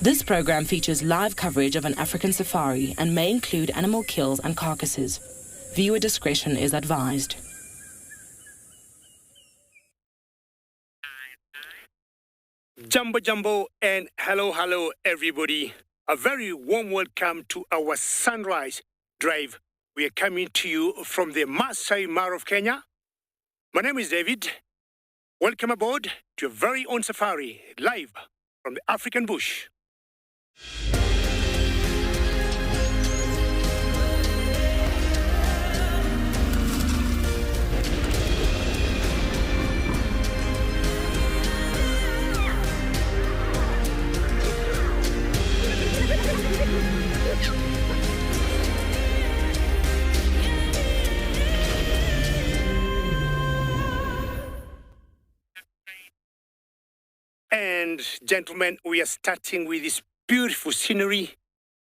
This program features live coverage of an African safari and may include animal kills and carcasses. Viewer discretion is advised. Jumbo Jumbo and hello everybody. A very warm welcome to our Sunrise Drive. We are coming to you from the Masai Mara of Kenya. My name is David. Welcome aboard to your very own safari, live from the African bush. And gentlemen, we are starting with this beautiful scenery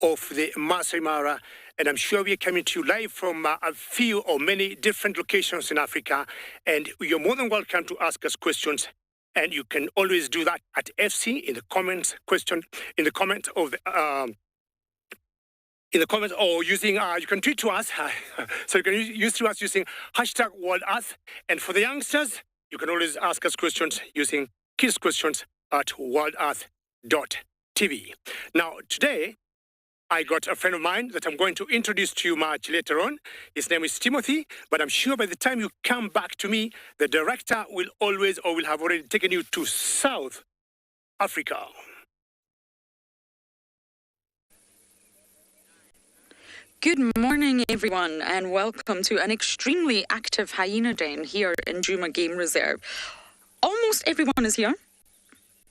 of the Masai Mara, and I'm sure we are coming to you live from a few or many different locations in Africa, and you're more than welcome to ask us questions, and you can always do that at FC in the comments or using, you can tweet to us, so you can use to us using hashtag World Earth, and for the youngsters, you can always ask us questions using Kids Questions at worldearth.tv. Now, today, I got a friend of mine that I'm going to introduce to you much later on. His name is Timothy, but I'm sure by the time you come back to me, the director will always or will have already taken you to South Africa. Good morning, everyone, and welcome to an extremely active hyena den here in Djuma Game Reserve. Almost everyone is here.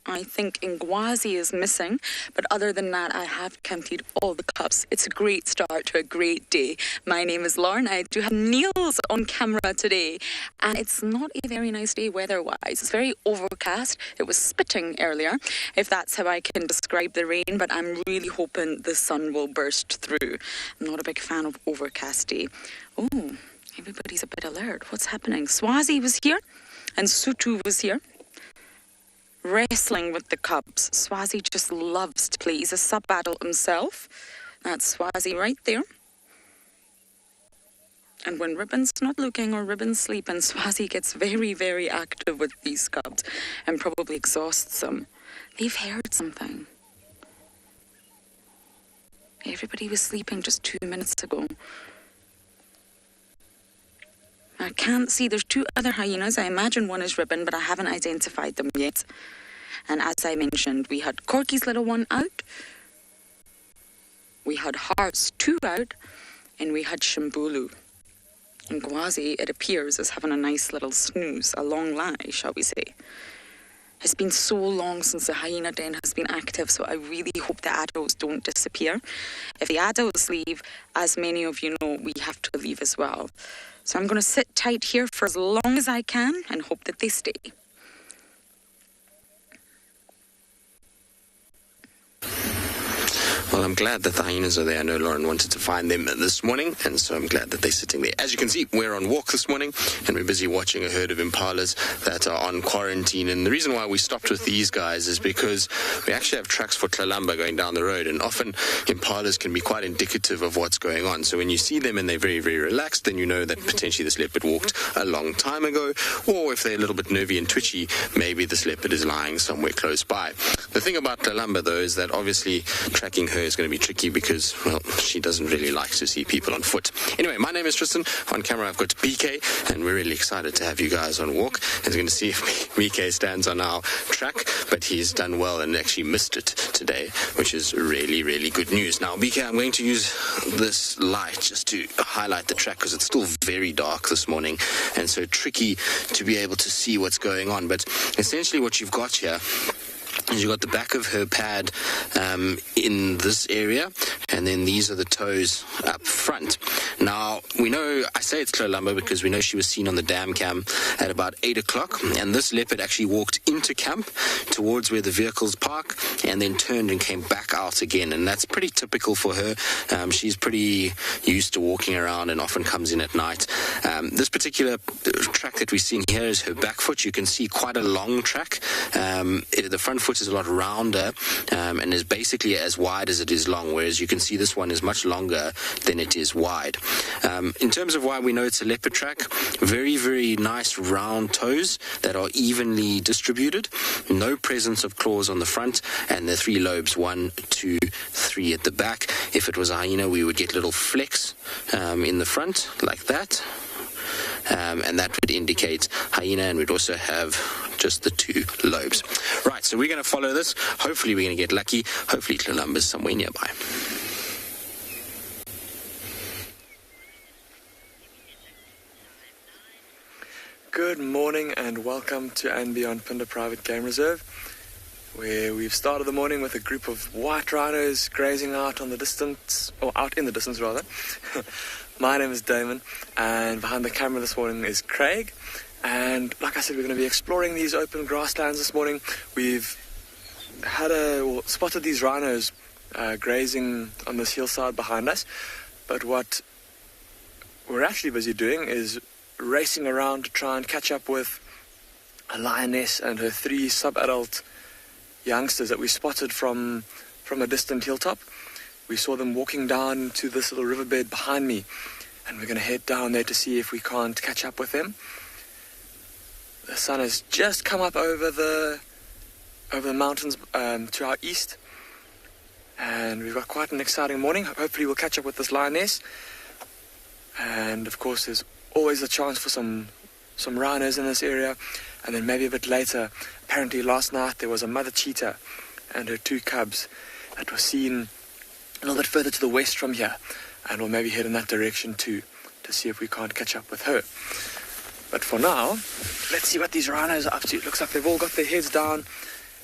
I think Ngwazi is missing, but other than that, I have counted all the cubs. It's a great start to a great day. My name is Lauren. I do have Niels on camera today, and it's not a very nice day weather-wise. It's very overcast. It was spitting earlier, if that's how I can describe the rain, but I'm really hoping the sun will burst through. I'm not a big fan of overcast day. Oh, everybody's a bit alert. What's happening? Swazi was here. And Sutu was here, wrestling with the cubs. Swazi just loves to play. He's a sub-adult himself. That's Swazi right there. And when Ribbon's not looking or Ribbon's sleeping, Swazi gets very, very active with these cubs and probably exhausts them. They've heard something. Everybody was sleeping just 2 minutes ago. I can't see. There's two other hyenas. I imagine one is Ribbon, but I haven't identified them yet. And as I mentioned, we had Corky's little one out. We had Hearts 2 out. And we had Shimbulu. And Ngwazi, it appears, is having a nice little snooze, a long lie, shall we say. It's been so long since the hyena den has been active, so I really hope the adults don't disappear. If the adults leave, as many of you know, we have to leave as well. So I'm going to sit tight here for as long as I can and hope that they stay. Well, I'm glad that the hyenas are there. I know Lauren wanted to find them this morning, and so I'm glad that they're sitting there. As you can see, we're on walk this morning, and we're busy watching a herd of impalas that are on quarantine. And the reason why we stopped with these guys is because we actually have tracks for Tlalamba going down the road, and often impalas can be quite indicative of what's going on. So when you see them and they're very, very relaxed, then you know that potentially this leopard walked a long time ago, or if they're a little bit nervy and twitchy, maybe this leopard is lying somewhere close by. The thing about Tlalamba, though, is that obviously tracking her is going to be tricky because, well, she doesn't really like to see people on foot. Anyway, my name is Tristan. On camera, I've got BK, and we're really excited to have you guys on walk. And we're going to see if BK stands on our track, but he's done well and actually missed it today, which is really, really good news. Now, BK, I'm going to use this light just to highlight the track because it's still very dark this morning and so tricky to be able to see what's going on. But essentially what you've got here is you've got the back of her pad in this area, and then these are the toes up front. Now, we know, I say it's Tlalamba because we know she was seen on the dam cam at about 8 o'clock, and this leopard actually walked into camp towards where the vehicles park and then turned and came back out again, and that's pretty typical for her. She's pretty used to walking around and often comes in at night. This particular track that we're seeing here is her back foot. You can see quite a long track. The front foot short is a lot rounder and is basically as wide as it is long, whereas you can see this one is much longer than it is wide. In terms of why we know it's a leopard track, very, very nice round toes that are evenly distributed, no presence of claws on the front, and the 3 lobes, 1, 2, 3 at the back. If it was a hyena, we would get little flecks in the front like that. And that would indicate hyena, and we'd also have just the 2 lobes. Right, so we're going to follow this. Hopefully we're going to get lucky. Hopefully Columba's somewhere nearby. Good morning and welcome to and Beyond Punda Private Game Reserve, where we've started the morning with a group of white rhinos grazing out on the distance, or out in the distance rather. My name is Damon, and behind the camera this morning is Craig. And like I said, we're going to be exploring these open grasslands this morning. We've spotted these rhinos grazing on this hillside behind us. But what we're actually busy doing is racing around to try and catch up with a lioness and her 3 sub-adult youngsters that we spotted from a distant hilltop. We saw them walking down to this little riverbed behind me, and we're going to head down there to see if we can't catch up with them. The sun has just come up over the mountains to our east, and we've got quite an exciting morning. Hopefully we'll catch up with this lioness, and of course there's always a chance for some rhinos in this area. And then maybe a bit later, apparently last night there was a mother cheetah and her 2 cubs that were seen a little bit further to the west from here, and we'll maybe head in that direction too to see if we can't catch up with her. But for now, let's see what these rhinos are up to. It looks like they've all got their heads down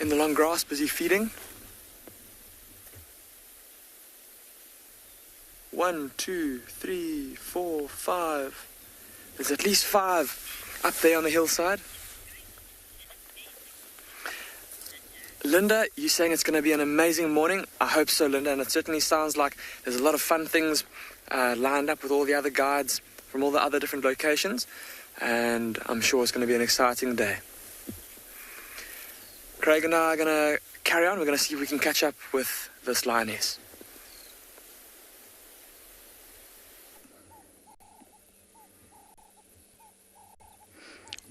in the long grass, busy feeding. 1, 2, 3, 4, 5. There's at least 5 up there on the hillside. Linda, you're saying it's going to be an amazing morning. I hope so, Linda, and it certainly sounds like there's a lot of fun things lined up with all the other guides from all the other different locations, and I'm sure it's going to be an exciting day. Craig and I are going to carry on. We're going to see if we can catch up with this lioness.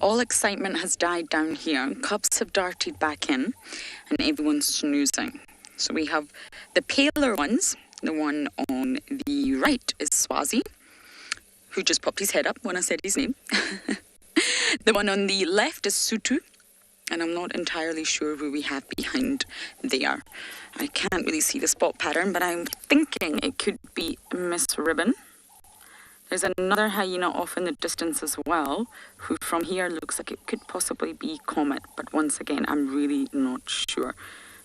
All excitement has died down here. Cubs have darted back in, and everyone's snoozing. So we have the paler ones. The one on the right is Tswazi, who just popped his head up when I said his name. The one on the left is Sutu, and I'm not entirely sure who we have behind there. I can't really see the spot pattern, but I'm thinking it could be Miss Ribbon. There's another hyena off in the distance as well, who from here looks like it could possibly be Comet. But once again, I'm really not sure.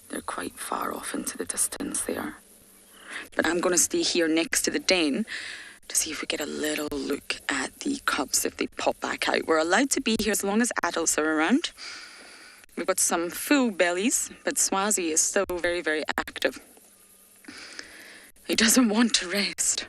They're quite far off into the distance there. But I'm going to stay here next to the den to see if we get a little look at the cubs if they pop back out. We're allowed to be here as long as adults are around. We've got some full bellies, but Tswazi is still very, very active. He doesn't want to rest.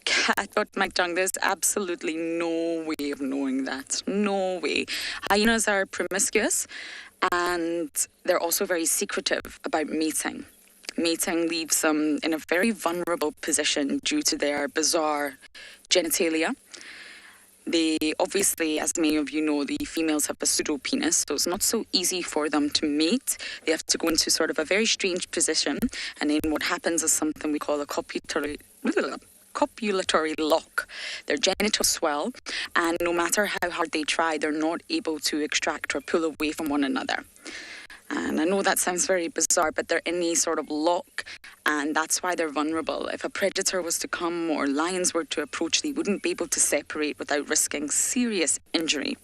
Cat got my tongue. There's absolutely no way of knowing that. No way. Hyenas are promiscuous, and they're also very secretive about mating. Mating leaves them in a very vulnerable position due to their bizarre genitalia. They obviously, as many of you know, the females have a pseudo-penis, so it's not so easy for them to mate. They have to go into sort of a very strange position, and then what happens is something we call a copulatory lock. Their genitals swell, and no matter how hard they try, they're not able to extract or pull away from one another. And I know that sounds very bizarre, but they're in a sort of lock, and that's why they're vulnerable. If a predator was to come or lions were to approach, they wouldn't be able to separate without risking serious injury.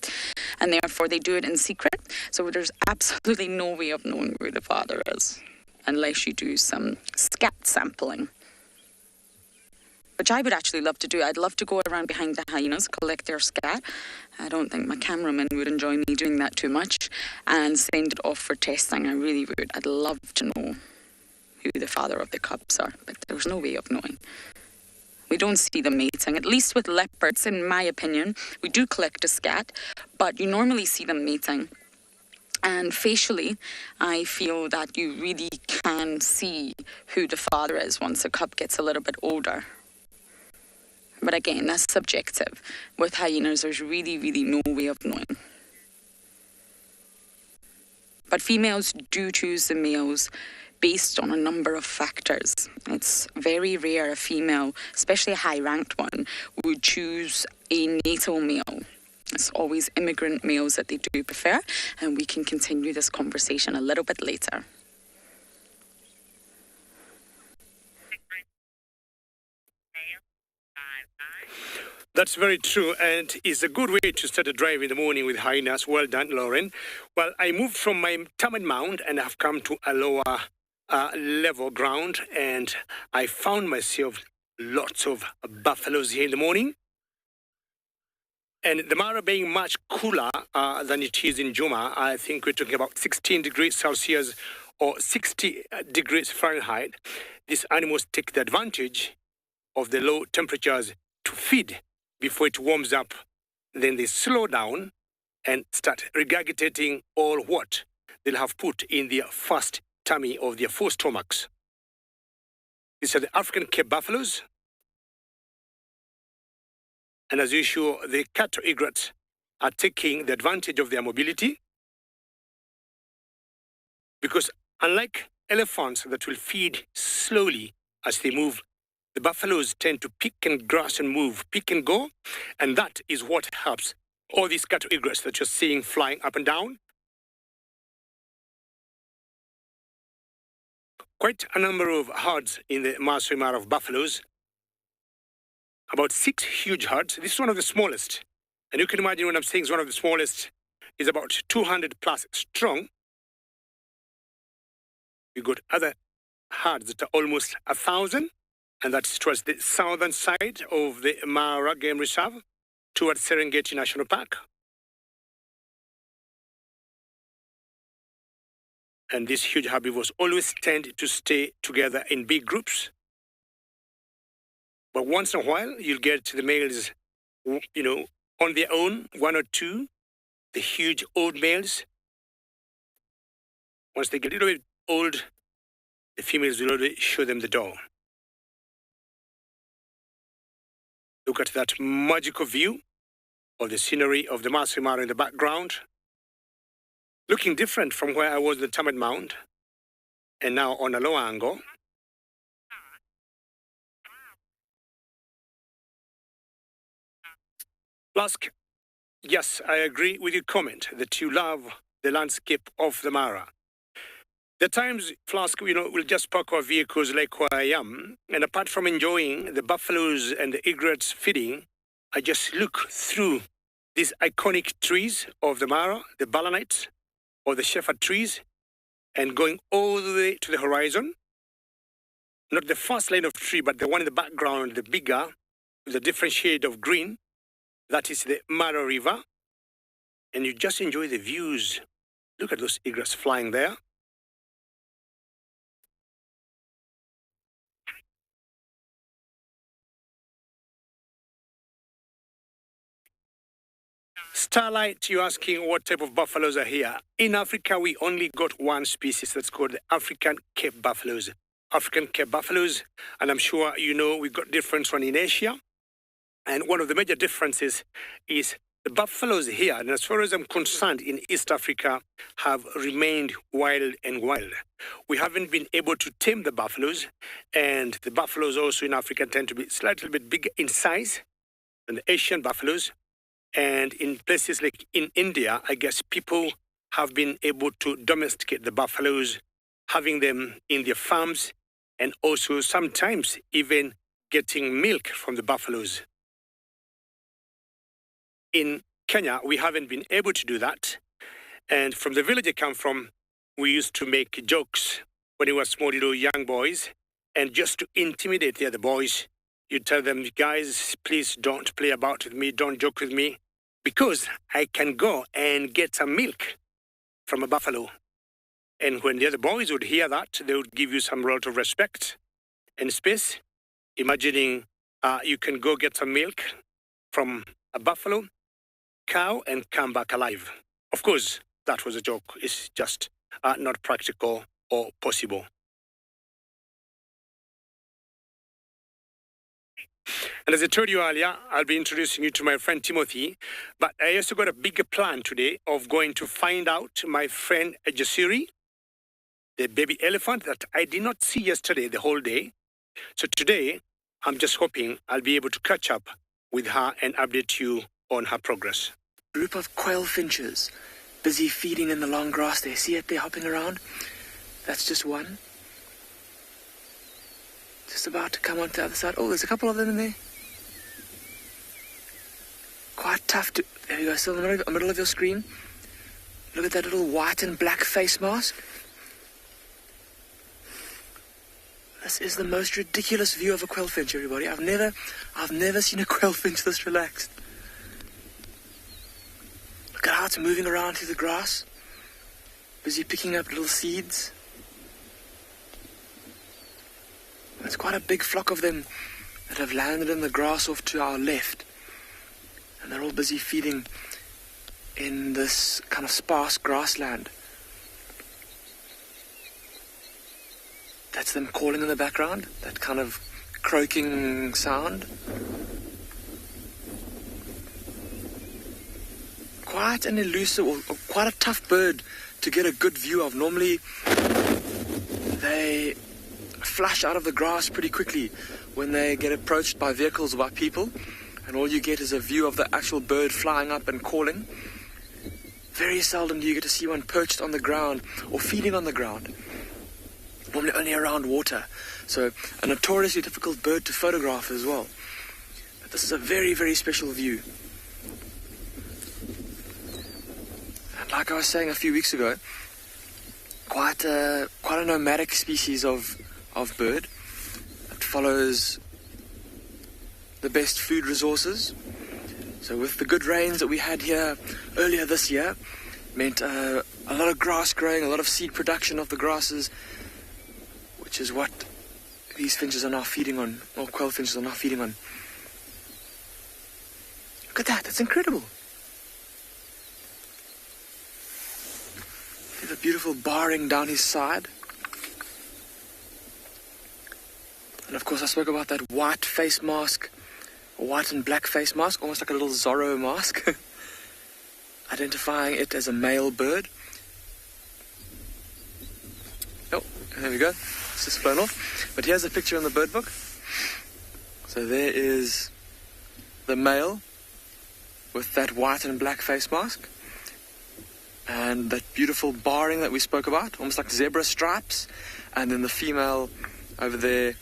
And therefore, they do it in secret. So there's absolutely no way of knowing where the father is, unless you do some scat sampling, which I would actually love to do. I'd love to go around behind the hyenas, collect their scat. I don't think my cameraman would enjoy me doing that too much, and send it off for testing. I really would. I'd love to know who the father of the cubs are, but there's no way of knowing. We don't see them mating, at least with leopards, in my opinion. We do collect a scat, but you normally see them mating. And facially, I feel that you really can see who the father is once a cub gets a little bit older. But again, that's subjective. With hyenas, there's really, really no way of knowing. But females do choose the males based on a number of factors. It's very rare a female, especially a high-ranked one, would choose a natal male. It's always immigrant males that they do prefer, and we can continue this conversation a little bit later. That's very true, and it's a good way to start a drive in the morning with hyenas. Well done, Lauren. Well, I moved from my Taman Mound and I've come to a lower level ground, and I found myself lots of buffaloes here in the morning. And the Mara being much cooler than it is in Juma, I think we're talking about 16 degrees Celsius or 60 degrees Fahrenheit. These animals take the advantage of the low temperatures to feed before it warms up. Then they slow down and start regurgitating all what they'll have put in their first tummy of their four stomachs. These are the African Cape buffaloes. And as usual, the cattle egrets are taking the advantage of their mobility, because unlike elephants that will feed slowly as they move, the buffaloes tend to pick and grass and move, pick and go, and that is what helps all these cattle egrets that you're seeing flying up and down. Quite a number of herds in the Masai Mara of buffaloes. About 6 huge herds. This is one of the smallest. And you can imagine when I'm saying it's one of the smallest, is about 200 plus strong. We've got other herds that are almost 1,000. And that's towards the southern side of the Mara Game Reserve, towards Serengeti National Park. And these huge herbivores always tend to stay together in big groups. But once in a while, you'll get the males, on their own, 1 or 2, the huge old males. Once they get a little bit old, the females will already show them the door. Look at that magical view of the scenery of the Masai Mara in the background. Looking different from where I was in the Taman Mound, and now on a lower angle. Flask, yes, I agree with your comment that you love the landscape of the Mara. There are times, Flask, we'll just park our vehicles like where I am, and apart from enjoying the buffaloes and the egrets feeding, I just look through these iconic trees of the Mara, the balanites, or the shepherd trees, and going all the way to the horizon. Not the first line of tree, but the one in the background, the bigger, with a different shade of green. That is the Mara River. And you just enjoy the views. Look at those egrets flying there. Starlight, you're asking what type of buffaloes are here. In Africa, we only got one species that's called the African Cape buffaloes. African Cape buffaloes, and I'm sure we've got different one in Asia. And one of the major differences is the buffaloes here, and as far as I'm concerned, in East Africa, have remained wild and wild. We haven't been able to tame the buffaloes, and the buffaloes also in Africa tend to be slightly bit bigger in size than the Asian buffaloes. And in places like in India, I guess people have been able to domesticate the buffaloes, having them in their farms, and also sometimes even getting milk from the buffaloes. In Kenya, we haven't been able to do that. And from the village I come from, we used to make jokes when we were small little young boys. And just to intimidate the other boys, you tell them, guys, please don't play about with me, don't joke with me, because I can go and get some milk from a buffalo. And when the other boys would hear that, they would give you some lot of respect and space, imagining you can go get some milk from a buffalo, cow, and come back alive. Of course, that was a joke. It's just not practical or possible. And as I told you earlier, I'll be introducing you to my friend Timothy, but I also got a bigger plan today of going to find out my friend Jasiri, the baby elephant that I did not see yesterday the whole day. So today, I'm just hoping I'll be able to catch up with her and update you on her progress. Group of quail finches busy feeding in the long grass there. See it there hopping around? That's just one. Just about to come onto the other side. Oh, there's a couple of them in there. Quite tough to... There you go, still in the middle of your screen. Look at that little white and black face mask. This is the most ridiculous view of a quailfinch, everybody. I've never seen a quailfinch this relaxed. Look at how it's moving around through the grass. Busy picking up little seeds. There's quite a big flock of them that have landed in the grass off to our left. And they're all busy feeding in this kind of sparse grassland. That's them calling in the background, that kind of croaking sound. Quite an elusive, or quite a tough bird to get a good view of. Normally, they flash out of the grass pretty quickly when they get approached by vehicles or by people, and all you get is a view of the actual bird flying up and calling. Very seldom do you get to see one perched on the ground or feeding on the ground. Normally only around water. So a notoriously difficult bird to photograph as well. But this is a very, very special view. And like I was saying a few weeks ago, quite a nomadic species of bird that follows the best food resources. So with the good rains that we had here earlier this year, meant a lot of grass growing, a lot of seed production of the grasses, which is what these finches are now feeding on, or quail finches are now feeding on. Look at that, that's incredible. See the beautiful barring down his side. And of course I spoke about that white face mask, white and black face mask, almost like a little Zorro mask, identifying it as a male bird. Oh, there we go. It's just flown off. But here's a picture in the bird book. So there is the male with that white and black face mask. And that beautiful barring that we spoke about, almost like zebra stripes. And then the female over there,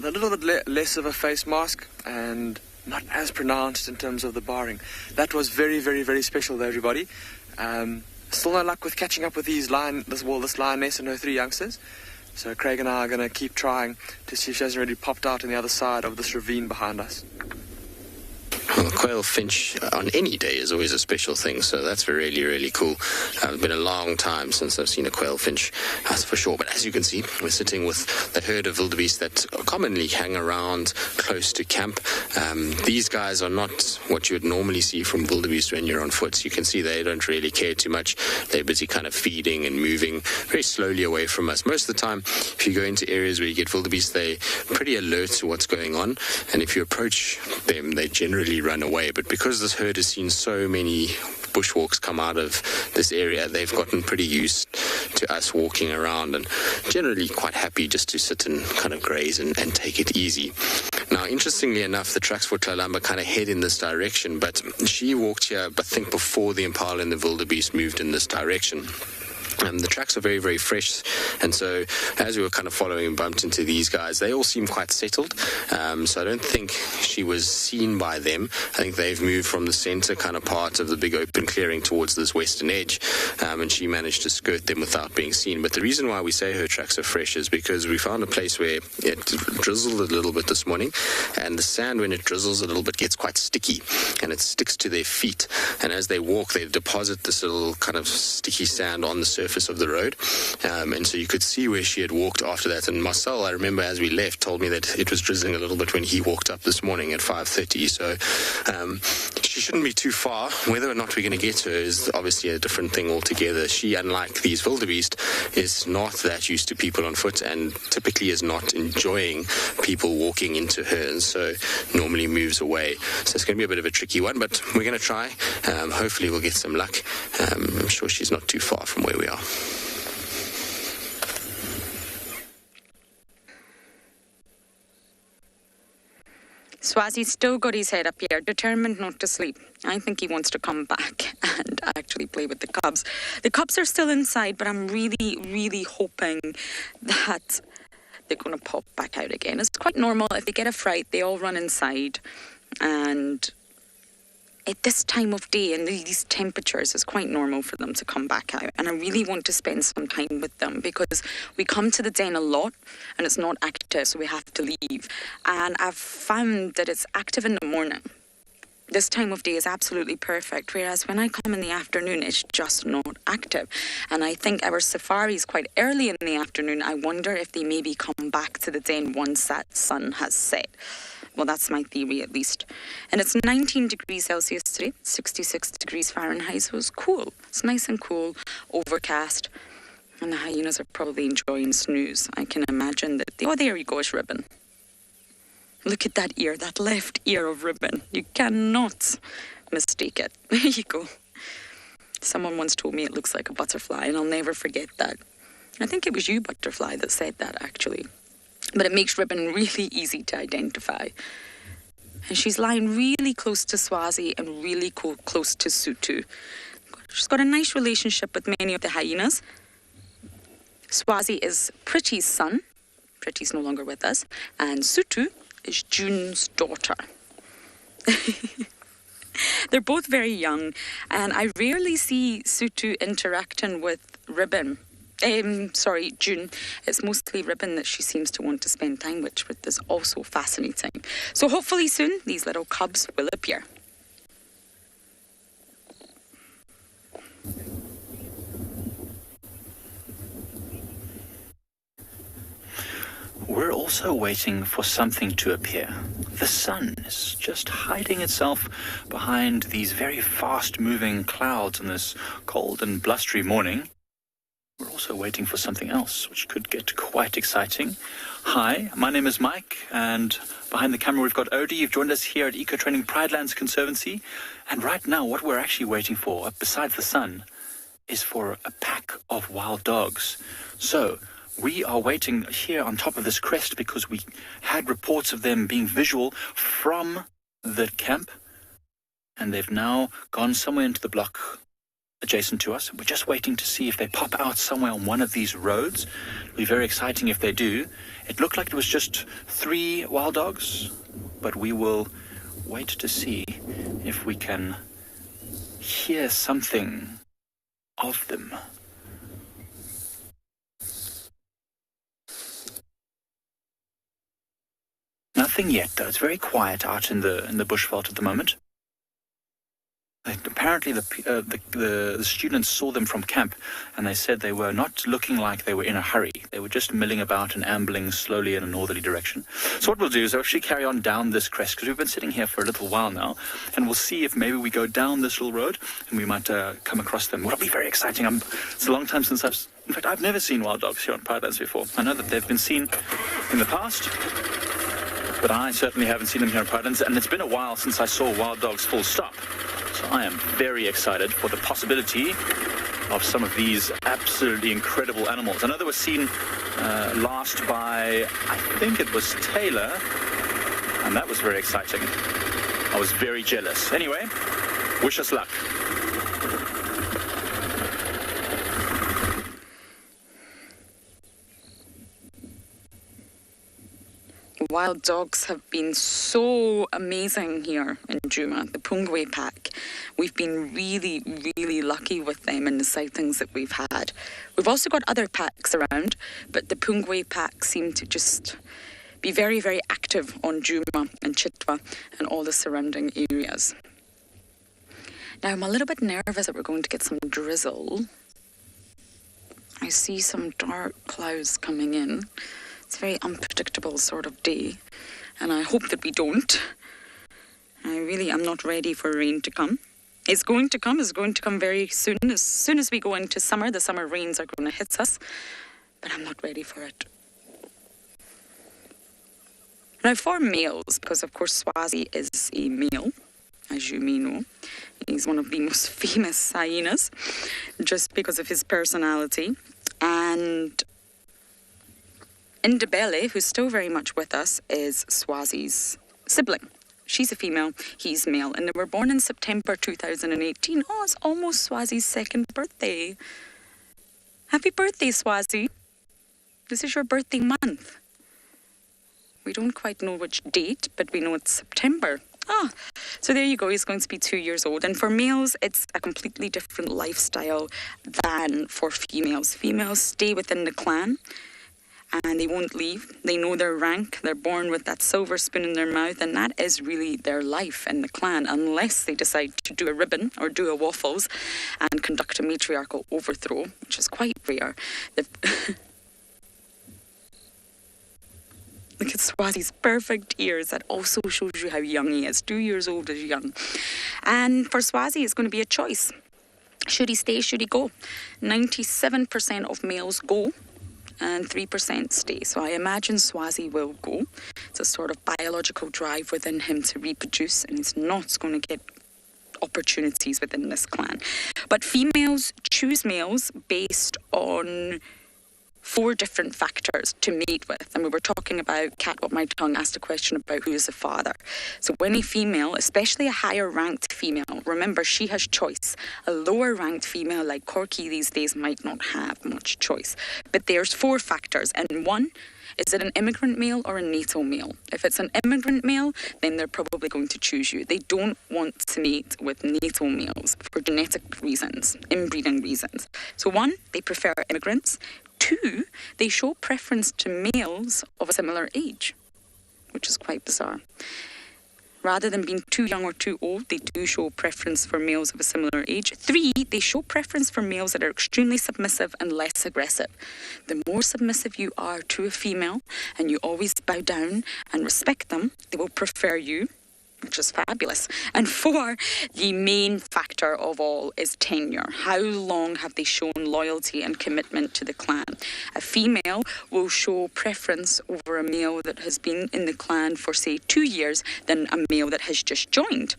a little bit less of a face mask and not as pronounced in terms of the barring. That was very, very, very special though, everybody. Still no luck with catching up with this lioness and her three youngsters. So Craig and I are going to keep trying to see if she hasn't already popped out on the other side of this ravine behind us. Well, quail finch on any day is always a special thing, so that's really, really cool. It's been a long time since I've seen a quail finch, that's for sure. But as you can see, we're sitting with the herd of wildebeest that commonly hang around close to camp. These guys are not what you would normally see from wildebeest when you're on foot. You can see they don't really care too much. They're busy kind of feeding and moving very slowly away from us. Most of the time, if you go into areas where you get wildebeest, they're pretty alert to what's going on. And if you approach them, they generally run away. But because this herd has seen so many bushwalks come out of this area, they've gotten pretty used to us walking around and generally quite happy just to sit and kind of graze and take it easy. Now, interestingly enough, the tracks for Tlalamba kind of head in this direction, but she walked here, I think, before the impala and the wildebeest moved in this direction. The tracks are very, very fresh, and so as we were kind of following and bumped into these guys, they all seem quite settled, so I don't think she was seen by them. I think they've moved from the center kind of part of the big open clearing towards this western edge, and she managed to skirt them without being seen. But the reason why we say her tracks are fresh is because we found a place where it drizzled a little bit this morning, and the sand, when it drizzles a little bit, gets quite sticky, and it sticks to their feet, and as they walk, they deposit this little kind of sticky sand on the surface surface of the road. And so you could see where she had walked after that. And Marcel, I remember as we left, told me that it was drizzling a little bit when he walked up this morning at 5:30. So she shouldn't be too far. Whether or not we're going to get her is obviously a different thing altogether. She, unlike these wildebeest, is not that used to people on foot and typically is not enjoying people walking into her, and so normally moves away. So it's going to be a bit of a tricky one, but we're going to try. Hopefully we'll get some luck. I'm sure she's not too far from where we are. Swazi's still got his head up here, determined not to sleep. I think he wants to come back and actually play with the cubs. The cubs are still inside, but I'm really, really hoping that they're going to pop back out again. It's quite normal. If they get a fright, they all run inside. And at this time of day and these temperatures, it's quite normal for them to come back out. And I really want to spend some time with them because we come to the den a lot and it's not active, so we have to leave. And I've found that it's active in the morning. This time of day is absolutely perfect, whereas when I come in the afternoon, it's just not active. And I think our safari is quite early in the afternoon. I wonder if they maybe come back to the den once that sun has set. Well, that's my theory at least. And it's 19 degrees Celsius today, 66 degrees Fahrenheit, so it's cool. It's nice and cool, overcast. And the hyenas are probably enjoying snooze. I can imagine that oh, there you go, it's Ribbon. Look at that ear, that left ear of Ribbon. You cannot mistake it. There you go. Someone once told me it looks like a butterfly, and I'll never forget that. I think it was you, Butterfly, that said that, actually. But it makes Ribbon really easy to identify. And she's lying really close to Swazi and really close to Sutu. She's got a nice relationship with many of the hyenas. Swazi is Pretty's son. Pretty's no longer with us. And Sutu is June's daughter. They're both very young. And I rarely see Sutu interacting with Ribbon. June. It's mostly Ribbon that she seems to want to spend time with, which is also fascinating. So hopefully soon these little cubs will appear. We're also waiting for something to appear. The sun is just hiding itself behind these very fast-moving clouds on this cold and blustery morning. We're also waiting for something else, which could get quite exciting. Hi, my name is Mike, and behind the camera we've got Odie. You've joined us here at Eco Training Pridelands Conservancy. And right now, what we're actually waiting for, besides the sun, is for a pack of wild dogs. So, we are waiting here on top of this crest because we had reports of them being visual from the camp. And they've now gone somewhere into the block adjacent to us. We're just waiting to see if they pop out somewhere on one of these roads. It'll be very exciting if they do. It looked like it was just 3 wild dogs, but we will wait to see if we can hear something of them. Nothing yet, though. It's very quiet out in the bushveld at the moment. Apparently the students saw them from camp, and they said they were not looking like they were in a hurry. They were just milling about and ambling slowly in a northerly direction. So what we'll do is actually carry on down this crest, because we've been sitting here for a little while now, and we'll see if maybe we go down this little road and we might come across them. It'll be very exciting. It's a long time since I've never seen wild dogs here on Pridelands before. I know that they've been seen in the past, but I certainly haven't seen them here on Pridelands, and it's been a while since I saw wild dogs full stop. So I am very excited for the possibility of some of these absolutely incredible animals. I know they were seen last by, I think it was Taylor, and that was very exciting. I was very jealous. Anyway, wish us luck. Wild dogs have been so amazing here in Djuma, the Pungwe pack. We've been really, really lucky with them in the sightings that we've had. We've also got other packs around, but the Pungwe pack seem to just be very, very active on Djuma and Chitwa and all the surrounding areas. Now, I'm a little bit nervous that we're going to get some drizzle. I see some dark clouds coming in. It's a very unpredictable sort of day, and I hope that we don't. I really am not ready for rain to come. It's going to come very soon. As soon as we go into summer, the summer rains are going to hit us, but I'm not ready for it. Now for males, because of course Tswazi is a male, as you may know. He's one of the most famous hyenas, just because of his personality. And Indabele, who's still very much with us, is Tswazi's sibling. She's a female, he's male, and they were born in September 2018. Oh, it's almost Tswazi's second birthday. Happy birthday, Tswazi. This is your birthday month. We don't quite know which date, but we know it's September. So there you go, he's going to be 2 years old. And for males, it's a completely different lifestyle than for females. Females stay within the clan and they won't leave. They know their rank. They're born with that silver spoon in their mouth, and that is really their life in the clan, unless they decide to do a ribbon or do a waffles and conduct a matriarchal overthrow, which is quite rare. Look at Tswazi's perfect ears. That also shows you how young he is. 2 years old is young. And for Tswazi, it's going to be a choice. Should he stay? Should he go? 97% of males go and 3% stay. So I imagine Tswazi will go. It's a sort of biological drive within him to reproduce, and he's not going to get opportunities within this clan. But females choose males based on 4 different factors to mate with. And we were talking about, Cat What My Tongue asked a question about who is the father. So when a female, especially a higher ranked female, remember she has choice. A lower ranked female like Corky these days might not have much choice. But there's 4 factors, and 1, is it an immigrant male or a natal male? If it's an immigrant male, then they're probably going to choose you. They don't want to mate with natal males for genetic reasons, inbreeding reasons. So 1, they prefer immigrants. 2, they show preference to males of a similar age, which is quite bizarre. Rather than being too young or too old, they do show preference for males of a similar age. 3, they show preference for males that are extremely submissive and less aggressive. The more submissive you are to a female and you always bow down and respect them, they will prefer you, which is fabulous. And 4, the main factor of all is tenure. How long have they shown loyalty and commitment to the clan? A female will show preference over a male that has been in the clan for, say, 2 years than a male that has just joined.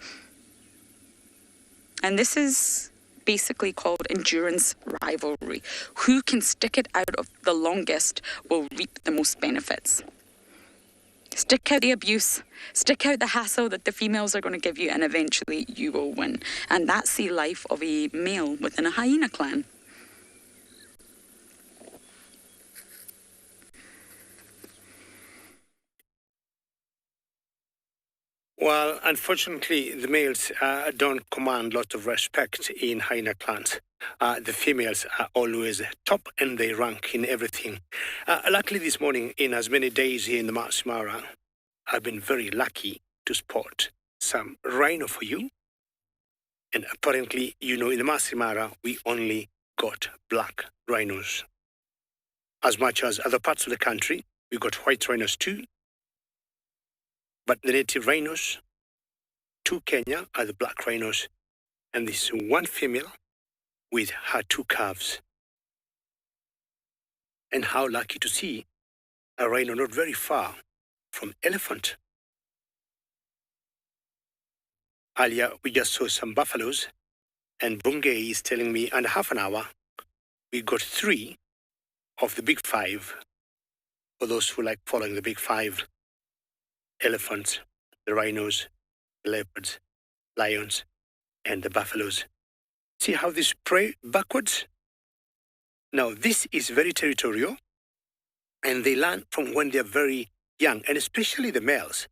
And this is basically called endurance rivalry. Who can stick it out of the longest will reap the most benefits. Stick out the abuse, stick out the hassle that the females are going to give you, and eventually you will win. And that's the life of a male within a hyena clan. Well, unfortunately, the males don't command a lot of respect in hyena clans. The females are always top and they rank in everything. Luckily this morning, in as many days here in the Masai Mara, I've been very lucky to spot some rhino for you. And apparently, in the Masai Mara, we only got black rhinos. As much as other parts of the country, we got white rhinos too. But the native rhinos to Kenya are the black rhinos. And this is one female with her 2 calves. And how lucky to see a rhino not very far from elephant. Earlier, we just saw some buffaloes, and Bungay is telling me under half an hour, we got 3 of the big 5, for those who like following the big 5, elephants, the rhinos, the leopards, lions, and the buffaloes. See how they spray backwards? Now, this is very territorial, and they learn from when they're very young, and especially the males.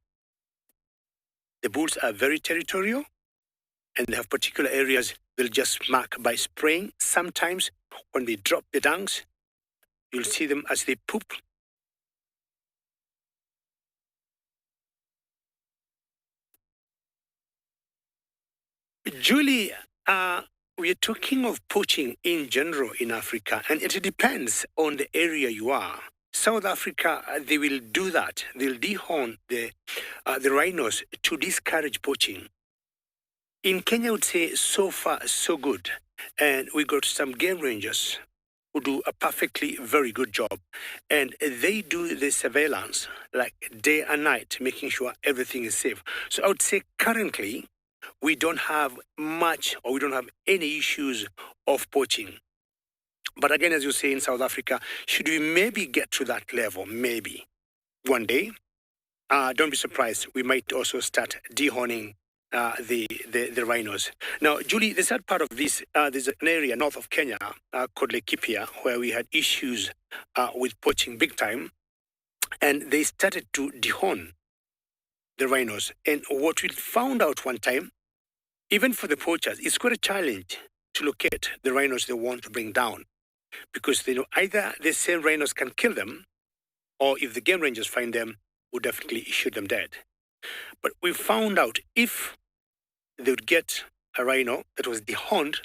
The bulls are very territorial, and they have particular areas they'll just mark by spraying. Sometimes, when they drop the dungs, you'll see them as they poop. Julie, we are talking of poaching in general in Africa, and it depends on the area you are. South Africa, they will do that. They'll dehorn the rhinos to discourage poaching. In Kenya, I would say so far, so good. And we got some game rangers who do a perfectly very good job. And they do the surveillance like day and night, making sure everything is safe. So I would say currently, we don't have much or we don't have any issues of poaching. But again, as you say in South Africa, should we maybe get to that level, maybe one day, don't be surprised, we might also start dehorning the rhinos. Now, Julie, the sad part of this, there's an area north of Kenya called Laikipia where we had issues with poaching big time, and they started to dehorn the rhinos. And what we found out one time, even for the poachers, it's quite a challenge to locate the rhinos they want to bring down, because they know either the same rhinos can kill them, or if the game rangers find them, will definitely shoot them dead. But we found out if they would get a rhino that was dehorned,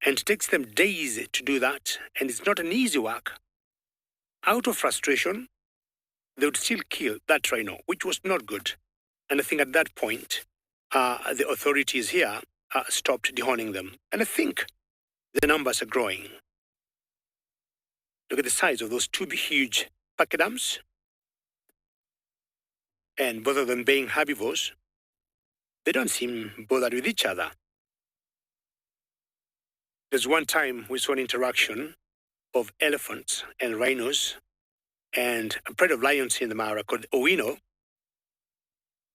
and it takes them days to do that, and it's not an easy work, out of frustration, they would still kill that rhino, which was not good. And I think at that point, the authorities here stopped dehorning them. And I think the numbers are growing. Look at the size of those two huge pachyderms, and both of them being herbivores. They don't seem bothered with each other. There's one time we saw an interaction of elephants and rhinos and a pride of lions in the Mara called Owino.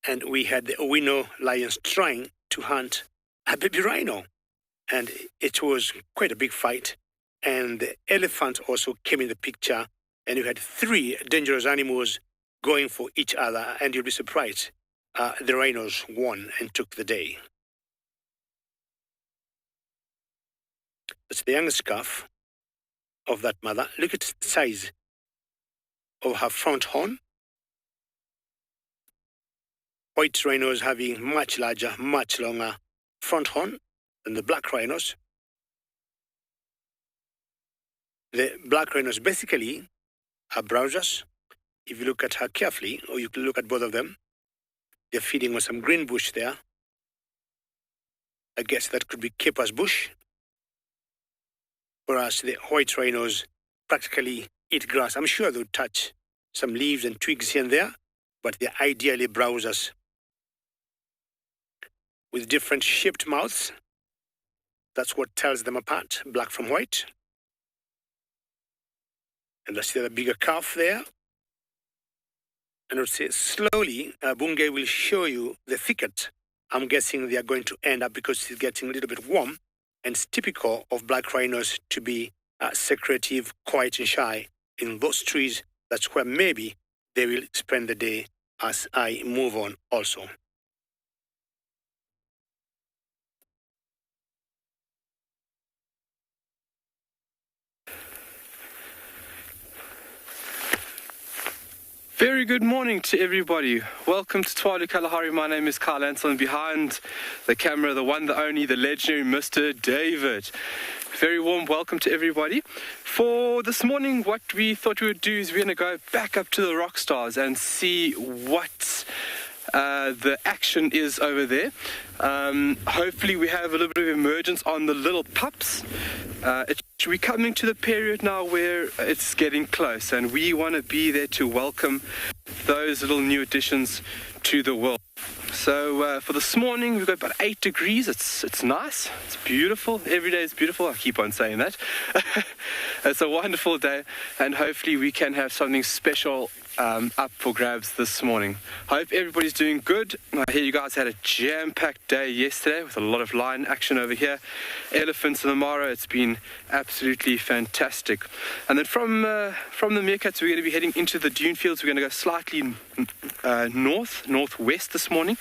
And we had the Owino lions trying to hunt a baby rhino. And it was quite a big fight. And the elephant also came in the picture. And you had three dangerous animals going for each other. And you'll be surprised. The rhinos won and took the day. That's the youngest calf of that mother. Look at the size of her front horn. White rhinos having much larger, much longer front horn than the black rhinos. The black rhinos basically are browsers. If you look at her carefully, or you can look at both of them, they're feeding on some green bush there. I guess that could be Kepa's bush. Whereas the white rhinos practically eat grass. I'm sure they'll touch some leaves and twigs here and there, but they're ideally browsers with different shaped mouths. That's what tells them apart, black from white. And let's see the bigger calf there. And I'll say slowly, Bungay will show you the thicket. I'm guessing they are going to end up because it's getting a little bit warm, and it's typical of black rhinos to be secretive, quiet and shy in those trees. That's where maybe they will spend the day as I move on also. Very good morning to everybody. Welcome to Tswalu Kalahari. My name is Kyle Ansel, and behind the camera, the one, the only, the legendary Mr. David. Very warm welcome to everybody. For this morning, what we thought we would do is we're going to go back up to the rock stars and see what the action is over there. Hopefully we have a little bit of emergence on the little pups. We're coming to the period now where it's getting close, and we want to be there to welcome those little new additions to the world. So for this morning, we've got about 8 degrees. It's nice. It's beautiful. Every day is beautiful. I keep on saying that. It's a wonderful day, and hopefully we can have something special up for grabs this morning. Hope everybody's doing good. I hear you guys had a jam-packed day yesterday with a lot of lion action over here. Elephants in the Mara. It's been absolutely fantastic. And then from the meerkats, we're going to be heading into the dune fields. We're going to go slightly northwest this morning,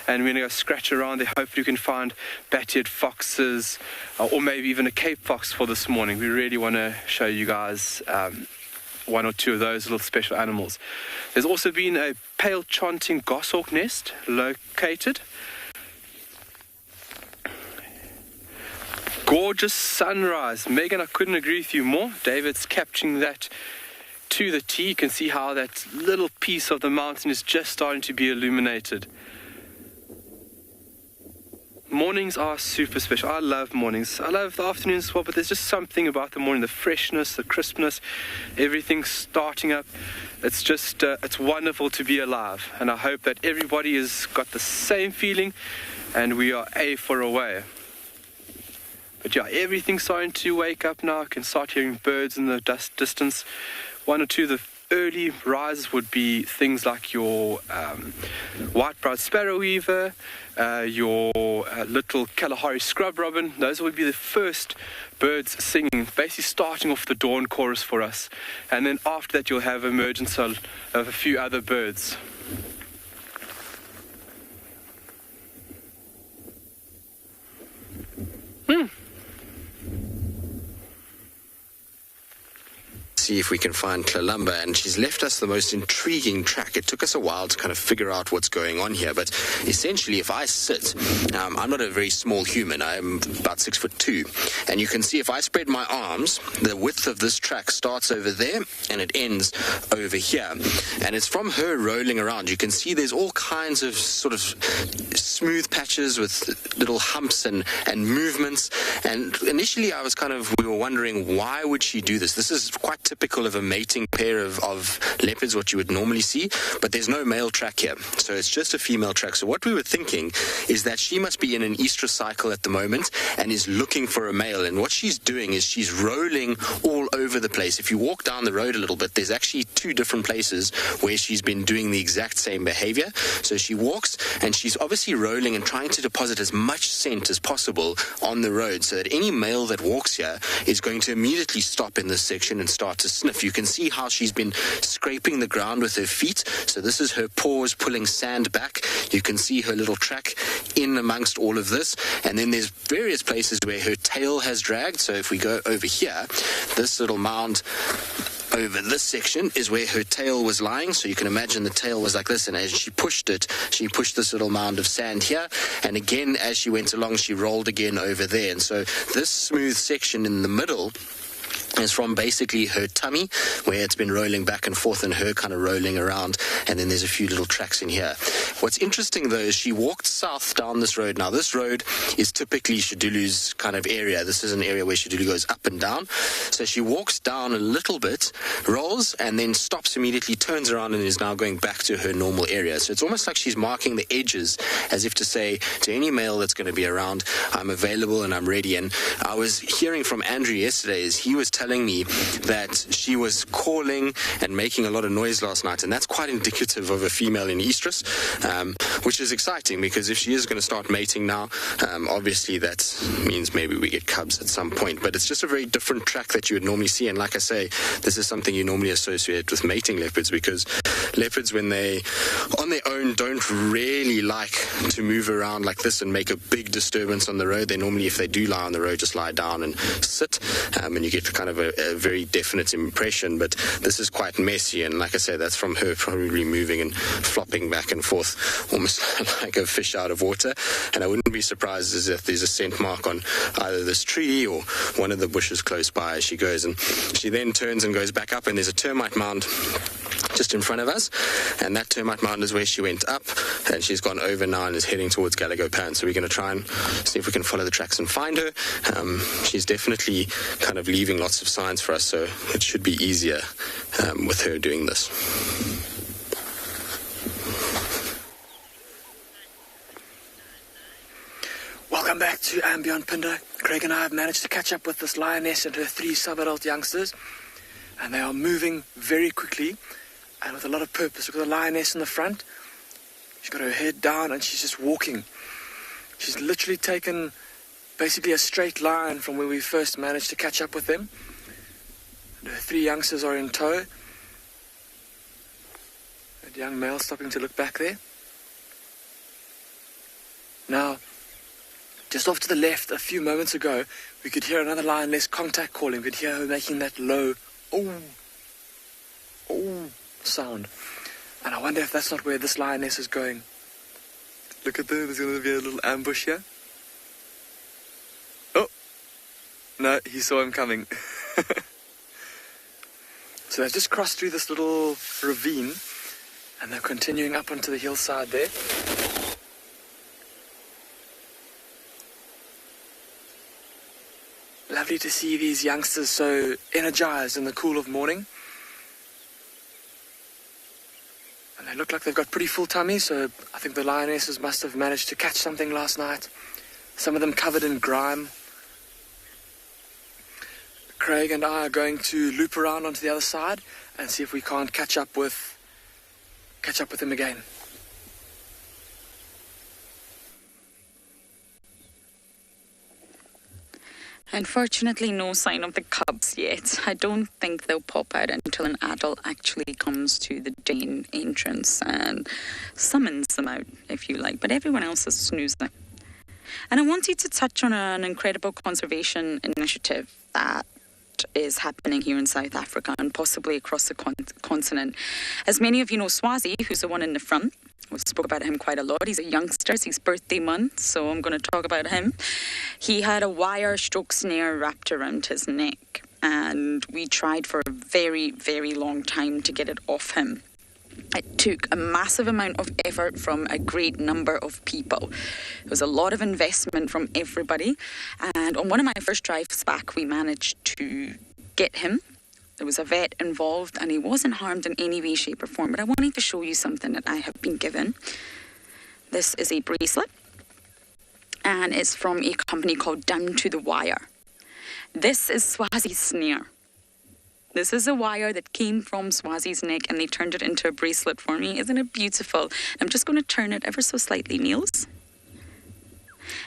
and we're going to go scratch around there. Hopefully we can find bat-eared foxes, or maybe even a Cape fox for this morning. We really want to show you guys one or two of those little special animals. There's also been a pale chanting goshawk nest located. Gorgeous sunrise. Megan, I couldn't agree with you more. David's capturing that to the T. You can see how that little piece of the mountain is just starting to be illuminated. Mornings are super special. I love mornings. I love the afternoons as well, but there's just something about the morning, the freshness, the crispness, everything starting up. It's just, it's wonderful to be alive. And I hope that everybody has got the same feeling and we are A for away. But yeah, everything's starting to wake up now. I can start hearing birds in the distance. One or two of the early rises would be things like your white-browed sparrow weaver, your little Kalahari scrub robin. Those would be the first birds singing, basically starting off the dawn chorus for us. And then after that, you'll have emergence of a few other birds. See if we can find Kalamba, and she's left us the most intriguing track. It took us a while to kind of figure out what's going on here, but essentially if I sit, I'm not a very small human, I'm about 6'2", and you can see if I spread my arms, the width of this track starts over there and it ends over here, and it's from her rolling around. You can see there's all kinds of sort of smooth patches with little humps and movements, and initially we were wondering, why would she do this? This is quite typical of a mating pair of leopards, what you would normally see, but there's no male track here, so it's just a female track. So what we were thinking is that she must be in an estrus cycle at the moment and is looking for a male, and what she's doing is she's rolling all over the place. If you walk down the road a little bit, there's actually two different places where she's been doing the exact same behavior. So she walks and she's obviously rolling and trying to deposit as much scent as possible on the road, so that any male that walks here is going to immediately stop in this section and start to sniff. You can see how she's been scraping the ground with her feet. So this is her paws pulling sand back. You can see her little track in amongst all of this. And then there's various places where her tail has dragged. So if we go over here, this little mound over this section is where her tail was lying. So you can imagine the tail was like this, and as she pushed it, she pushed this little mound of sand here, and again as she went along she rolled again over there. And so this smooth section in the middle is from basically her tummy, where it's been rolling back and forth and her kind of rolling around, and then there's a few little tracks in here. What's interesting though is she walked south down this road. Now this road is typically Shadulu's kind of area. This is an area where Shadulu goes up and down. So she walks down a little bit, rolls, and then stops immediately, turns around and is now going back to her normal area. So it's almost like she's marking the edges, as if to say to any male that's going to be around, I'm available and I'm ready. And I was hearing from Andrew yesterday, as he was telling me that she was calling and making a lot of noise last night, and that's quite indicative of a female in estrus, which is exciting, because if she is going to start mating now, obviously that means maybe we get cubs at some point. But it's just a very different track that you would normally see, and like I say, this is something you normally associate with mating leopards, because leopards, when they on their own, don't really like to move around like this and make a big disturbance on the road. They normally, if they do lie on the road, just lie down and sit, and you get kind of a very definite impression. But this is quite messy, and like I say, that's from her probably moving and flopping back and forth almost like a fish out of water. And I wouldn't be surprised if there's a scent mark on either this tree or one of the bushes close by as she goes. And she then turns and goes back up, and there's a termite mound just in front of us, and that termite mound is where she went up, and she's gone over now and is heading towards Galago Pan. So we're going to try and see if we can follow the tracks and find her. She's definitely kind of leaving lots of signs for us, so it should be easier with her doing this. Welcome back to Ambient Pinder. Craig and I have managed to catch up with this lioness and her 3 sub-adult youngsters, and they are moving very quickly and with a lot of purpose. Look at the lioness in the front. She's got her head down and she's just walking. She's literally taken basically a straight line from where we first managed to catch up with them. And her 3 youngsters are in tow. That young male stopping to look back there. Now, just off to the left, a few moments ago, we could hear another lioness contact calling. We could hear her making that low, oh sound. And I wonder if that's not where this lioness is going. Look at there, there's going to be a little ambush here. Oh, No, he saw him coming. So they've just crossed through this little ravine and they're continuing up onto the hillside there. Lovely to see these youngsters so energized in the cool of morning. And they look like they've got pretty full tummies, so I think the lionesses must have managed to catch something last night. Some of them covered in grime. Craig and I are going to loop around onto the other side and see if we can't catch up with them again. Unfortunately, no sign of the cubs yet. I don't think they'll pop out until an adult actually comes to the den entrance and summons them out, if you like. But everyone else is snoozing. And I wanted to touch on an incredible conservation initiative that is happening here in South Africa and possibly across the continent. As many of you know, Tswalu, who's the one in the front, we spoke about him quite a lot. He's a youngster, it's his birthday month, so I'm going to talk about him. He had a wire stroke snare wrapped around his neck, and we tried for a very, very long time to get it off him. It took a massive amount of effort from a great number of people. It was a lot of investment from everybody. And on one of my first drives back, we managed to get him. There was a vet involved and he wasn't harmed in any way, shape or form. But I wanted to show you something that I have been given. This is a bracelet. And it's from a company called Down to the Wire. This is Swazi's snare. This is a wire that came from Swazi's neck and they turned it into a bracelet for me. Isn't it beautiful? I'm just going to turn it ever so slightly, Niels.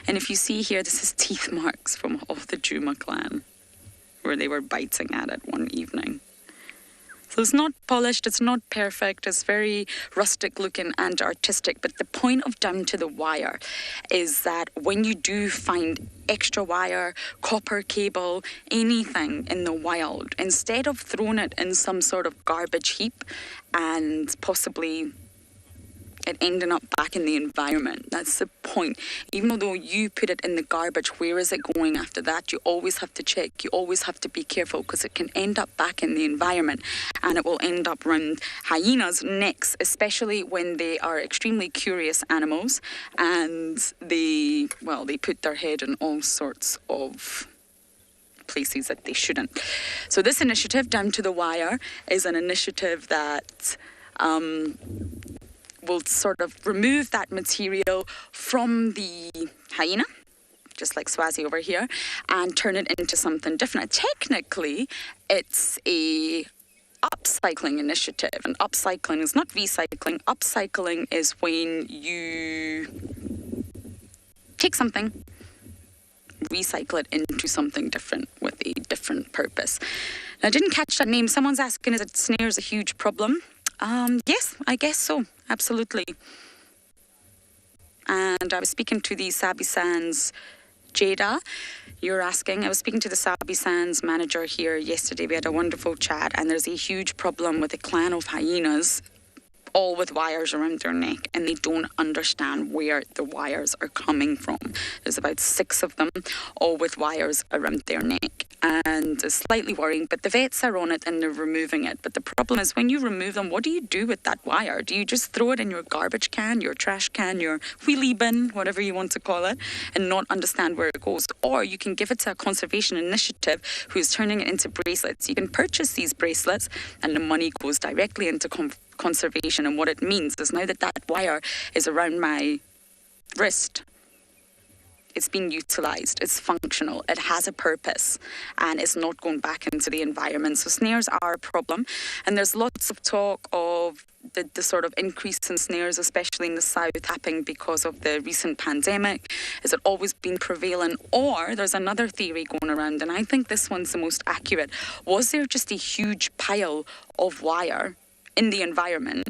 And if you see here, this is teeth marks from all the Djuma clan where they were biting at it one evening. So it's not polished, it's not perfect, it's very rustic looking and artistic. But the point of Down to the Wire is that when you do find extra wire, copper cable, anything in the wild, instead of throwing it in some sort of garbage heap and possibly it ending up back in the environment. That's the point. Even though you put it in the garbage, where is it going after that? You always have to check. You always have to be careful because it can end up back in the environment and it will end up around hyenas' necks, especially when they are extremely curious animals and they put their head in all sorts of places that they shouldn't. So this initiative, Down to the Wire, is an initiative that will sort of remove that material from the hyena, just like Swazi over here, and turn it into something different. Technically, it's a upcycling initiative, and upcycling is not recycling. Upcycling is when you take something, recycle it into something different with a different purpose. Now, I didn't catch that name. Someone's asking, is it snares a huge problem? Yes, I guess so. Absolutely. And I was speaking to the Sabi Sands Jada. You're asking. I was speaking to the Sabi Sands manager here yesterday. We had a wonderful chat, and there's a huge problem with a clan of hyenas, all with wires around their neck, and they don't understand where the wires are coming from. There's about 6 of them, all with wires around their neck, and it's slightly worrying, but the vets are on it and they're removing it. But the problem is, when you remove them, what do you do with that wire? Do you just throw it in your garbage can, your trash can, your wheelie bin, whatever you want to call it, and not understand where it goes? Or you can give it to a conservation initiative who's turning it into bracelets. You can purchase these bracelets and the money goes directly into conservation. And what it means is, now that that wire is around my wrist, it's been utilized, it's functional, it has a purpose, and it's not going back into the environment. So snares are a problem, and there's lots of talk of the sort of increase in snares, especially in the south, happening because of the recent pandemic. Has it always been prevalent? Or there's another theory going around, and I think this one's the most accurate. Was there just a huge pile of wire in the environment?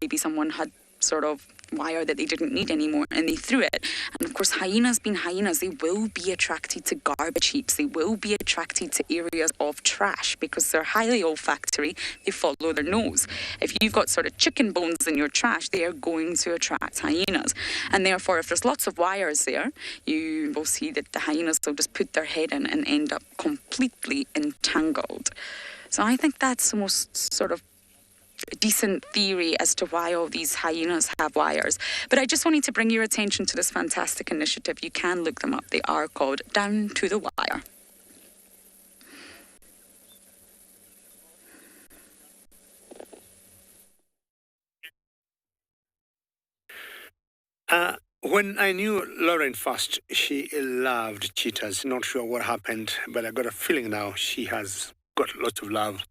Maybe someone had sort of wire that they didn't need anymore, and they threw it. And of course, hyenas being hyenas, they will be attracted to garbage heaps. They will be attracted to areas of trash because they're highly olfactory. They follow their nose. If you've got sort of chicken bones in your trash, they are going to attract hyenas. And therefore, if there's lots of wires there, you will see that the hyenas will just put their head in and end up completely entangled. So I think that's the most sort of decent theory as to why all these hyenas have wires. But I just wanted to bring your attention to this fantastic initiative. You can look them up. They are called Down to the Wire. When I knew Lauren first, she loved cheetahs. Not sure what happened, but I got a feeling now she has got lots of love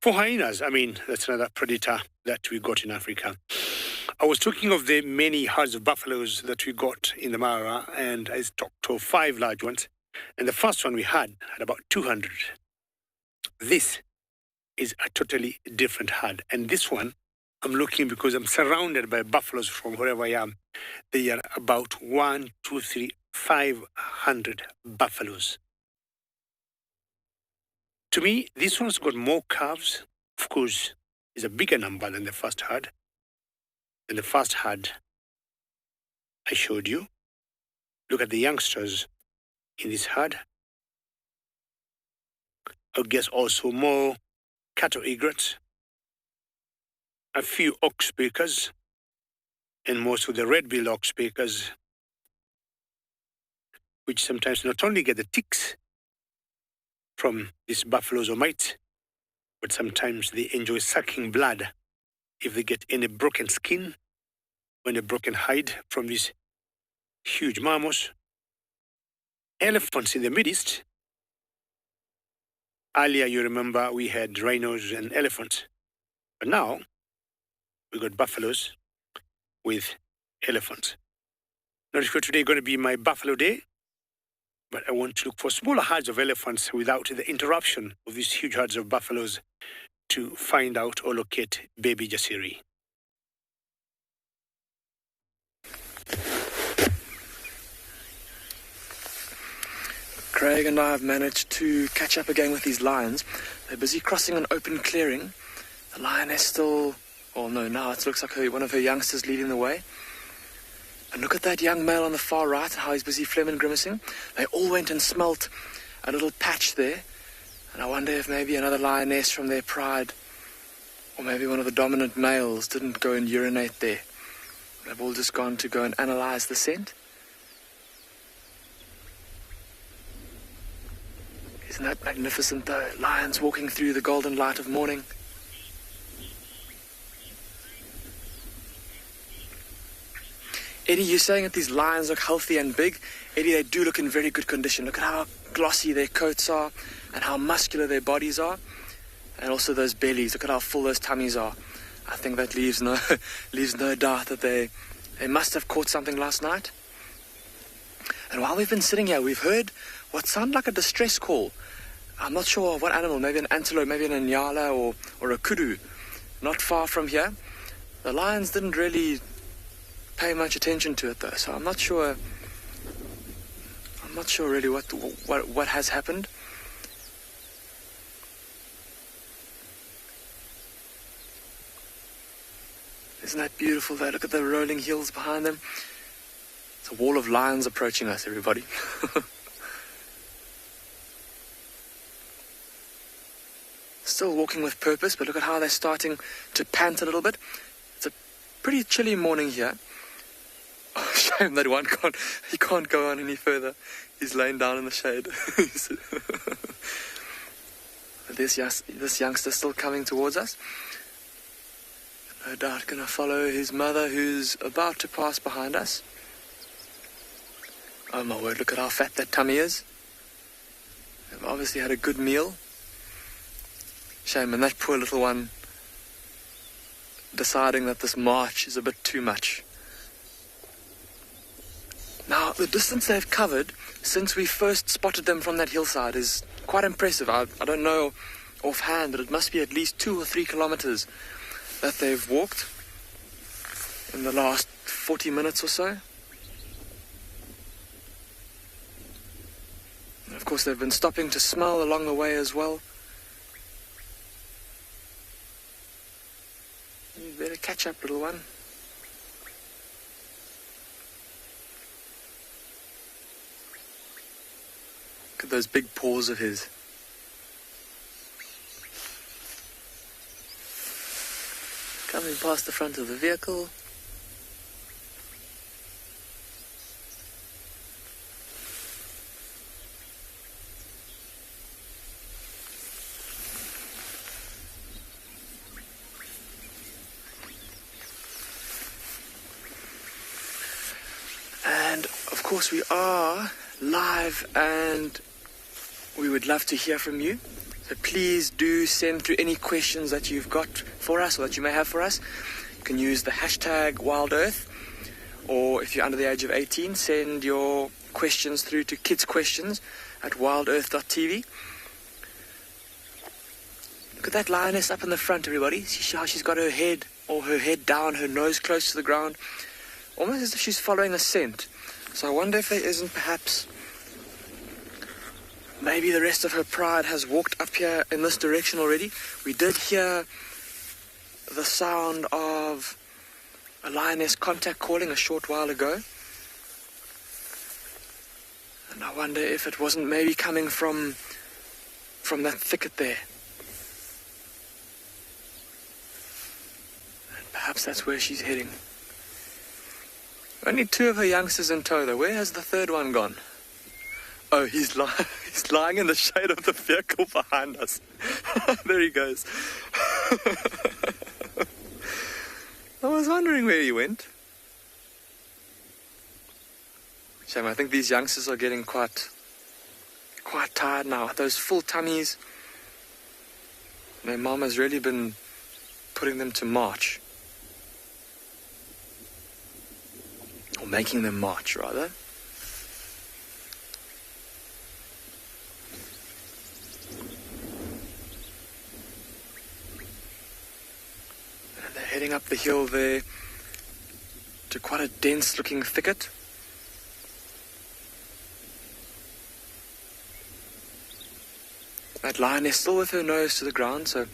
for hyenas. I mean, that's another predator that we got in Africa. I was talking of the many herds of buffaloes that we got in the Mara, and I talked of 5 large ones. And the first one we had about 200. This is a totally different herd. And this one, I'm looking because I'm surrounded by buffaloes from wherever I am. They are about 500 buffaloes. To me, this one's got more calves. Of course, is a bigger number than the first herd. And the first herd I showed you. Look at the youngsters in this herd. I guess also more cattle egrets, a few ox speakers, and most of the red-billed ox speakers, which sometimes not only get the ticks from these buffaloes or mites, but sometimes they enjoy sucking blood if they get any broken skin or any broken hide from these huge mammoths. Elephants in the Middle East. Earlier, you remember, we had rhinos and elephants. But now, we got buffaloes with elephants. Not sure today going to be my buffalo day, but I want to look for smaller herds of elephants without the interruption of these huge herds of buffaloes to find out or locate baby Jasiri. Craig and I have managed to catch up again with these lions. They're busy crossing an open clearing. The lioness still... Oh no, now it looks like one of her youngsters leading the way. And look at that young male on the far right, how he's busy phlegm and grimacing. They all went and smelt a little patch there. And I wonder if maybe another lioness from their pride, or maybe one of the dominant males, didn't go and urinate there. They've all just gone to go and analyze the scent. Isn't that magnificent though? Lions walking through the golden light of morning. Eddie, you're saying that these lions look healthy and big. Eddie, they do look in very good condition. Look at how glossy their coats are and how muscular their bodies are. And also those bellies. Look at how full those tummies are. I think that leaves no doubt that they must have caught something last night. And while we've been sitting here, we've heard what sounded like a distress call. I'm not sure what animal, maybe an antelope, maybe an nyala or a kudu. Not far from here. The lions didn't really pay much attention to it though, so I'm not sure really what has happened. Isn't that beautiful though? Look at the rolling hills behind them. It's a wall of lions approaching us, everybody. Still walking with purpose, but look at how they're starting to pant a little bit. It's a pretty chilly morning here. Oh, shame that he can't go on any further. He's laying down in the shade. This youngster's still coming towards us. No doubt going to follow his mother, who's about to pass behind us. Oh my word, look at how fat that tummy is. They've obviously had a good meal. Shame, and that poor little one deciding that this march is a bit too much. Now, the distance they've covered since we first spotted them from that hillside is quite impressive. I don't know offhand, but it must be at least 2 or 3 kilometers that they've walked. in the last 40 minutes or so. And of course, they've been stopping to smell along the way as well. You better catch up, little one. Look at those big paws of his. Coming past the front of the vehicle. And of course we are live and we would love to hear from you. So please do send through any questions that you've got for us or that you may have for us. You can use the hashtag WildEarth, or if you're under the age of 18, send your questions through to kidquestions@wildearth.tv. Look at that lioness up in the front, everybody. See how she's got her head down, her nose close to the ground, almost as if she's following a scent. So I wonder if there isn't perhaps... maybe the rest of her pride has walked up here in this direction already. We did hear the sound of a lioness contact calling a short while ago. And I wonder if it wasn't maybe coming from that thicket there. And perhaps that's where she's heading. Only 2 of her youngsters in tow though. Where has the third one gone? Oh, he's lying in the shade of the vehicle behind us. There he goes. I was wondering where he went. Shame, I think these youngsters are getting quite tired now. Those full tummies. Their mom has really been putting them to march. Or making them march, rather. Heading up the hill there to quite a dense looking thicket. That lioness still with her nose to the ground, so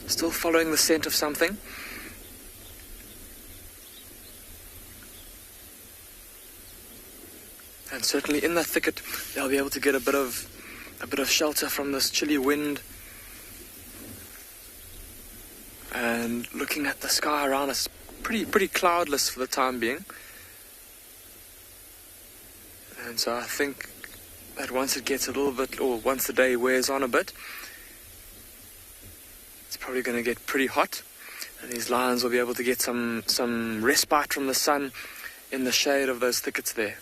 still following the scent of something. And certainly in that thicket they'll be able to get a bit of shelter from this chilly wind. And looking at the sky around us, pretty cloudless for the time being. And so I think that once it gets a little bit, or once the day wears on a bit, it's probably going to get pretty hot. And these lions will be able to get some respite from the sun in the shade of those thickets there.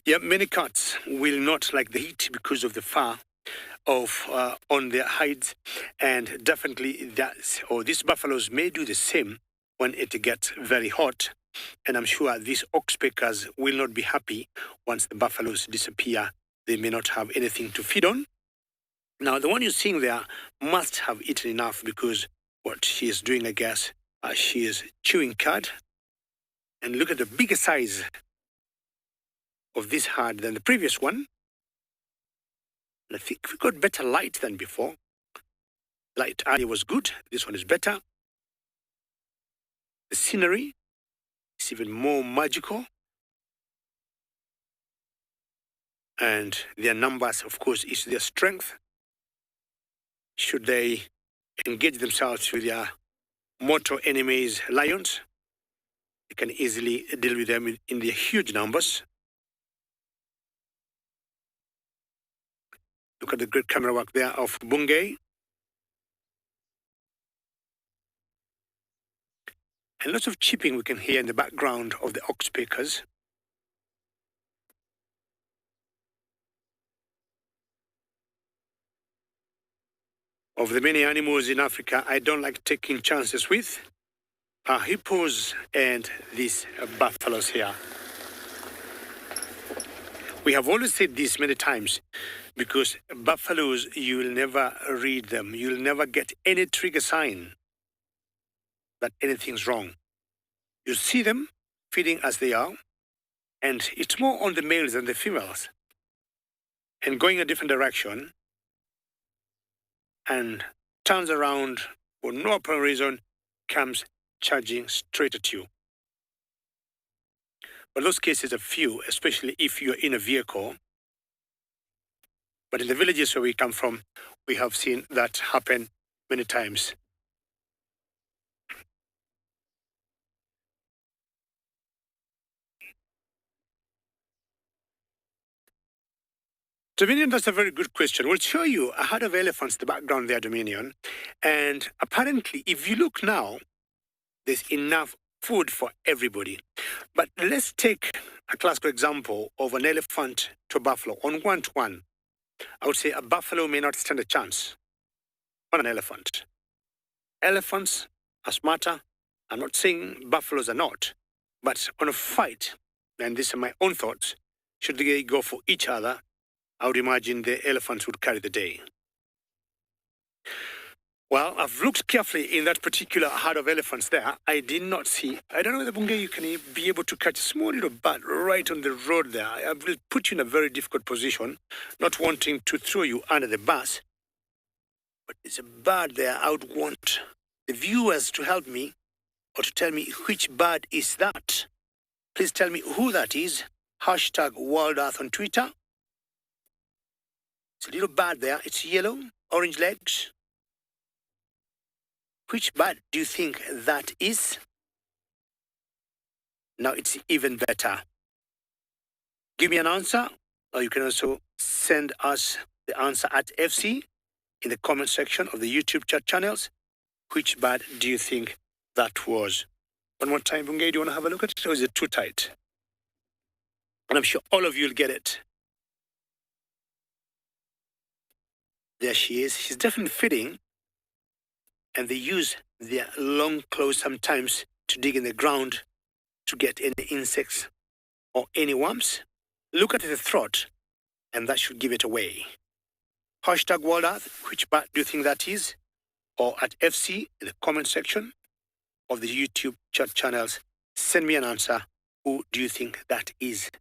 Yeah, many cats will not like the heat because of the fur on their hides, and definitely these buffaloes may do the same when it gets very hot. And I'm sure these oxpeckers will not be happy once the buffaloes disappear. They may not have anything to feed on. Now, the one you're seeing there must have eaten enough, because what she is doing, I guess, she is chewing cud. And look at the bigger size of this herd than the previous one. And I think we got better light than before. Light earlier was good. This one is better. The scenery is even more magical. And their numbers, of course, is their strength. Should they engage themselves with their mortal enemies, lions, they can easily deal with them in their huge numbers. Look at the great camera work there of Bungay. And lots of chipping we can hear in the background of the oxpeckers. Of the many animals in Africa I don't like taking chances with are hippos and these buffaloes here. We have always said this many times because buffaloes, you'll never read them. You'll never get any trigger sign that anything's wrong. You see them feeding as they are, and it's more on the males than the females, and going a different direction, and turns around for no apparent reason, comes charging straight at you. But those cases are few, especially if you're in a vehicle. But in the villages where we come from, we have seen that happen many times. Dominion, that's a very good question. We'll show you a herd of elephants, the background there, Dominion. And apparently, if you look now, there's enough food for everybody. But let's take a classical example of an elephant to a buffalo on one-to-one. I would say a buffalo may not stand a chance on an elephant. Elephants are smarter. I'm not saying buffaloes are not. But on a fight, and these are my own thoughts, should they go for each other, I would imagine the elephants would carry the day. Well, I've looked carefully in that particular herd of elephants there. I did not see, I don't know whether Bunge, you can be able to catch a small little bird right on the road there. I will put you in a very difficult position, not wanting to throw you under the bus. But there's a bird there. I would want the viewers to help me or to tell me which bird is that. Please tell me who that is. Hashtag World Earth on Twitter. It's a little bird there. It's yellow, orange legs. Which bird do you think that is? Now it's even better. Give me an answer, or you can also send us the answer at FC in the comment section of the YouTube chat channels. Which bird do you think that was? One more time, Bunge, do you want to have a look at it, or is it too tight? And I'm sure all of you will get it. There she is. She's definitely feeding. And they use their long claws sometimes to dig in the ground to get any insects or any worms. Look at the throat, and that should give it away. Hashtag World Earth, which bird do you think that is? Or at FC in the comment section of the YouTube chat channels, send me an answer. Who do you think that is?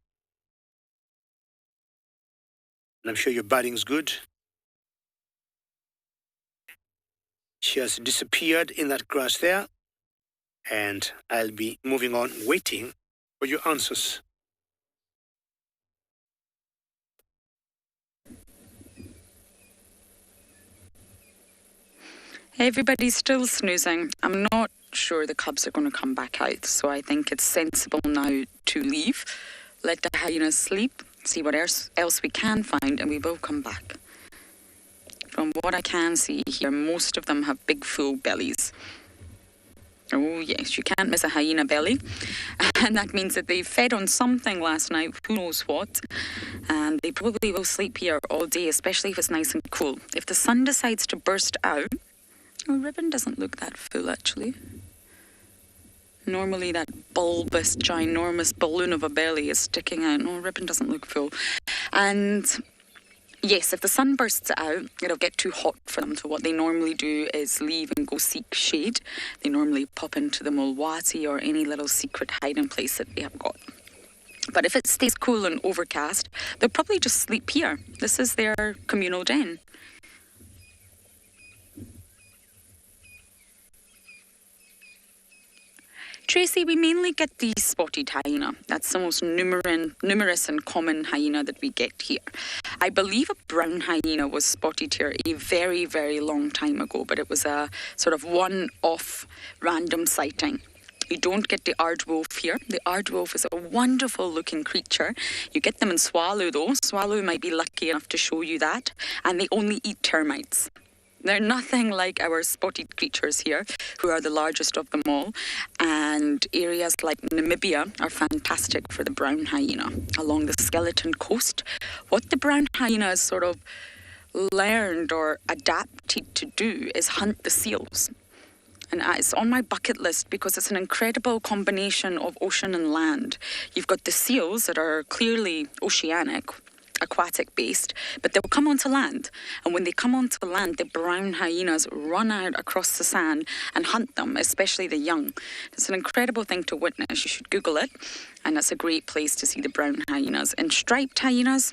And I'm sure your birding's good. She has disappeared in that grass there, and I'll be moving on, waiting for your answers. Everybody's still snoozing. I'm not sure the cubs are going to come back out, so I think it's sensible now to leave, let the hyenas sleep, see what else we can find, and we will come back. From what I can see here, most of them have big full bellies. Oh yes, you can't miss a hyena belly. And that means that they fed on something last night, who knows what. And they probably will sleep here all day, especially if it's nice and cool. If the sun decides to burst out, oh, ribbon doesn't look that full actually. Normally that bulbous, ginormous balloon of a belly is sticking out. No, ribbon doesn't look full. And yes, if the sun bursts out, it'll get too hot for them. So what they normally do is leave and go seek shade. They normally pop into the mulwati or any little secret hiding place that they have got. But if it stays cool and overcast, they'll probably just sleep here. This is their communal den. Tracy, we mainly get the spotted hyena. That's the most numerous and common hyena that we get here. I believe a brown hyena was spotted here a very, very long time ago, but it was a sort of one-off random sighting. You don't get the aardwolf here. The aardwolf is a wonderful looking creature. You get them in Tswalu though. Tswalu might be lucky enough to show you that. And they only eat termites. They're nothing like our spotted creatures here, who are the largest of them all. And areas like Namibia are fantastic for the brown hyena. Along the Skeleton Coast, what the brown hyena has sort of learned or adapted to do is hunt the seals. And it's on my bucket list because it's an incredible combination of ocean and land. You've got the seals that are clearly oceanic, aquatic based, but they'll come onto land. And when they come onto land, the brown hyenas run out across the sand and hunt them, especially the young. It's an incredible thing to witness. You should Google it. And it's a great place to see the brown hyenas. And striped hyenas,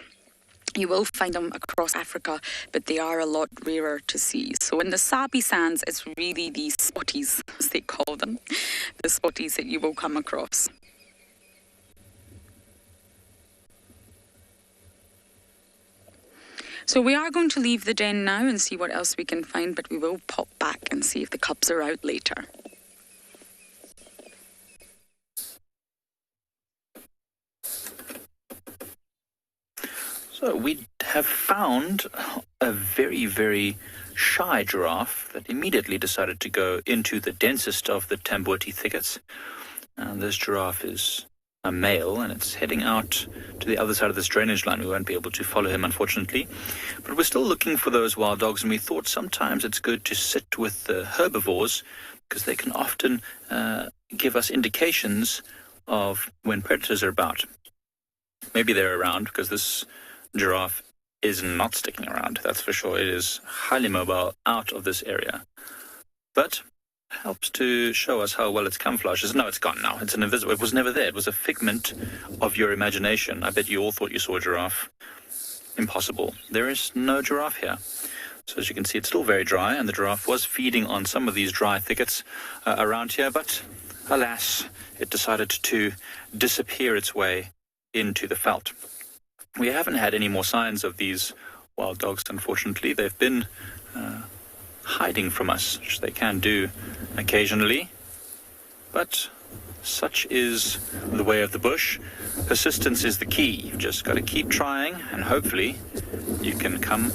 you will find them across Africa, but they are a lot rarer to see. So in the Sabi sands, it's really the spotties, as they call them, the spotties that you will come across. So we are going to leave the den now and see what else we can find, but we will pop back and see if the cubs are out later. So we have found a very, very shy giraffe that immediately decided to go into the densest of the Tamboti thickets. And this giraffe is a male, and it's heading out to the other side of this drainage line. We won't be able to follow him, unfortunately. But we're still looking for those wild dogs, and we thought sometimes it's good to sit with the herbivores because they can often give us indications of when predators are about. Maybe they're around because this giraffe is not sticking around, that's for sure. It is highly mobile out of this area. But helps to show us how well its camouflage is. No, it's gone now. It's an invisible. It was never there. It was a figment of your imagination. I bet you all thought you saw a giraffe. Impossible. There is no giraffe here. So as you can see, it's still very dry, and the giraffe was feeding on some of these dry thickets around here, but alas, it decided to disappear its way into the veld. We haven't had any more signs of these wild dogs, unfortunately. They've been hiding from us, which they can do occasionally. But such is the way of the bush. Persistence is the key. You've just got to keep trying, and hopefully you can come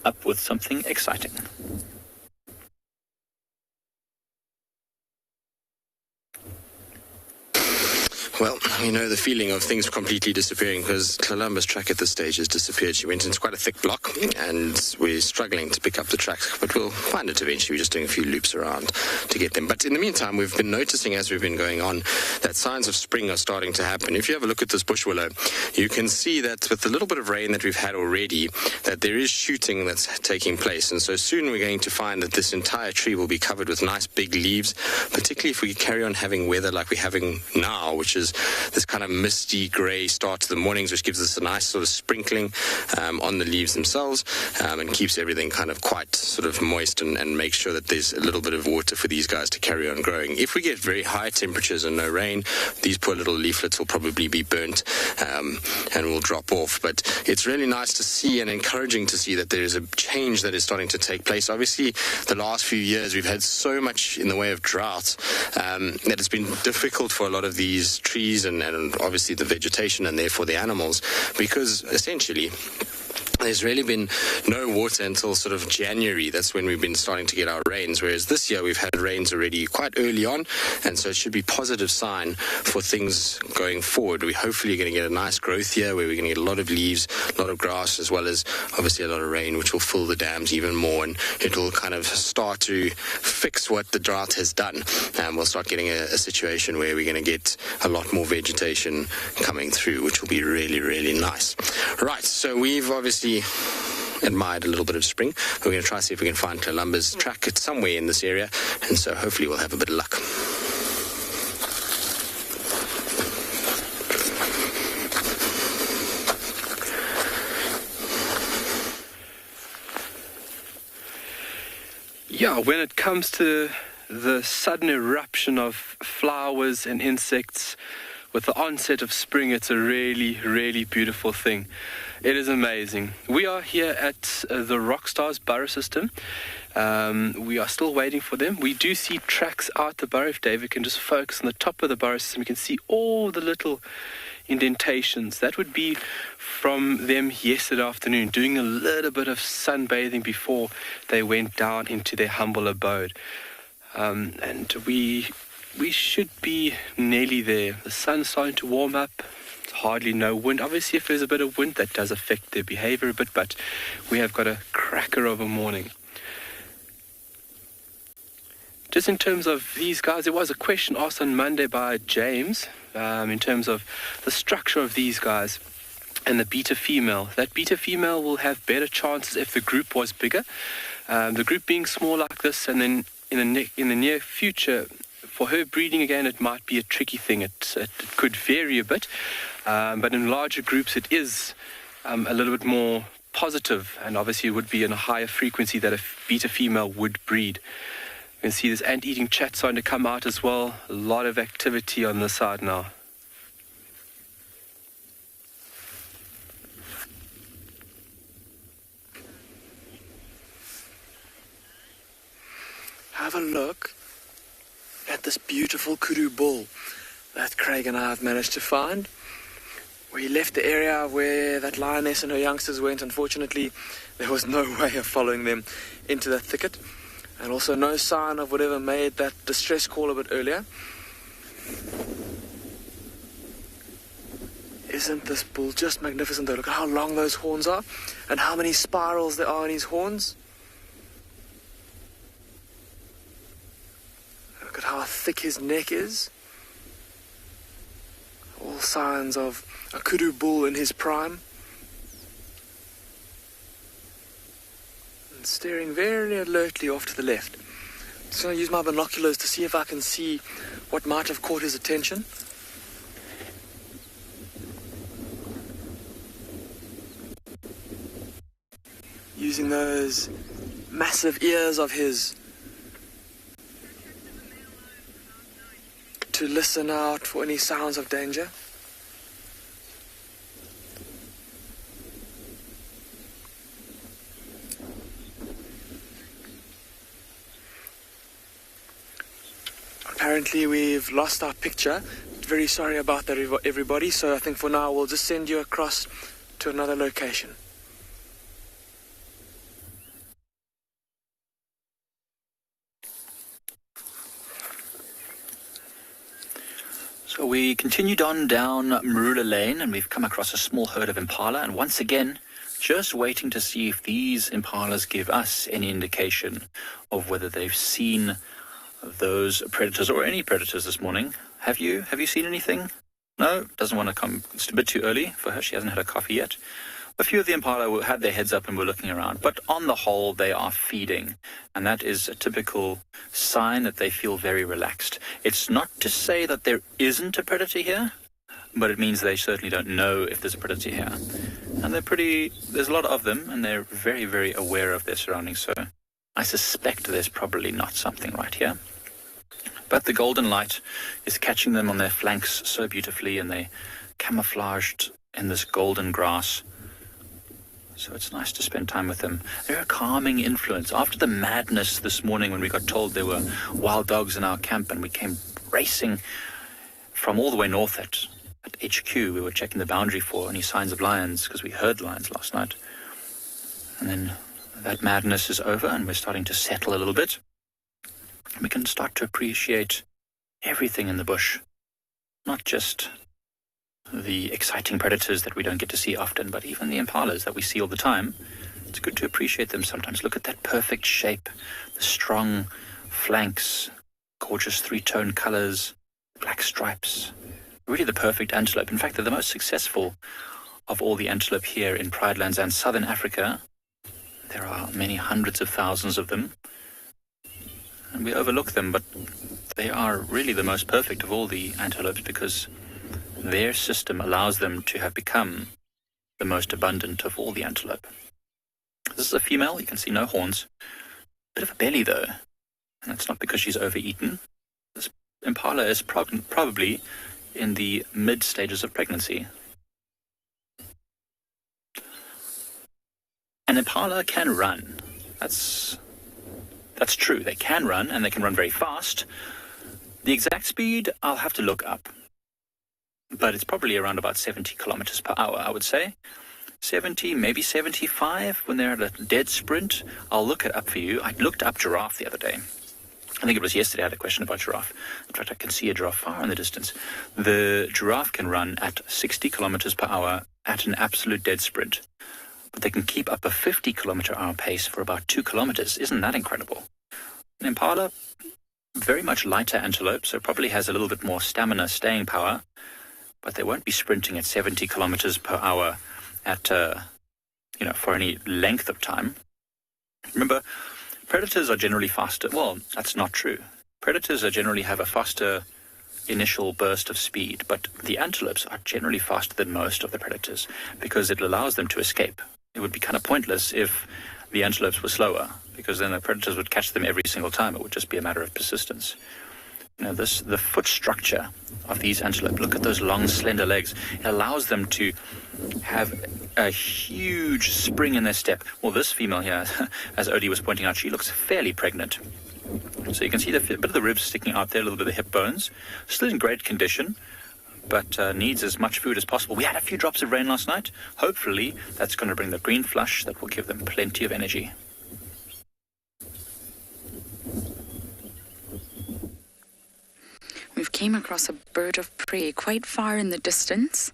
up with something exciting. Well, we know the feeling of things completely disappearing because Columba's track at this stage has disappeared. She went into quite a thick block and we're struggling to pick up the track, but we'll find it eventually. We're just doing a few loops around to get them. But in the meantime, we've been noticing as we've been going on that signs of spring are starting to happen. If you have a look at this bush willow, you can see that with the little bit of rain that we've had already, that there is shooting that's taking place. And so soon we're going to find that this entire tree will be covered with nice big leaves, particularly if we carry on having weather like we're having now, which is this kind of misty grey start to the mornings, which gives us a nice sort of sprinkling on the leaves themselves and keeps everything kind of quite sort of moist and makes sure that there's a little bit of water for these guys to carry on growing. If we get very high temperatures and no rain, these poor little leaflets will probably be burnt and will drop off. But it's really nice to see and encouraging to see that there is a change that is starting to take place. Obviously, the last few years we've had so much in the way of drought that it's been difficult for a lot of these trees and obviously the vegetation and therefore the animals, because essentially there's really been no water until sort of January. That's when we've been starting to get our rains, whereas this year we've had rains already quite early on, and so it should be a positive sign for things going forward. We're hopefully going to get a nice growth here where we're going to get a lot of leaves, a lot of grass, as well as obviously a lot of rain, which will fill the dams even more, and it'll kind of start to fix what the drought has done. And we'll start getting a situation where we're going to get a lot more vegetation coming through, which will be really, really nice. Right, so we've obviously admired a little bit of spring. We're going to try to see if we can find Columba's track. It's somewhere in this area, and so hopefully we'll have a bit of luck. Yeah, when it comes to the sudden eruption of flowers and insects with the onset of spring, it's a really, really beautiful thing. It is amazing. We are here at the Rockstars Burrow System. We are still waiting for them. We do see tracks out the burrow. If David can just focus on the top of the burrow system, you can see all the little indentations. That would be from them yesterday afternoon, doing a little bit of sunbathing before they went down into their humble abode. And we should be nearly there. The sun's starting to warm up. Hardly no wind. Obviously, if there's a bit of wind, that does affect their behavior a bit, but we have got a cracker of a morning. just in terms of these guys, there was a question asked on Monday by James in terms of the structure of these guys and the beta female. That beta female will have better chances if the group was bigger. The group being small like this, and then in the near future, for her breeding again, it might be a tricky thing. It could vary a bit, but in larger groups, it is a little bit more positive, and obviously it would be in a higher frequency that a beta female would breed. You can see this ant-eating chat starting to come out as well. A lot of activity on this side now. Have a look at this beautiful kudu bull that Craig and I have managed to find. We left the area where that lioness and her youngsters went. Unfortunately, there was no way of following them into that thicket, and also no sign of whatever made that distress call a bit earlier. Isn't this bull just magnificent though? Look at how long those horns are and how many spirals there are in his horns. Look at how thick his neck is. All signs of a kudu bull in his prime. And staring very alertly off to the left. I'm just going to use my binoculars to see if I can see what might have caught his attention. Using those massive ears of his to listen out for any sounds of danger. Apparently we've lost our picture. Very sorry about that, everybody. So I think for now we'll just send you across to another location. So we continued on down Marula Lane, and we've come across a small herd of impala, and once again, just waiting to see if these impalas give us any indication of whether they've seen those predators or any predators this morning. Have you seen anything? No, doesn't want to come. It's a bit too early for her. She hasn't had a coffee yet. A few of the impala had their heads up and were looking around, but on the whole, they are feeding, and that is a typical sign that they feel very relaxed. It's not to say that there isn't a predator here, but it means they certainly don't know if there's a predator here. And there's a lot of them, and they're very, very aware of their surroundings, so I suspect there's probably not something right here. But the golden light is catching them on their flanks so beautifully, and they camouflaged in this golden grass. So it's nice to spend time with them. They're a calming influence. After the madness this morning when we got told there were wild dogs in our camp and we came racing from all the way north at HQ, we were checking the boundary for any signs of lions because we heard lions last night. And then that madness is over and we're starting to settle a little bit. We can start to appreciate everything in the bush, not just the exciting predators that we don't get to see often, but even the impalas that we see all the time. It's good to appreciate them sometimes. Look at that perfect shape, the strong flanks, gorgeous three-tone colors, black stripes. Really the perfect antelope. In fact, they're the most successful of all the antelope here in Pride Lands and Southern Africa. There are many hundreds of thousands of them, and we overlook them, but they are really the most perfect of all the antelopes because their system allows them to have become the most abundant of all the antelope. This is a female. You can see no horns. Bit of a belly, though. And that's not because she's overeaten. This impala is probably in the mid stages of pregnancy. An impala can run. That's true. They can run, and they can run very fast. The exact speed, I'll have to look up. But it's probably around about 70 kilometers per hour, I would say. 70, maybe 75 when they're at a dead sprint. I'll look it up for you. I looked up giraffe the other day. I think it was yesterday I had a question about giraffe. In fact, I can see a giraffe far in the distance. The giraffe can run at 60 kilometers per hour at an absolute dead sprint. But they can keep up a 50 kilometer hour pace for about 2 kilometers. Isn't that incredible? An impala, very much lighter antelope, so probably has a little bit more stamina staying power, but they won't be sprinting at 70 kilometers per hour at, for any length of time. Remember, predators are generally faster. Well, that's not true. Predators generally have a faster initial burst of speed, but the antelopes are generally faster than most of the predators because it allows them to escape. It would be kind of pointless if the antelopes were slower, because then the predators would catch them every single time. It would just be a matter of persistence. The foot structure of these antelope, look at those long, slender legs. It allows them to have a huge spring in their step. Well, this female here, as Odie was pointing out, she looks fairly pregnant. So you can see a bit of the ribs sticking out there, a little bit of the hip bones. Still in great condition, but needs as much food as possible. We had a few drops of rain last night. Hopefully, that's going to bring the green flush that will give them plenty of energy. We've came across a bird of prey quite far in the distance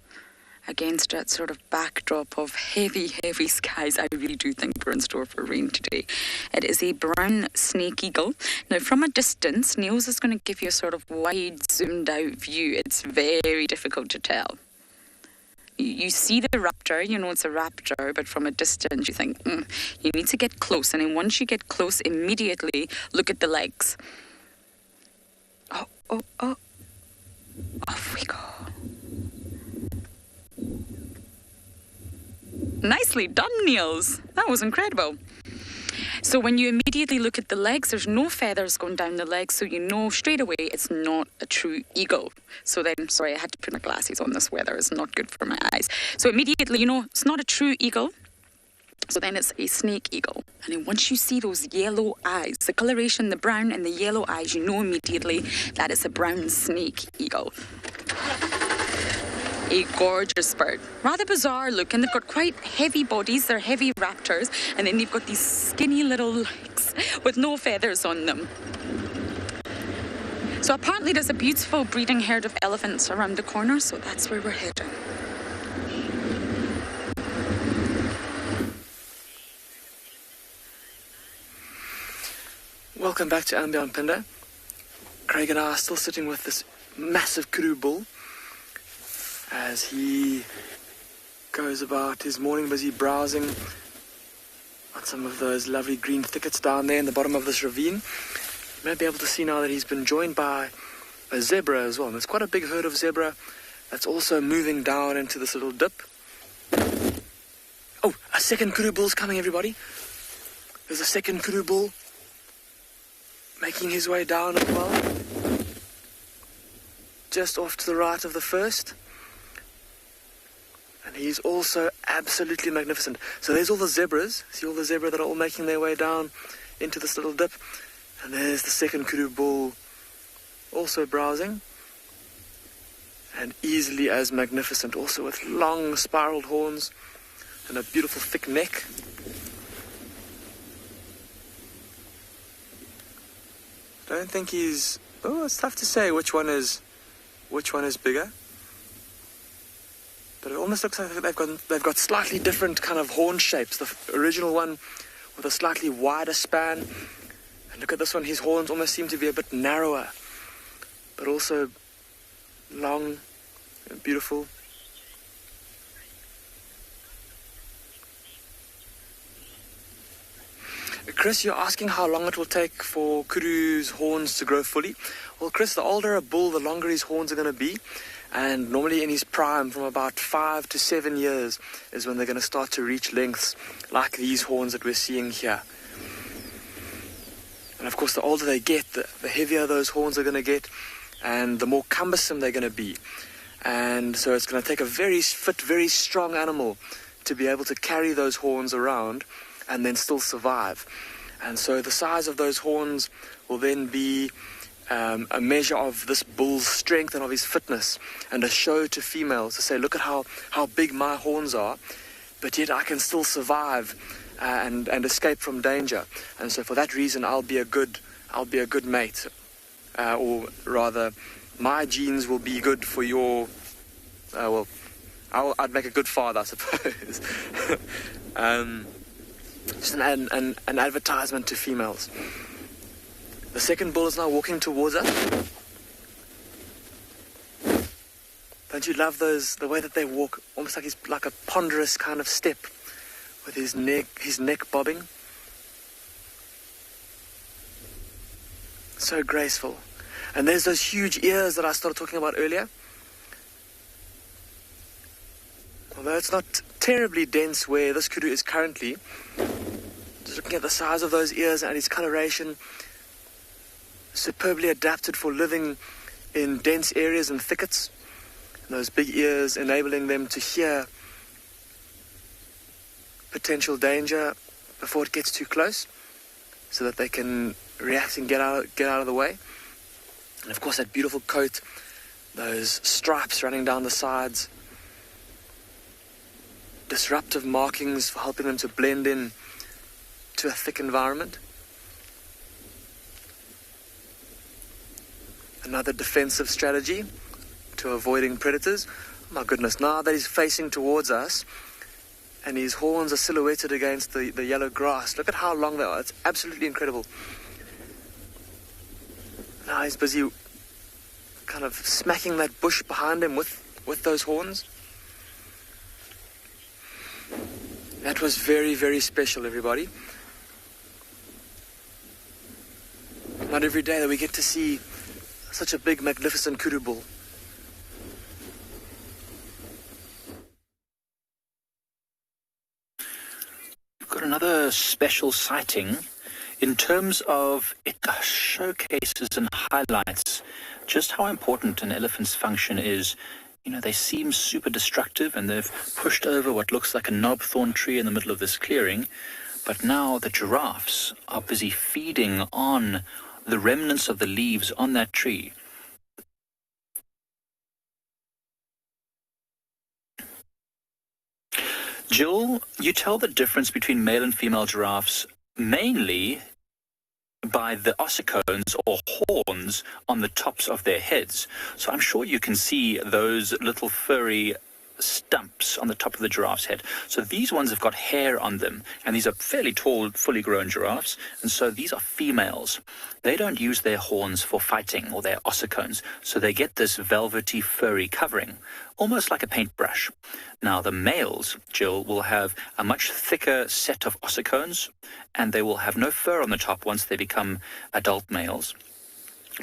against that sort of backdrop of heavy, heavy skies. I really do think we're in store for rain today. It is a brown snake eagle. Now, from a distance, Niels is going to give you a sort of wide, zoomed-out view. It's very difficult to tell. You see the raptor, you know it's a raptor, but from a distance you think, you need to get close. And then once you get close, immediately look at the legs. Oh, off we go. Nicely done, Niels. That was incredible. So when you immediately look at the legs, there's no feathers going down the legs, so you know straight away it's not a true eagle. So then, sorry, I had to put my glasses on. This weather is not good for my eyes. So immediately, you know, it's not a true eagle. So then it's a snake eagle. And then once you see those yellow eyes, the coloration, the brown and the yellow eyes, you know immediately that it's a brown snake eagle. A gorgeous bird. Rather bizarre looking. They've got quite heavy bodies. They're heavy raptors. And then they've got these skinny little legs with no feathers on them. So apparently there's a beautiful breeding herd of elephants around the corner, so that's where we're heading. Welcome back to Ambient Pinder. Craig and I are still sitting with this massive kudu bull as he goes about his morning busy browsing on some of those lovely green thickets down there in the bottom of this ravine. You may be able to see now that he's been joined by a zebra as well. And there's quite a big herd of zebra that's also moving down into this little dip. Oh, a second kudu bull's coming, everybody. There's a second kudu bull making his way down as well, just off to the right of the first, and he's also absolutely magnificent. So there's all the zebras. See all the zebra that are all making their way down into this little dip, and there's the second kudu bull also browsing, and easily as magnificent, also with long spiraled horns and a beautiful thick neck. I don't think he's... Oh, it's tough to say which one is bigger. But it almost looks like they've got slightly different kind of horn shapes. The original one with a slightly wider span. And look at this one, his horns almost seem to be a bit narrower, but also long and beautiful. Chris, you're asking how long it will take for kudu's horns to grow fully. Well, Chris, the older a bull, the longer his horns are going to be. And normally in his prime, from about 5 to 7 years, is when they're going to start to reach lengths like these horns that we're seeing here. And of course, the older they get, the heavier those horns are going to get, and the more cumbersome they're going to be. And so it's going to take a very fit, very strong animal to be able to carry those horns around and then still survive. And so the size of those horns will then be a measure of this bull's strength and of his fitness, and a show to females to say, look at how big my horns are, but yet I can still survive and escape from danger. And so for that reason, I'll be a good mate, or rather, my genes will be good for your. I'd make a good father, I suppose. Just an advertisement to females. The second bull is now walking towards us. Don't you love the way that they walk? Almost like he's like a ponderous kind of step with his neck bobbing. So graceful. And there's those huge ears that I started talking about earlier. Although it's not terribly dense where this kudu is currently, just looking at the size of those ears and its coloration, superbly adapted for living in dense areas and thickets. And those big ears enabling them to hear potential danger before it gets too close, so that they can react and get out of the way. And of course that beautiful coat, those stripes running down the sides, disruptive markings for helping them to blend in to a thick environment. Another defensive strategy to avoiding predators. My goodness, now that he's facing towards us and his horns are silhouetted against the yellow grass, look at how long they are. It's absolutely incredible. Now he's busy kind of smacking that bush behind him with those horns. That was very, very special, everybody. Not every day that we get to see such a big, magnificent kudu bull. We've got another special sighting. In terms of it showcases and highlights just how important an elephant's function is. You know, they seem super destructive and they've pushed over what looks like a knobthorn tree in the middle of this clearing. But now the giraffes are busy feeding on the remnants of the leaves on that tree. Jill, you tell the difference between male and female giraffes mainly by the ossicones or horns on the tops of their heads. So I'm sure you can see those little furry stumps on the top of the giraffe's head. So these ones have got hair on them, and these are fairly tall, fully grown giraffes, and so these are females. They don't use their horns for fighting or their ossicones, so they get this velvety, furry covering, almost like a paintbrush. Now the males, Jill, will have a much thicker set of ossicones, and they will have no fur on the top once they become adult males.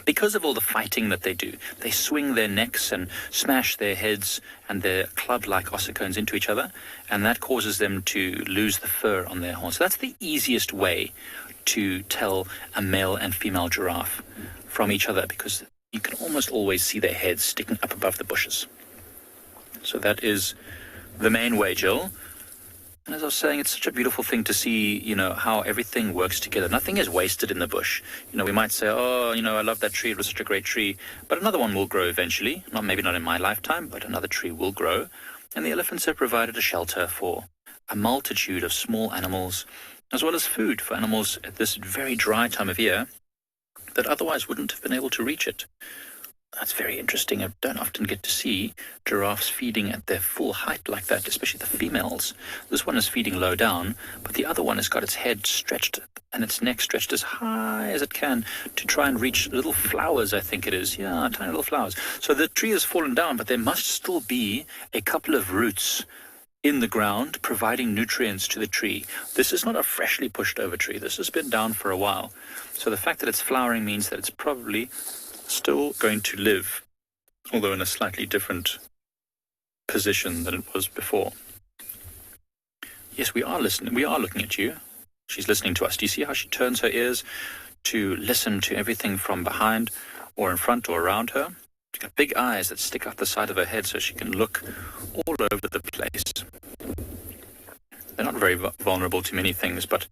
Because of all the fighting that they do, they swing their necks and smash their heads and their club-like ossicones into each other, and that causes them to lose the fur on their horns. So that's the easiest way to tell a male and female giraffe from each other, because you can almost always see their heads sticking up above the bushes. So that is the main way, Jill. And as I was saying, it's such a beautiful thing to see, you know, how everything works together. Nothing is wasted in the bush. You know, we might say, oh, you know, I love that tree. It was such a great tree. But another one will grow eventually. Maybe not in my lifetime, but another tree will grow. And the elephants have provided a shelter for a multitude of small animals, as well as food for animals at this very dry time of year that otherwise wouldn't have been able to reach it. That's very interesting. I don't often get to see giraffes feeding at their full height like that, especially the females. This one is feeding low down, but the other one has got its head stretched and its neck stretched as high as it can to try and reach little flowers, I think it is. Yeah, tiny little flowers. So the tree has fallen down, but there must still be a couple of roots in the ground providing nutrients to the tree. This is not a freshly pushed over tree. This has been down for a while. So the fact that it's flowering means that it's probably still going to live, although in a slightly different position than it was before. Yes, we are listening. We are looking at you. She's listening to us. Do you see how she turns her ears to listen to everything from behind or in front or around her? She's got big eyes that stick out the side of her head so she can look all over the place. They're not very vulnerable to many things, but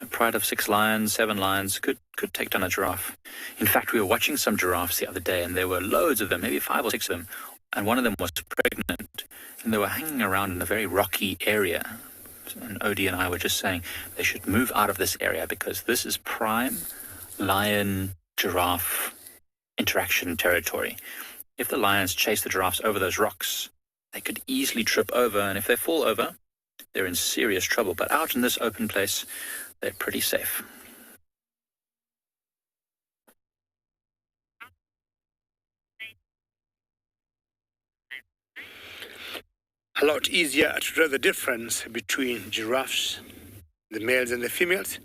a pride of 6 lions, 7 lions could take down a giraffe. In fact, we were watching some giraffes the other day, and there were loads of them, maybe 5 or 6 of them, and one of them was pregnant, and they were hanging around in a very rocky area. And Odie and I were just saying they should move out of this area because this is prime lion-giraffe interaction territory. If the lions chase the giraffes over those rocks, they could easily trip over, and if they fall over, they're in serious trouble. But out in this open place, they're pretty safe. a lot easier to draw the difference between giraffes, the males and the females,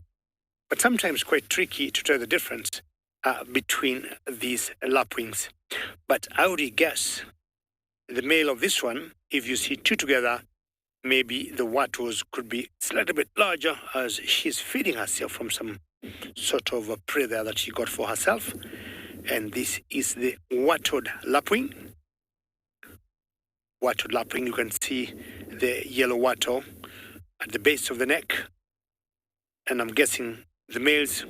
but sometimes quite tricky to tell the difference between these lapwings. But I would guess the male of this one, if you see two together, maybe the wattos could be slightly bit larger as she's feeding herself from some sort of a prey there that she got for herself. And this is the wattled lapwing. Wattled lapwing, you can see the yellow wattle at the base of the neck. And I'm guessing the males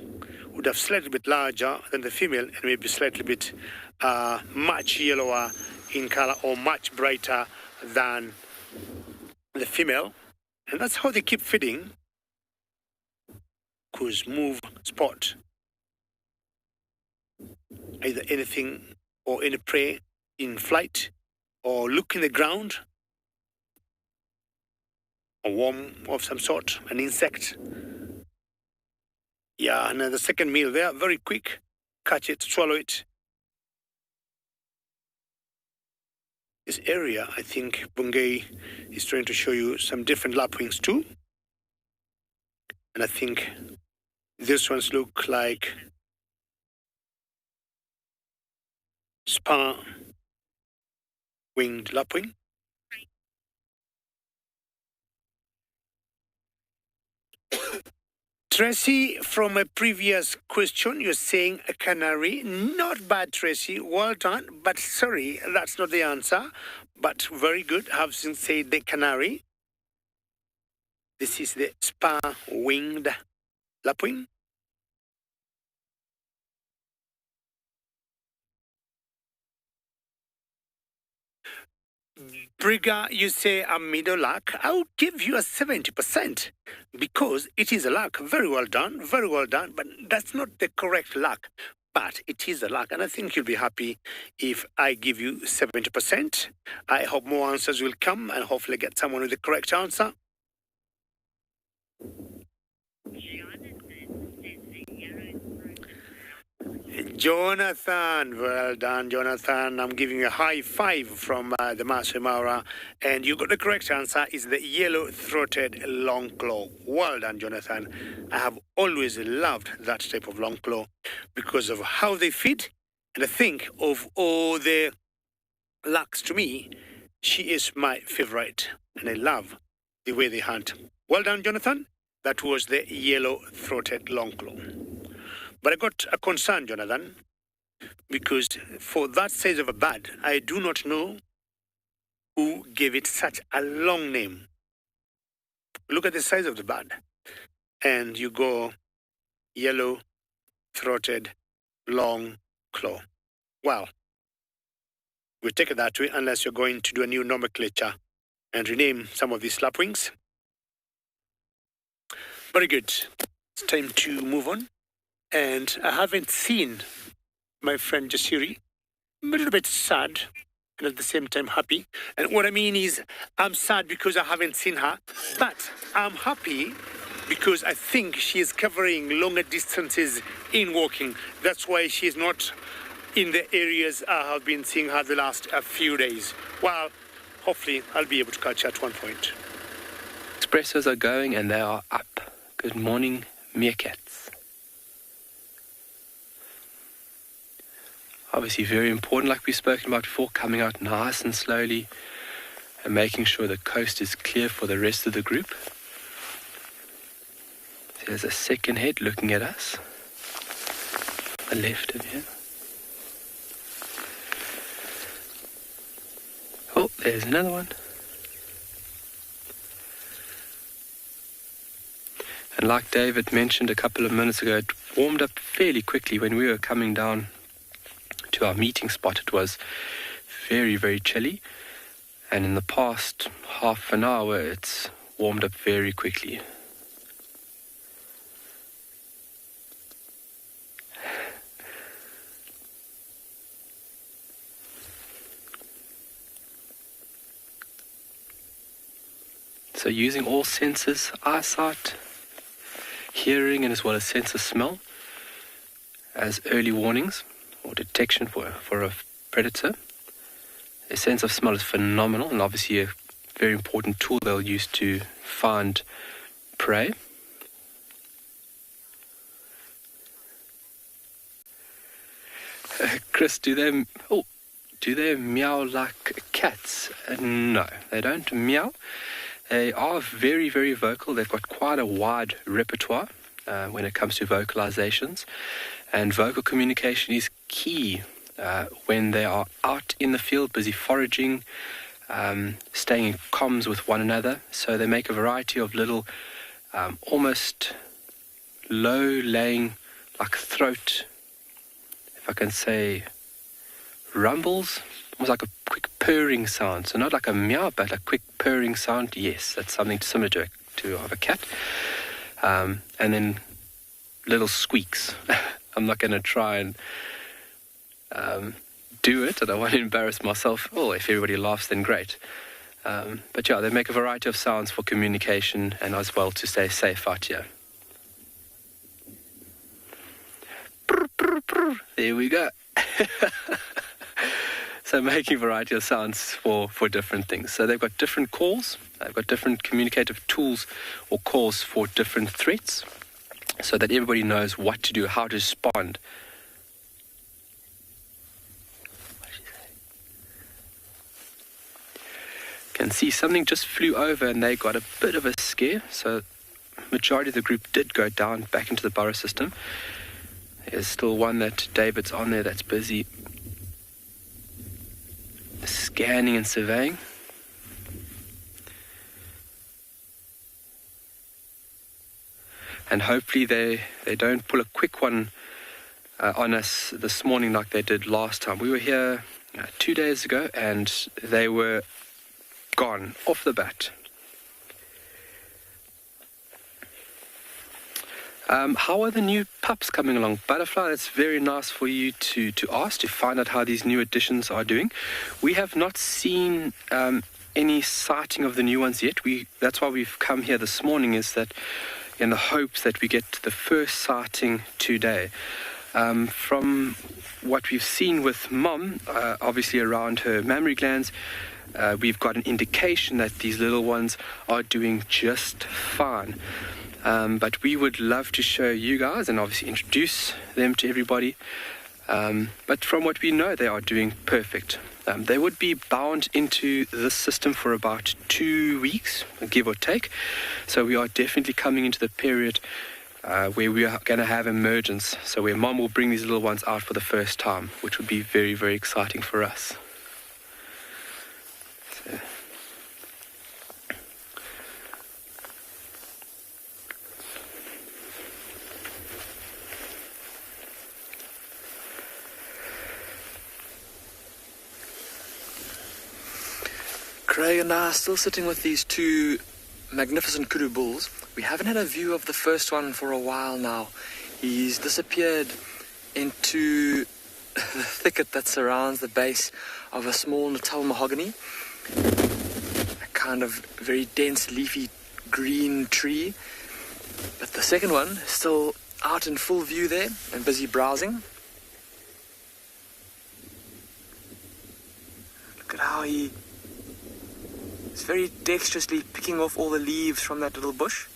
would have slightly bit larger than the female and maybe slightly bit much yellower in color or much brighter than the female. And that's how they keep feeding. Because move, spot either anything or any prey in flight, or look in the ground, a worm of some sort, an insect. Yeah, and the second meal there, very quick, catch it, swallow it. This area, I think Bungay is trying to show you some different lapwings too. And I think these ones look like spar-winged lapwing. Tracy, from a previous question, you're saying a canary. Not bad, Tracy. Well done. But sorry, that's not the answer. But very good, having said the canary. This is the spar-winged lapwing. Brigger, you say a middle lark. I'll give you a 70% because it is a lark. Very well done, but that's not the correct lark. But it is a lark, and I think you'll be happy if I give you 70%. I hope more answers will come and hopefully get someone with the correct answer. Jonathan, well done, Jonathan. I'm giving you a high five from the Masai Mara. And you got the correct answer, is the yellow-throated longclaw. Well done, Jonathan. I have always loved that type of longclaw because of how they feed. And I think of all the larks, to me, she is my favorite. And I love the way they hunt. Well done, Jonathan. That was the yellow-throated longclaw. But I got a concern, Jonathan, because for that size of a bird, I do not know who gave it such a long name. Look at the size of the bird. And you go yellow-throated long claw. Well, we'll take it that way unless you're going to do a new nomenclature and rename some of these lapwings. Very good. It's time to move on. And I haven't seen my friend Jasiri. I'm a little bit sad and at the same time happy. And what I mean is I'm sad because I haven't seen her, but I'm happy because I think she is covering longer distances in walking. That's why she's not in the areas I have been seeing her the last few days. Well, hopefully I'll be able to catch her at one point. Espressos are going and they are up. Good morning, meerkats. Obviously very important, like we've spoken about before, coming out nice and slowly and making sure the coast is clear for the rest of the group. There's a second head looking at us. The left of here. Oh, there's another one. And like David mentioned a couple of minutes ago, it warmed up fairly quickly when we were coming down to our meeting spot. It was very, very chilly, and in the past half an hour it's warmed up very quickly. So using all senses, eyesight, hearing, and as well as sense of smell as early warnings or detection for a predator. Their sense of smell is phenomenal and obviously a very important tool they'll use to find prey. Chris, do they meow like cats? No, they don't meow. They are very, very vocal. They've got quite a wide repertoire when it comes to vocalizations. And vocal communication is key when they are out in the field, busy foraging, staying in comms with one another. So they make a variety of little, almost low-laying, like throat, if I can say, rumbles, almost like a quick purring sound. So not like a meow, but a quick purring sound. Yes, that's something similar to of a cat. And then little squeaks. I'm not going to try and do it. I don't want to embarrass myself. Oh, if everybody laughs, then great. But yeah, they make a variety of sounds for communication and as well to stay safe out here. There we go. So making a variety of sounds for different things. So they've got different calls. They've got different communicative tools or calls for different threats so that everybody knows what to do, how to respond. Can see something just flew over and they got a bit of a scare. So majority of the group did go down back into the burrow system. There's still one that David's on there that's busy scanning and surveying. And hopefully they don't pull a quick one on us this morning like they did last time. We were here 2 days ago and they were gone off the bat. How are the new pups coming along? Butterfly, that's very nice for you to ask, to find out how these new additions are doing. We have not seen any sighting of the new ones yet. That's why we've come here this morning, is that in the hopes that we get the first sighting today. From what we've seen with Mom, obviously around her mammary glands, we've got an indication that these little ones are doing just fine. But we would love to show you guys and obviously introduce them to everybody. But from what we know, they are doing perfect. They would be bound into this system for about 2 weeks, give or take. So we are definitely coming into the period where we are going to have emergence. So where Mom will bring these little ones out for the first time, which would be very, very exciting for us. So. Craig and I are still sitting with these two magnificent kudu bulls. We haven't had a view of the first one for a while now. He's disappeared into the thicket that surrounds the base of a small Natal mahogany, a kind of very dense leafy green tree. But the second one is still out in full view there and busy browsing. Look at how he is very dexterously picking off all the leaves from that little bush.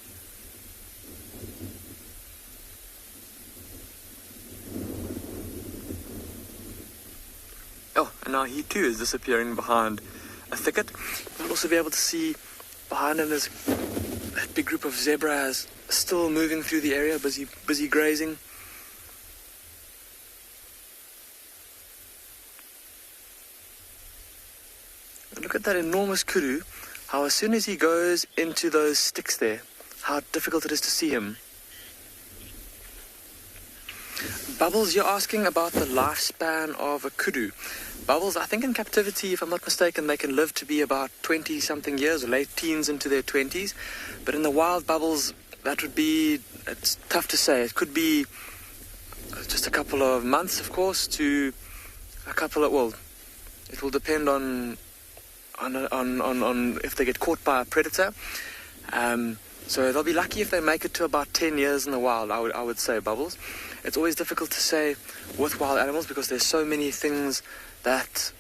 Oh, and now he too is disappearing behind a thicket. You'll also be able to see behind him there's that big group of zebras still moving through the area, busy grazing. Look at that enormous kudu, how as soon as he goes into those sticks there, how difficult it is to see him. Bubbles, you're asking about the lifespan of a kudu. Bubbles, I think in captivity, if I'm not mistaken, they can live to be about 20-something years, or late teens into their 20s. But in the wild, Bubbles, that would be, it's tough to say. It could be just a couple of months, of course, to a couple of, well, it will depend on if they get caught by a predator. So they'll be lucky if they make it to about 10 years in the wild, I would say, Bubbles. It's always difficult to say with wild animals because there's so many things that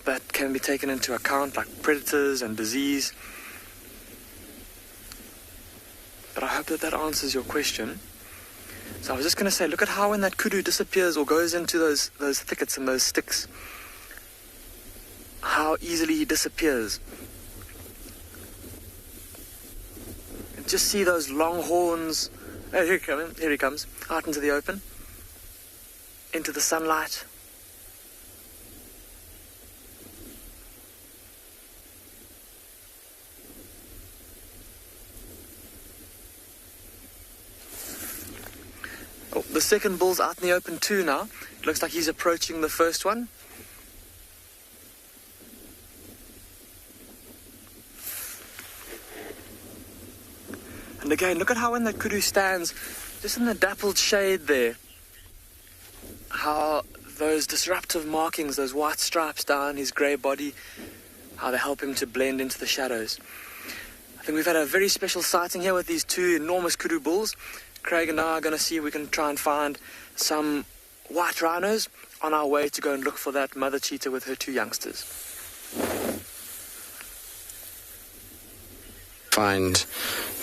that can be taken into account, like predators and disease. But I hope that answers your question. So I was just going to say, look at how when that kudu disappears or goes into those thickets and those sticks, how easily he disappears. And just see those long horns. Oh, here he comes, out into the open, into the sunlight. Oh, the second bull's out in the open too now. It looks like he's approaching the first one. And again, look at how when that kudu stands, just in the dappled shade there, how those disruptive markings, those white stripes down his grey body, how they help him to blend into the shadows. I think we've had a very special sighting here with these two enormous kudu bulls. Craig and I are going to see if we can try and find some white rhinos on our way to go and look for that mother cheetah with her two youngsters. Find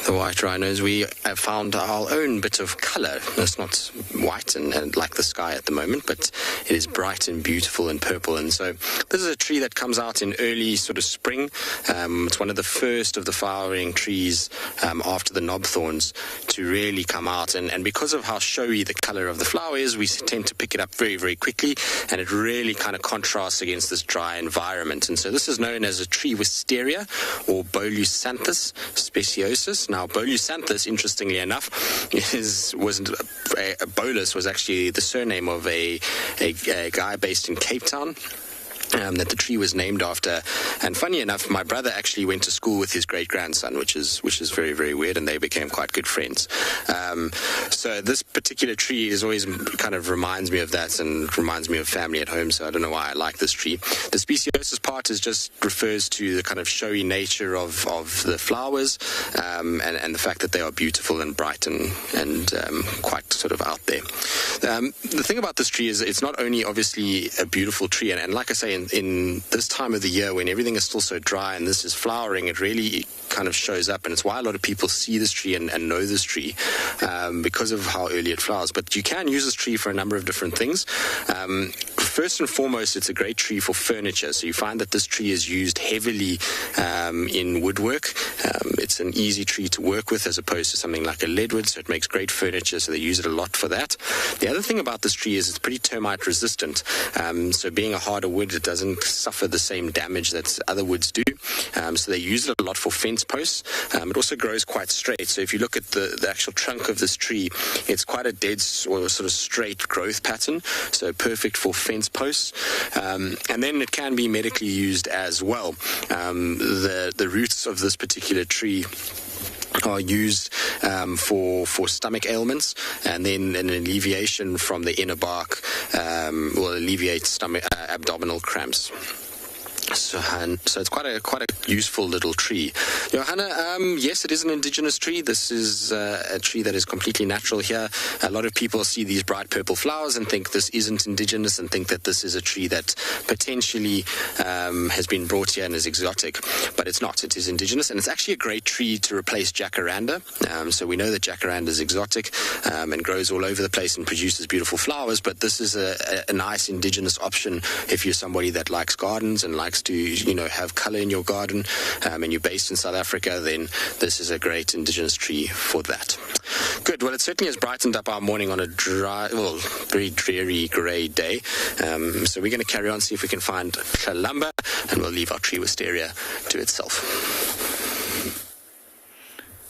the white rhinos. We have found our own bit of colour. It's not white and like the sky at the moment, but it is bright and beautiful and purple. And so this is a tree that comes out in early sort of spring. It's one of the first of the flowering trees after the knob thorns to really come out. And because of how showy the colour of the flower is, we tend to pick it up very, very quickly, and it really kind of contrasts against this dry environment. And so this is known as a tree wisteria or Bolusanthus speciosus. Now, Bolusanthus, interestingly enough, Bolus was actually the surname of a guy based in Cape Town. That the tree was named after. And funny enough, my brother actually went to school with his great-grandson, which is very, very weird, and they became quite good friends. So this particular tree is always kind of reminds me of that and reminds me of family at home, so I don't know why I like this tree. The speciosus part is just refers to the kind of showy nature of the flowers and the fact that they are beautiful and bright and quite sort of out there. The thing about this tree is it's not only obviously a beautiful tree, and like I say, in this time of the year when everything is still so dry and this is flowering, it really kind of shows up, and it's why a lot of people see this tree and know this tree because of how early it flowers. But you can use this tree for a number of different things. First and foremost, it's a great tree for furniture. So you find that this tree is used heavily in woodwork. It's an easy tree to work with as opposed to something like a leadwood, so it makes great furniture, so they use it a lot for that. The other thing about this tree is it's pretty termite resistant. So being a harder wood, it doesn't suffer the same damage that other woods do. So they use it a lot for fence posts. It also grows quite straight. So if you look at the actual trunk of this tree, it's quite a dead or sort of straight growth pattern. So perfect for fence posts. And then it can be medically used as well. The roots of this particular tree are used for stomach ailments, and then an alleviation from the inner bark will alleviate stomach abdominal cramps. So it's quite a useful little tree. Johanna, yes, it is an indigenous tree. This is a tree that is completely natural here. A lot of people see these bright purple flowers and think this isn't indigenous and think that this is a tree that potentially has been brought here and is exotic. But it's not. It is indigenous, and it's actually a great tree to replace jacaranda. So we know that jacaranda is exotic and grows all over the place and produces beautiful flowers, but this is a nice indigenous option if you're somebody that likes gardens and likes to have color in your garden and you're based in South Africa, then this is a great indigenous tree for that. Good. Well, it certainly has brightened up our morning on a very dreary grey day. So we're going to carry on, see if we can find Kalamba, and we'll leave our tree wisteria to itself.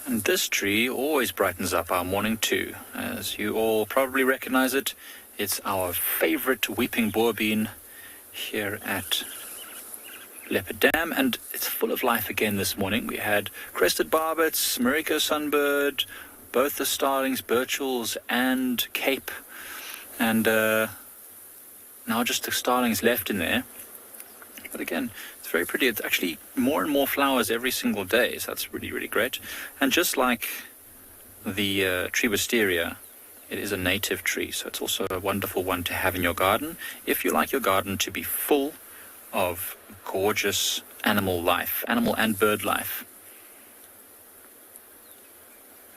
And this tree always brightens up our morning too. As you all probably recognize it, it's our favorite weeping boar bean here at Leopard Dam, and it's full of life again this morning. We had crested barbets, Morocco sunbird, both the starlings, Birchall's and Cape, and now just the starlings left in there. But again, it's very pretty. It's actually more and more flowers every single day, so that's really, really great. And just like the tree wisteria, it is a native tree, so it's also a wonderful one to have in your garden if you like your garden to be full of gorgeous animal life, animal and bird life.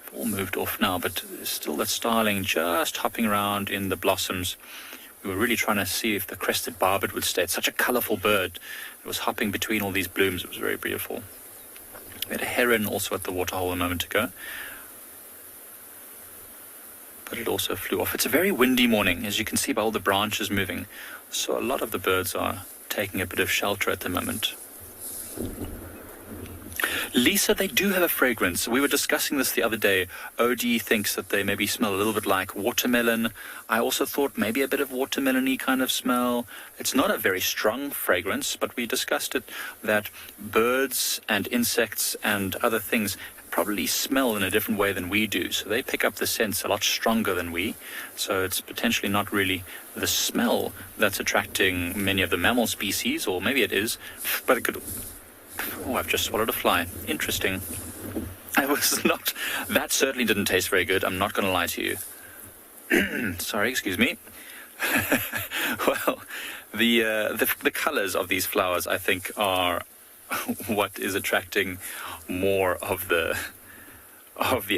They've all moved off now, but there's still that starling just hopping around in the blossoms. We were really trying to see if the crested barbet would stay. It's such a colourful bird. It was hopping between all these blooms. It was very beautiful. We had a heron also at the waterhole a moment ago, but it also flew off. It's a very windy morning, as you can see by all the branches moving. So a lot of the birds are taking a bit of shelter at the moment. Lisa, they do have a fragrance. We were discussing this the other day. OD thinks that they maybe smell a little bit like watermelon. I also thought maybe a bit of watermelon-y kind of smell. It's not a very strong fragrance, but we discussed it that birds and insects and other things probably smell in a different way than we do. So they pick up the scents a lot stronger than we. So it's potentially not really the smell that's attracting many of the mammal species, or maybe it is, but it could... Oh, I've just swallowed a fly. Interesting. I was not... That certainly didn't taste very good. I'm not going to lie to you. Sorry, excuse me. Well, the colors of these flowers, I think, are what is attracting more of the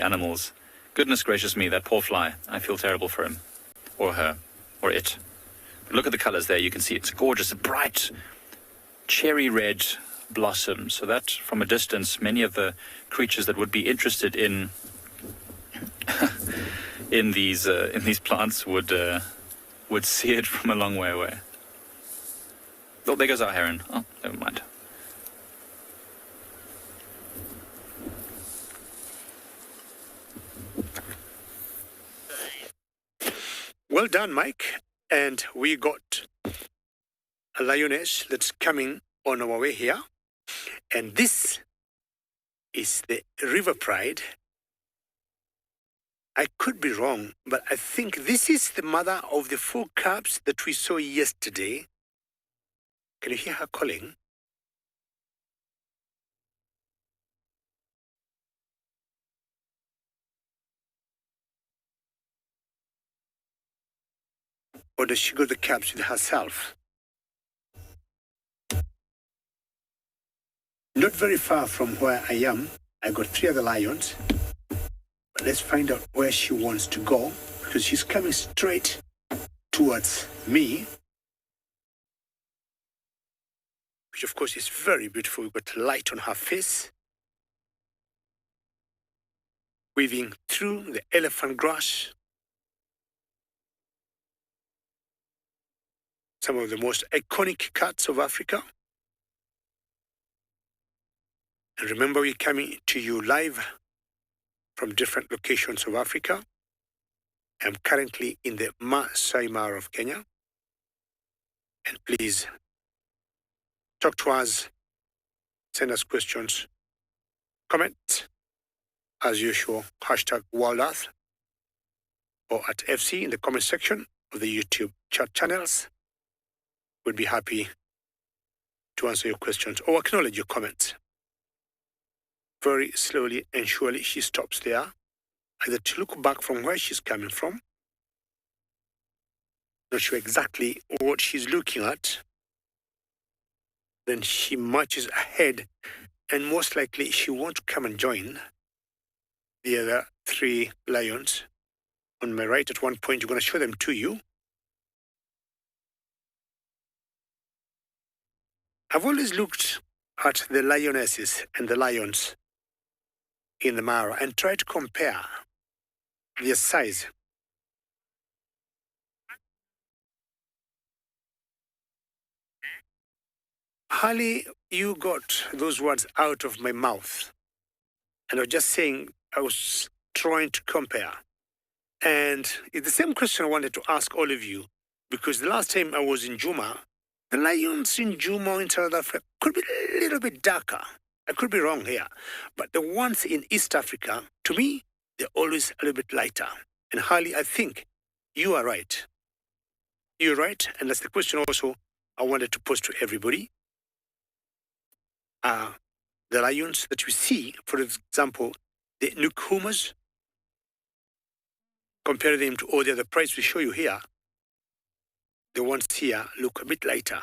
animals. Goodness gracious me, that poor fly. I feel terrible for him. Or her. Or it. But look at the colors there. You can see it's gorgeous. A bright cherry red blossom, so that from a distance many of the creatures that would be interested in in these plants would see it from a long way away. Oh, there goes our heron. Oh, never mind. Well done, Mike. And we got a lioness that's coming on our way here. And this is the River Pride. I could be wrong, but I think this is the mother of the 4 cubs that we saw yesterday. Can you hear her calling? Or does she got the cubs with herself? Not very far from where I am, I got 3 other lions. But let's find out where she wants to go, because she's coming straight towards me. Which of course is very beautiful. We've got light on her face. Weaving through the elephant grass. Some of the most iconic cats of Africa. And remember, we're coming to you live from different locations of Africa. I'm currently in the Masai Mara of Kenya. And please talk to us, send us questions, comment, as usual, hashtag World Earth, or at FC in the comment section of the YouTube chat channels. We'd be happy to answer your questions or acknowledge your comments. Very slowly and surely she stops there, either to look back from where she's coming from. Not sure exactly what she's looking at. Then she marches ahead, and most likely she wants to come and join the other 3 lions on my right. At one point, you're going to show them to you. I've always looked at the lionesses and the lions in the Mara and tried to compare their size. Hardly you got those words out of my mouth. And I was just saying, I was trying to compare. And it's the same question I wanted to ask all of you, because the last time I was in Juma, the lions in Juma in South Africa could be a little bit darker. I could be wrong here. But the ones in East Africa, to me, they're always a little bit lighter. And Harley, I think you are right. You're right. And that's the question also I wanted to pose to everybody. The lions that you see, for example, the Nkuhumas, compare them to all the other prides we show you here. The ones here look a bit lighter.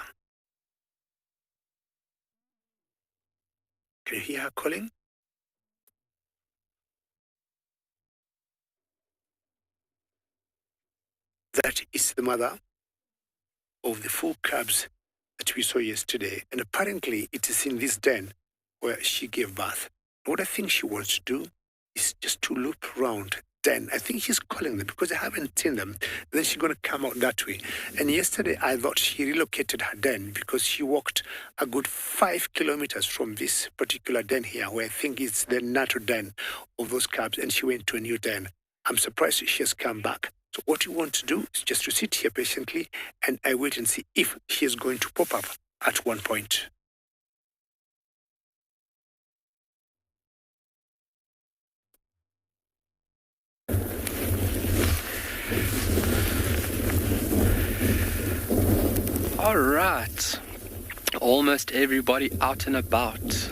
Can you hear her calling? That is the mother of the 4 cubs that we saw yesterday. And apparently it is in this den where she gave birth. What I think she wants to do is just to loop around. Then I think she's calling them because I haven't seen them. Then she's going to come out that way. And yesterday I thought she relocated her den because she walked a good 5 kilometers from this particular den here, where I think it's the natural den of those cubs, and she went to a new den. I'm surprised she has come back. So what you want to do is just to sit here patiently, and I wait and see if she is going to pop up at one point. All right. Almost everybody out and about.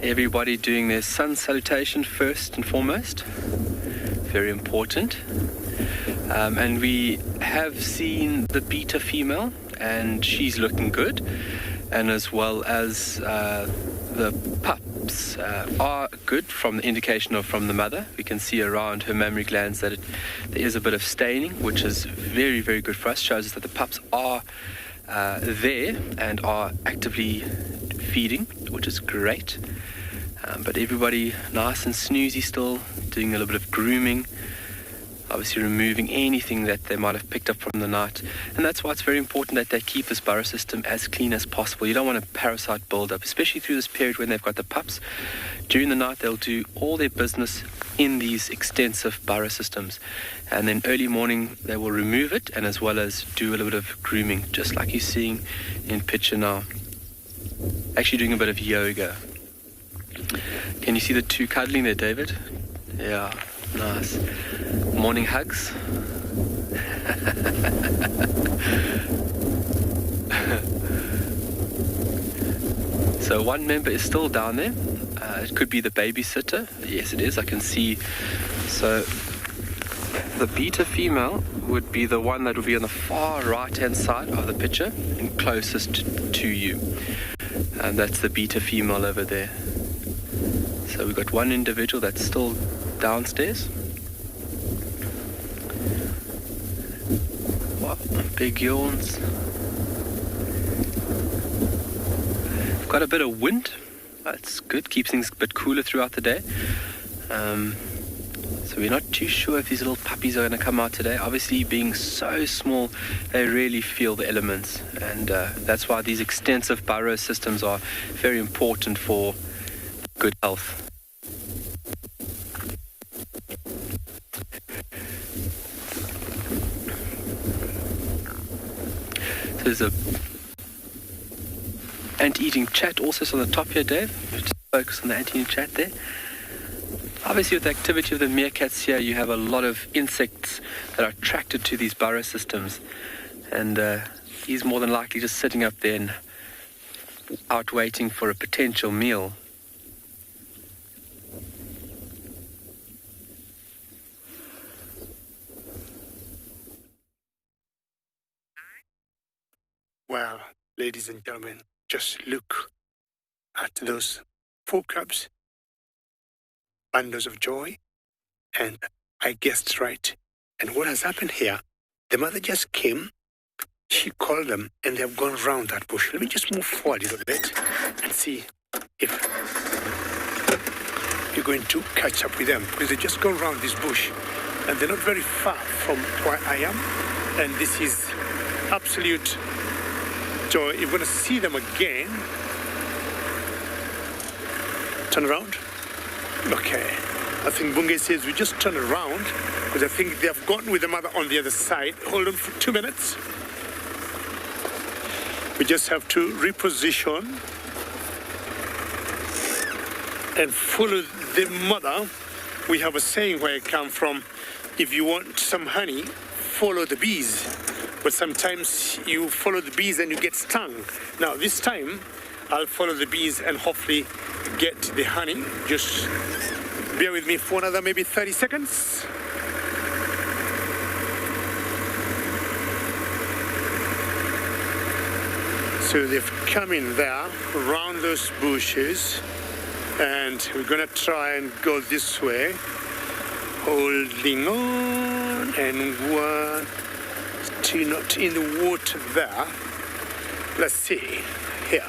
Everybody doing their sun salutation first and foremost. Very important. And we have seen the beta female, and she's looking good. And as well as the pups are good from the indication from the mother. We can see around her mammary glands that there is a bit of staining, which is very, very good for us. Shows us that the pups are there and are actively feeding, which is great. But everybody nice and snoozy still, doing a little bit of grooming. Obviously removing anything that they might have picked up from the night. And that's why it's very important that they keep this burrow system as clean as possible. You don't want a parasite build-up, especially through this period when they've got the pups. During the night, they'll do all their business in these extensive burrow systems. And then early morning, they will remove it, and as well as do a little bit of grooming, just like you're seeing in picture now. Actually doing a bit of yoga. Can you see the 2 cuddling there, David? Yeah, nice. Morning hugs. So one member is still down there. It could be the babysitter. Yes, it is. I can see. So the beta female would be the one that would be on the far right-hand side of the picture and closest to you. And that's the beta female over there. So we've got one individual that's still downstairs. Wow, big yawns. We've got a bit of wind. That's good, keeps things a bit cooler throughout the day. So we're not too sure if these little puppies are going to come out today. Obviously, being so small, they really feel the elements. And that's why these extensive burrow systems are very important for good health. There's a anti-eating chat also on the top here, Dave. Just focus on the anti-eating chat there. Obviously, with the activity of the meerkats here, you have a lot of insects that are attracted to these burrow systems. And he's more than likely just sitting up there and out waiting for a potential meal. Well, ladies and gentlemen, just look at those 4 cubs, bundles of joy, and I guessed right. And what has happened here, the mother just came, she called them, and they have gone round that bush. Let me just move forward a little bit and see if you're going to catch up with them, because they just gone round this bush, and they're not very far from where I am, and this is absolute joy. You're going to see them again. Turn around. Okay. I think Bungay says we just turn around because I think they have gotten with the mother on the other side. Hold on for 2 minutes. We just have to reposition and follow the mother. We have a saying where I come from, if you want some honey, follow the bees. But sometimes you follow the bees and you get stung. Now this time, I'll follow the bees and hopefully get the honey. Just bear with me for another maybe 30 seconds. So they've come in there, around those bushes, and we're gonna try and go this way, holding on, and one, still not in the water there. Let's see, here.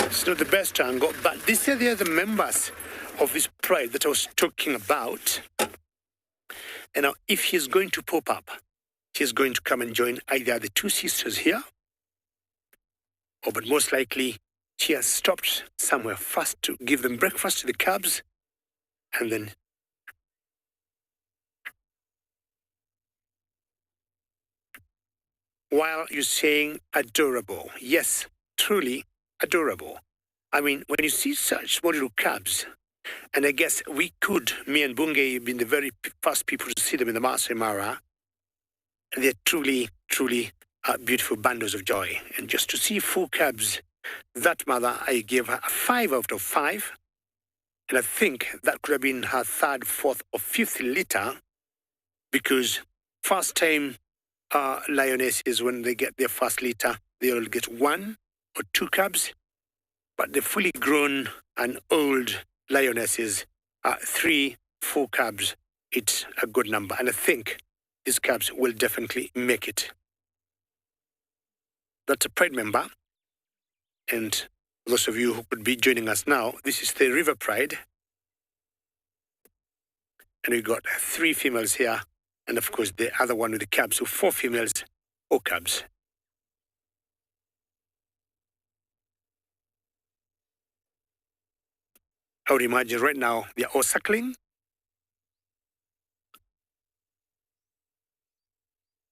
It's not the best angle, but these are the other members of this pride that I was talking about. And now, if he's going to pop up, she's going to come and join either the two sisters here, or but most likely she has stopped somewhere first to give them breakfast to the cubs, and then while you're saying adorable, yes, truly adorable. I mean, when you see such small little cubs, and I guess we could, me and Bungei, been the very first people to see them in the Masai Mara, they're truly, truly beautiful bundles of joy. And just to see 4 cubs, that mother, I gave her a 5 out of 5. And I think that could have been her 3rd, 4th, or 5th litter, because first time lionesses, when they get their first litter, they'll get 1 or 2 cubs. But the fully grown and old lionesses, 3, 4 cubs, it's a good number. And I think these cubs will definitely make it. That's a Pride member. And those of you who could be joining us now, this is the River Pride. And we've got 3 females here. And of course, the other one with the cubs. So 4 females or cubs. I would imagine right now they're all suckling.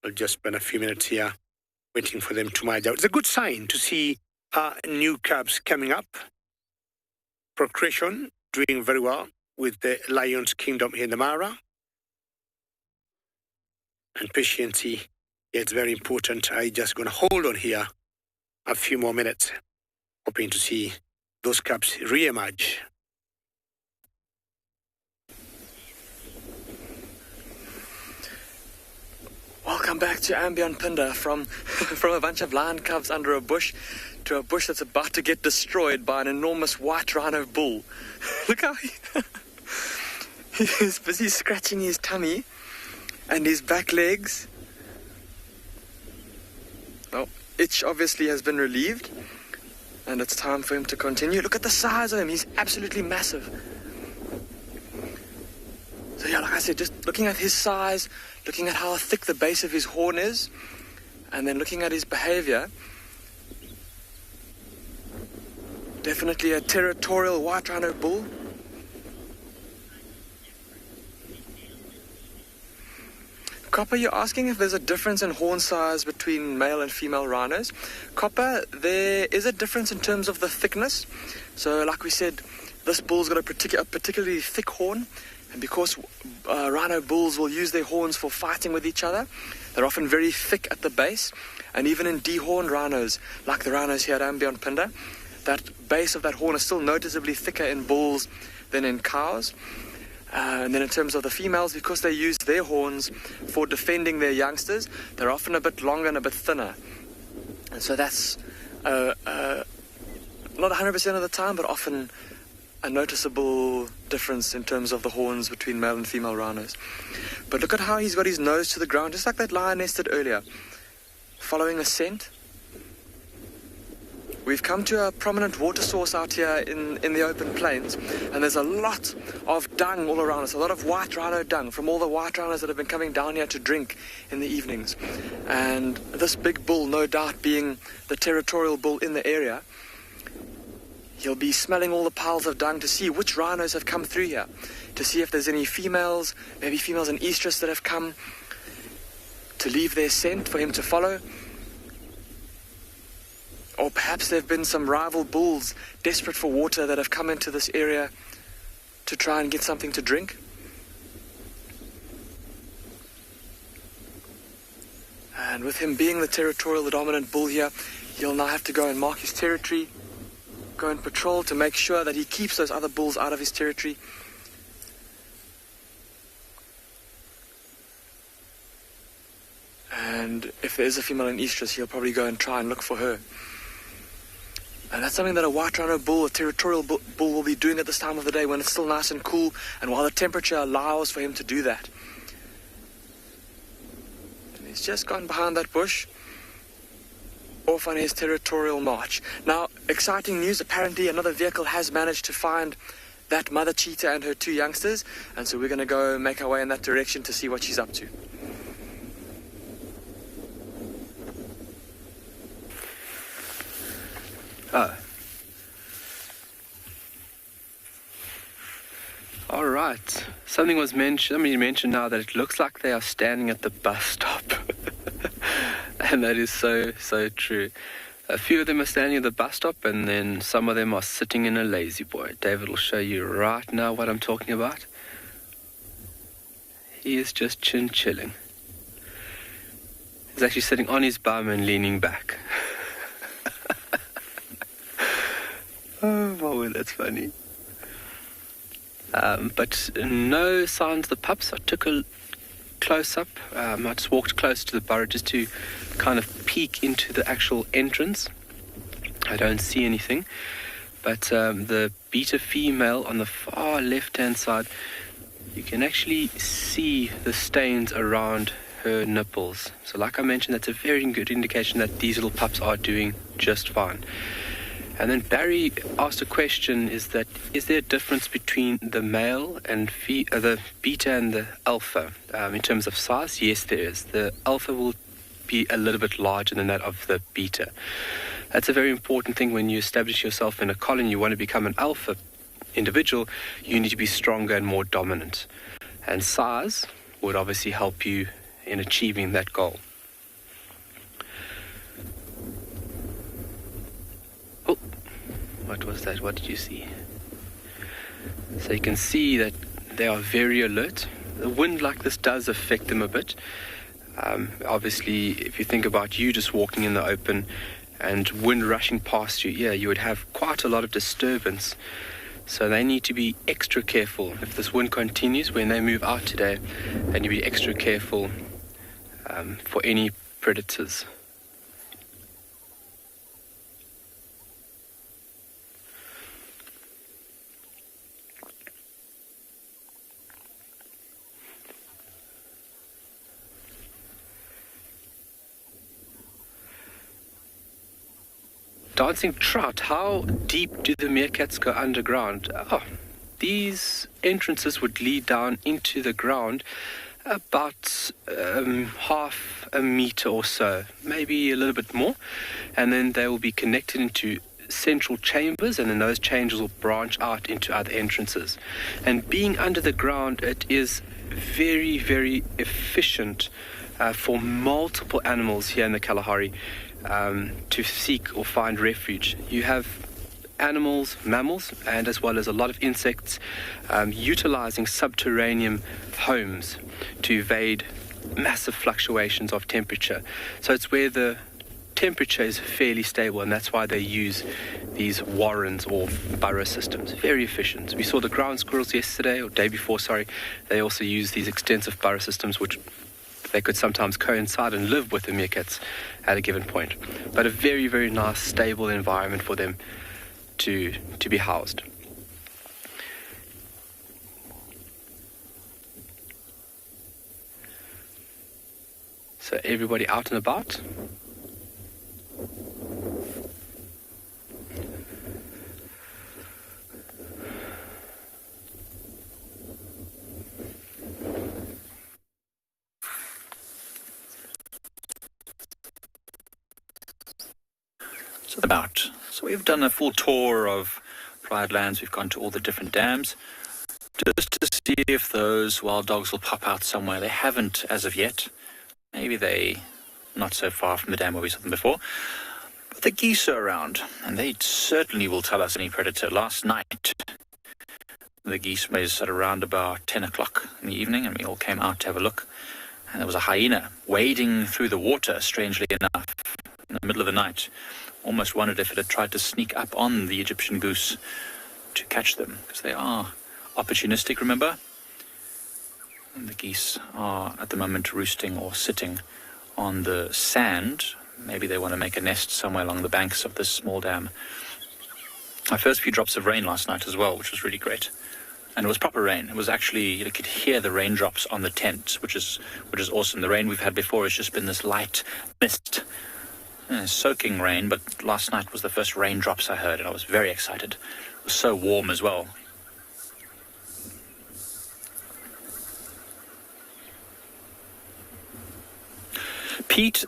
I'll just spend a few minutes here waiting for them to merge out. It's a good sign to see new cubs coming up. Procreation doing very well with the Lion's Kingdom here in the Mara. And patience, yeah, it's very important. I'm just going to hold on here a few more minutes, hoping to see those cubs re-emerge. Welcome back to Ambient Pinda, from a bunch of lion cubs under a bush to a bush that's about to get destroyed by an enormous white rhino bull. Look how he's busy scratching his tummy and his back legs. Well, itch obviously has been relieved, and it's time for him to continue. Look at the size of him. He's absolutely massive. So yeah, like I said, just looking at his size, looking at how thick the base of his horn is, and then looking at his behavior, definitely a territorial white rhino bull. Copper, you're asking if there's a difference in horn size between male and female rhinos. Copper, there is a difference in terms of the thickness. So like we said, this bull's got a particularly thick horn. And because rhino bulls will use their horns for fighting with each other, they're often very thick at the base. And even in dehorned rhinos, like the rhinos here at Ambient Pinda, that base of that horn is still noticeably thicker in bulls than in cows. And then in terms of the females, because they use their horns for defending their youngsters, they're often a bit longer and a bit thinner. And so that's not 100% of the time, but often a noticeable difference in terms of the horns between male and female rhinos. But look at how he's got his nose to the ground, just like that lioness did earlier, following a scent. We've come to a prominent water source out here in the open plains, and there's a lot of dung all around us, a lot of white rhino dung from all the white rhinos that have been coming down here to drink in the evenings. And this big bull, no doubt being the territorial bull in the area, he'll be smelling all the piles of dung to see which rhinos have come through here, to see if there's any females, maybe females in estrus that have come to leave their scent for him to follow. Or perhaps there have been some rival bulls desperate for water that have come into this area to try and get something to drink. And with him being the territorial, the dominant bull here, he'll now have to go and mark his territory, go and patrol to make sure that he keeps those other bulls out of his territory. And if there is a female in estrus, he'll probably go and try and look for her. And that's something that a white rhino bull, a territorial bull, will be doing at this time of the day when it's still nice and cool, and while the temperature allows for him to do that. And he's just gone behind that bush, off on his territorial march. Now, exciting news, apparently another vehicle has managed to find that mother cheetah and her two youngsters, and so we're going to go make our way in that direction to see what she's up to. Oh. All right. Something was mentioned. You mentioned now that it looks like they are standing at the bus stop. And that is so true. A few of them are standing at the bus stop, and then some of them are sitting in a lazy boy. David will show you right now what I'm talking about. He is just chin-chilling. He's actually sitting on his bum and leaning back. Oh, wow, that's funny. But no signs of the pups. I took a close-up. I just walked close to the burrow just to kind of peek into the actual entrance. I don't see anything. But the beta female on the far left-hand side, you can actually see the stains around her nipples. So like I mentioned, that's a very good indication that these little pups are doing just fine. And then Barry asked a question, is there a difference between the male and the beta and the alpha in terms of size? Yes, there is. The alpha will be a little bit larger than that of the beta. That's a very important thing when you establish yourself in a colony. You want to become an alpha individual, you need to be stronger and more dominant. And size would obviously help you in achieving that goal. What was that? What did you see? So you can see that they are very alert. The wind like this does affect them a bit. Obviously, if you think about you just walking in the open and wind rushing past you, you would have quite a lot of disturbance. So they need to be extra careful. If this wind continues when they move out today, they need to be extra careful for any predators. Dancing trout, how deep do the meerkats go underground? These entrances would lead down into the ground about half a meter or so, maybe a little bit more, and then they will be connected into central chambers, and then those chambers will branch out into other entrances. And being under the ground, it is very, very efficient for multiple animals here in the Kalahari to seek or find refuge. You have animals, mammals, and as well as a lot of insects utilizing subterranean homes to evade massive fluctuations of temperature. So it's where the temperature is fairly stable, and that's why they use these warrens or burrow systems. Very efficient. We saw the ground squirrels yesterday, or day before, sorry. They also use these extensive burrow systems, which they could sometimes coincide and live with the meerkats at a given point. But a very, very nice, stable environment for them to be housed. So everybody out and about. So we've done a full tour of Pride Lands. We've gone to all the different dams just to see if those wild dogs will pop out somewhere. They haven't as of yet. Maybe they not so far from the dam where we saw them before. But the geese are around, and they certainly will tell us any predator. Last night, the geese was at around about 10 o'clock in the evening, and we all came out to have a look. And there was a hyena wading through the water, strangely enough, in the middle of the night. Almost wondered if it had tried to sneak up on the Egyptian goose to catch them, because they are opportunistic, remember? And the geese are at the moment roosting or sitting on the sand. Maybe they want to make a nest somewhere along the banks of this small dam. My first few drops of rain last night as well, which was really great. And it was proper rain. It was actually, you could hear the raindrops on the tent, which is awesome. The rain we've had before has just been this light mist, soaking rain, but last night was the first raindrops I heard, and I was very excited. It was so warm as well. Pete,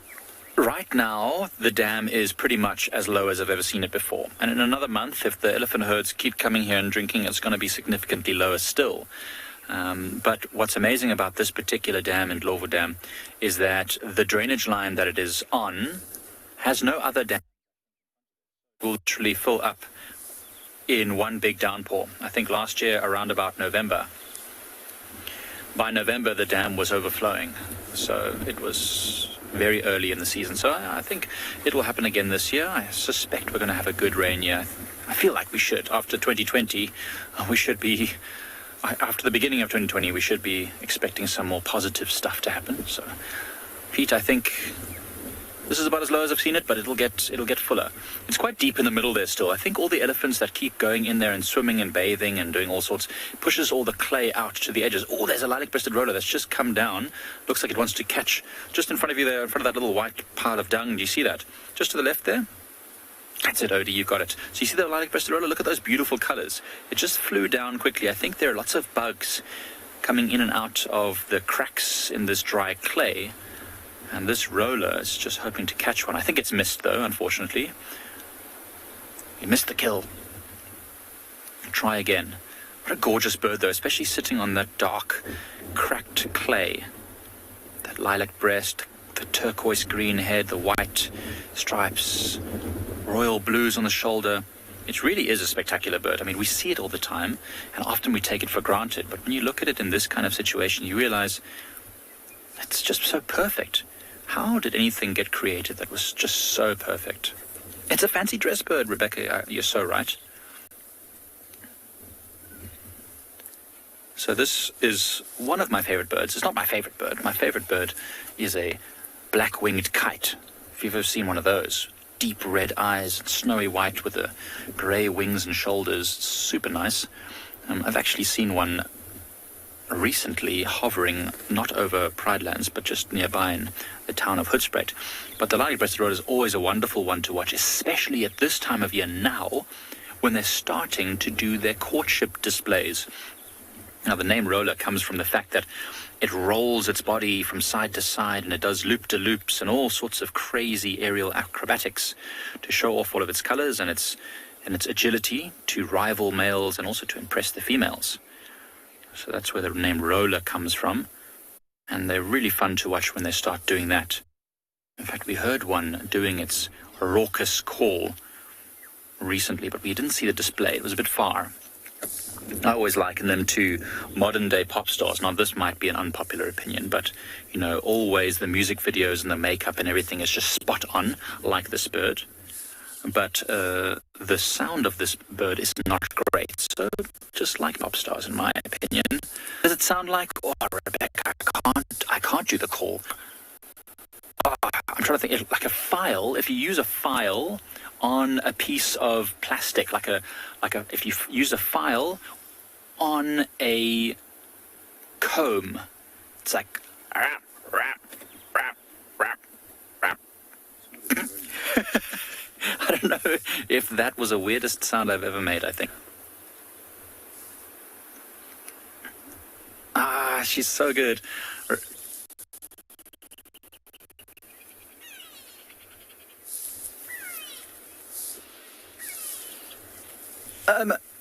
right now, the dam is pretty much as low as I've ever seen it before. And in another month, if the elephant herds keep coming here and drinking, it's going to be significantly lower still. But what's amazing about this particular dam in Ndlovu Dam is that the drainage line that it is on has no other dam. It will literally fill up in one big downpour. I think last year, around about November. By November, the dam was overflowing. So it was very early in the season. So I think it will happen again this year. I suspect we're going to have a good rain year. I feel like we should. After 2020, we should be, after the beginning of 2020, we should be expecting some more positive stuff to happen. So, Pete, I think this is about as low as I've seen it, but it'll get fuller. It's quite deep in the middle there still. I think all the elephants that keep going in there and swimming and bathing and doing all sorts pushes all the clay out to the edges. Oh, there's a lilac-breasted roller that's just come down. Looks like it wants to catch just in front of you there, in front of that little white pile of dung. Do you see that? Just to the left there. That's it, Odie, you've got it. So you see the lilac-breasted roller? Look at those beautiful colors. It just flew down quickly. I think there are lots of bugs coming in and out of the cracks in this dry clay. And this roller is just hoping to catch one. I think it's missed, though, unfortunately. He missed the kill. Try again. What a gorgeous bird, though, especially sitting on that dark, cracked clay. That lilac breast, the turquoise green head, the white stripes, royal blues on the shoulder. It really is a spectacular bird. I mean, we see it all the time, and often we take it for granted. But when you look at it in this kind of situation, you realize it's just so perfect. How did anything get created that was just so perfect? It's a fancy dress bird, Rebecca. You're so right. So this is one of my favorite birds. It's not my favorite bird. My favorite bird is a black-winged kite. If you've ever seen one of those. Deep red eyes, snowy white with the grey wings and shoulders. Super nice. I've actually seen one recently hovering not over Pride Lands but just nearby in the town of Hoedspruit. But the lilac-breasted roller is always a wonderful one to watch, especially at this time of year now when they're starting to do their courtship displays. Now the name roller comes from the fact that it rolls its body from side to side and it does loop-de-loops and all sorts of crazy aerial acrobatics to show off all of its colors and its agility to rival males and also to impress the females. So that's where the name roller comes from. And they're really fun to watch when they start doing that. In fact, we heard one doing its raucous call recently, but we didn't see the display. It was a bit far. I always liken them to modern-day pop stars. Now, this might be an unpopular opinion, but, you know, always the music videos and the makeup and everything is just spot on, like this bird. But the sound of this bird is not great. So just like pop stars, in my opinion. Does it sound like, oh, Rebecca, I can't do the call. Oh, I'm trying to think, like a file. If you use a file on a piece of plastic, if you use a file on a comb, it's like rap, rap, rap, rap, rap. I don't know if that was the weirdest sound I've ever made, I think. Ah, she's so good.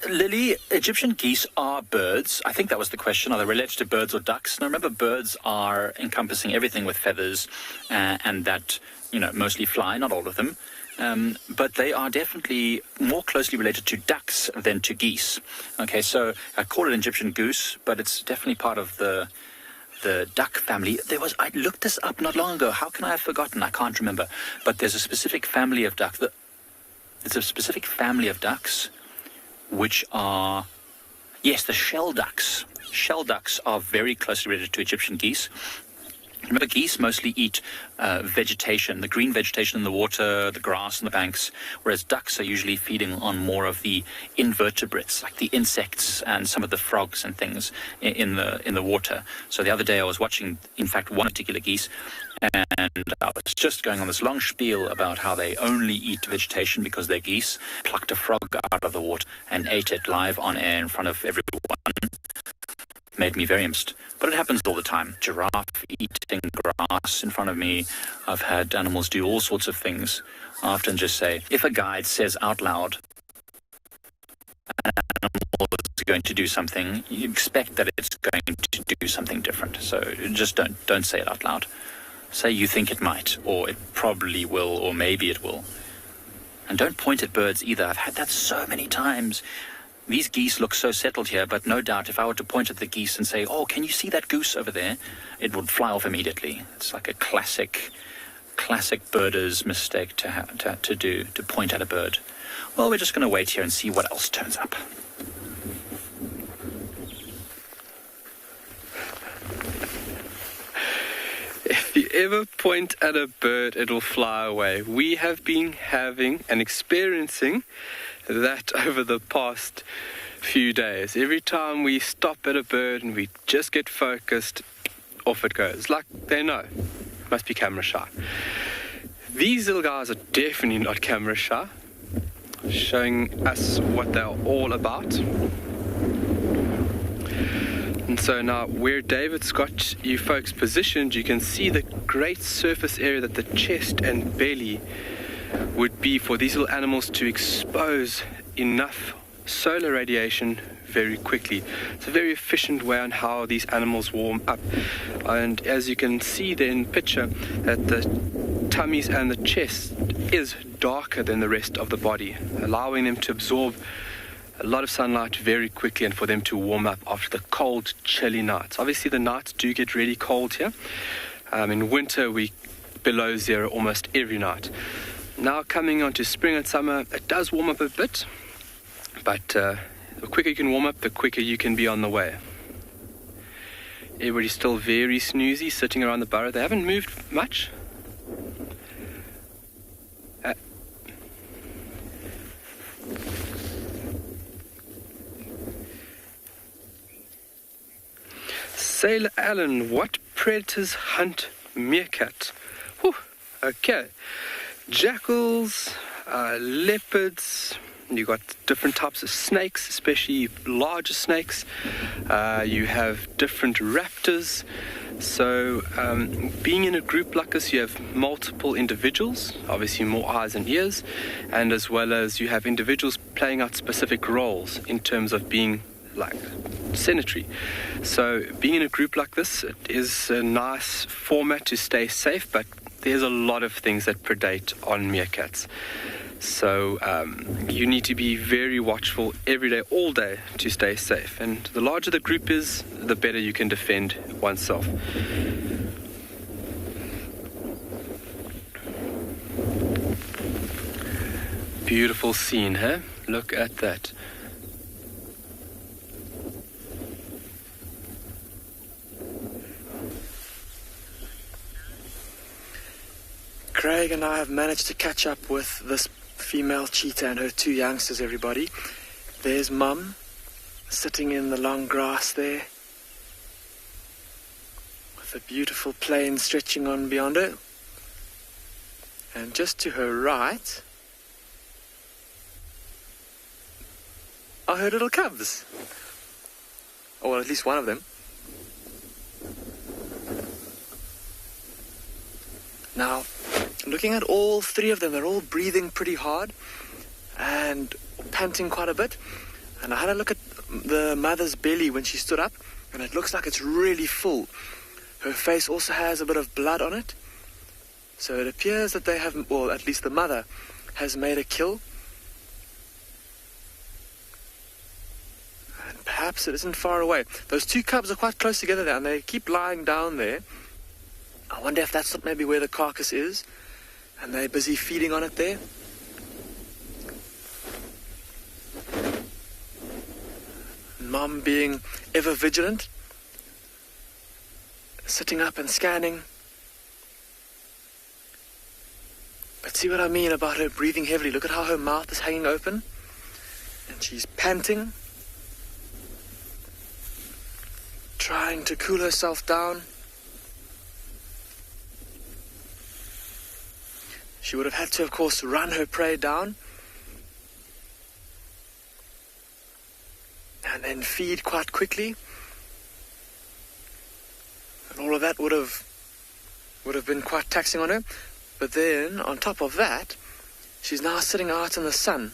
Lily, Egyptian geese are birds. I think that was the question. Are they related to birds or ducks? Now, remember, birds are encompassing everything with feathers and that, you know, mostly fly, not all of them. But they are definitely more closely related to ducks than to geese. Okay, so I call it Egyptian goose, but it's definitely part of the duck family. I looked this up not long ago. How can I have forgotten? I can't remember. But there's a specific family of ducks. There's a specific family of ducks which are, yes, the shell ducks. Shell ducks are very closely related to Egyptian geese. Remember, geese mostly eat vegetation, the green vegetation in the water, the grass on the banks, whereas ducks are usually feeding on more of the invertebrates, like the insects and some of the frogs and things in the water. So the other day I was watching, in fact, one particular geese, and I was just going on this long spiel about how they only eat vegetation because they're geese, plucked a frog out of the water and ate it live on air in front of everyone. Made me very impressed. But it happens all the time. Giraffe eating grass in front of me. I've had animals do all sorts of things. I often just say, if a guide says out loud an animal is going to do something, you expect that it's going to do something different. So just don't say it out loud. Say you think it might, or it probably will, or maybe it will. And don't point at birds either. I've had that so many times. These geese look so settled here, but no doubt if I were to point at the geese and say, oh, can you see that goose over there? It would fly off immediately. It's like a classic birder's mistake to do, to point at a bird. Well, we're just going to wait here and see what else turns up. If you ever point at a bird, it'll fly away. We have been having and experiencing that over the past few days. Every time we stop at a bird and we just get focused, off it goes. Like they know. Must be camera shy. These little guys are definitely not camera shy, showing us what they're all about. And so now where David's got you folks positioned, you can see the great surface area that the chest and belly would be for these little animals to expose enough solar radiation very quickly. It's a very efficient way on how these animals warm up. And as you can see there in the picture, that the tummies and the chest is darker than the rest of the body, allowing them to absorb a lot of sunlight very quickly and for them to warm up after the cold, chilly nights. Obviously the nights do get really cold here. In winter we below zero almost every night. Now coming on to spring and summer, it does warm up a bit, but the quicker you can warm up, the quicker you can be on the way. Everybody's still very snoozy, sitting around the burrow. They haven't moved much. Sailor Allen, what predators hunt meerkat? Whew, okay. Jackals, leopards, you got different types of snakes, especially larger snakes. You have different raptors. So being in a group like this, you have multiple individuals, obviously more eyes and ears, and as well as you have individuals playing out specific roles in terms of being like sanitary. So being in a group like this, it is a nice format to stay safe, but there's a lot of things that predate on meerkats. So you need to be very watchful every day, all day, to stay safe. And the larger the group is, the better you can defend oneself. Beautiful scene, huh? Look at that. Craig and I have managed to catch up with this female cheetah and her two youngsters, everybody. There's Mum, sitting in the long grass there, with a beautiful plain stretching on beyond her. And just to her right are her little cubs. Or well, at least one of them. Now, looking at all three of them, they're all breathing pretty hard and panting quite a bit. And I had a look at the mother's belly when she stood up, and it looks like it's really full. Her face also has a bit of blood on it. So it appears that they have, or at least the mother, has made a kill. And perhaps it isn't far away. Those two cubs are quite close together there, and they keep lying down there. I wonder if that's not maybe where the carcass is, and they're busy feeding on it there. Mum being ever vigilant, sitting up and scanning. But see what I mean about her breathing heavily. Look at how her mouth is hanging open. And she's panting. Trying to cool herself down. She would have had to, of course, run her prey down. And then feed quite quickly. And all of that would have been quite taxing on her. But then, on top of that, she's now sitting out in the sun.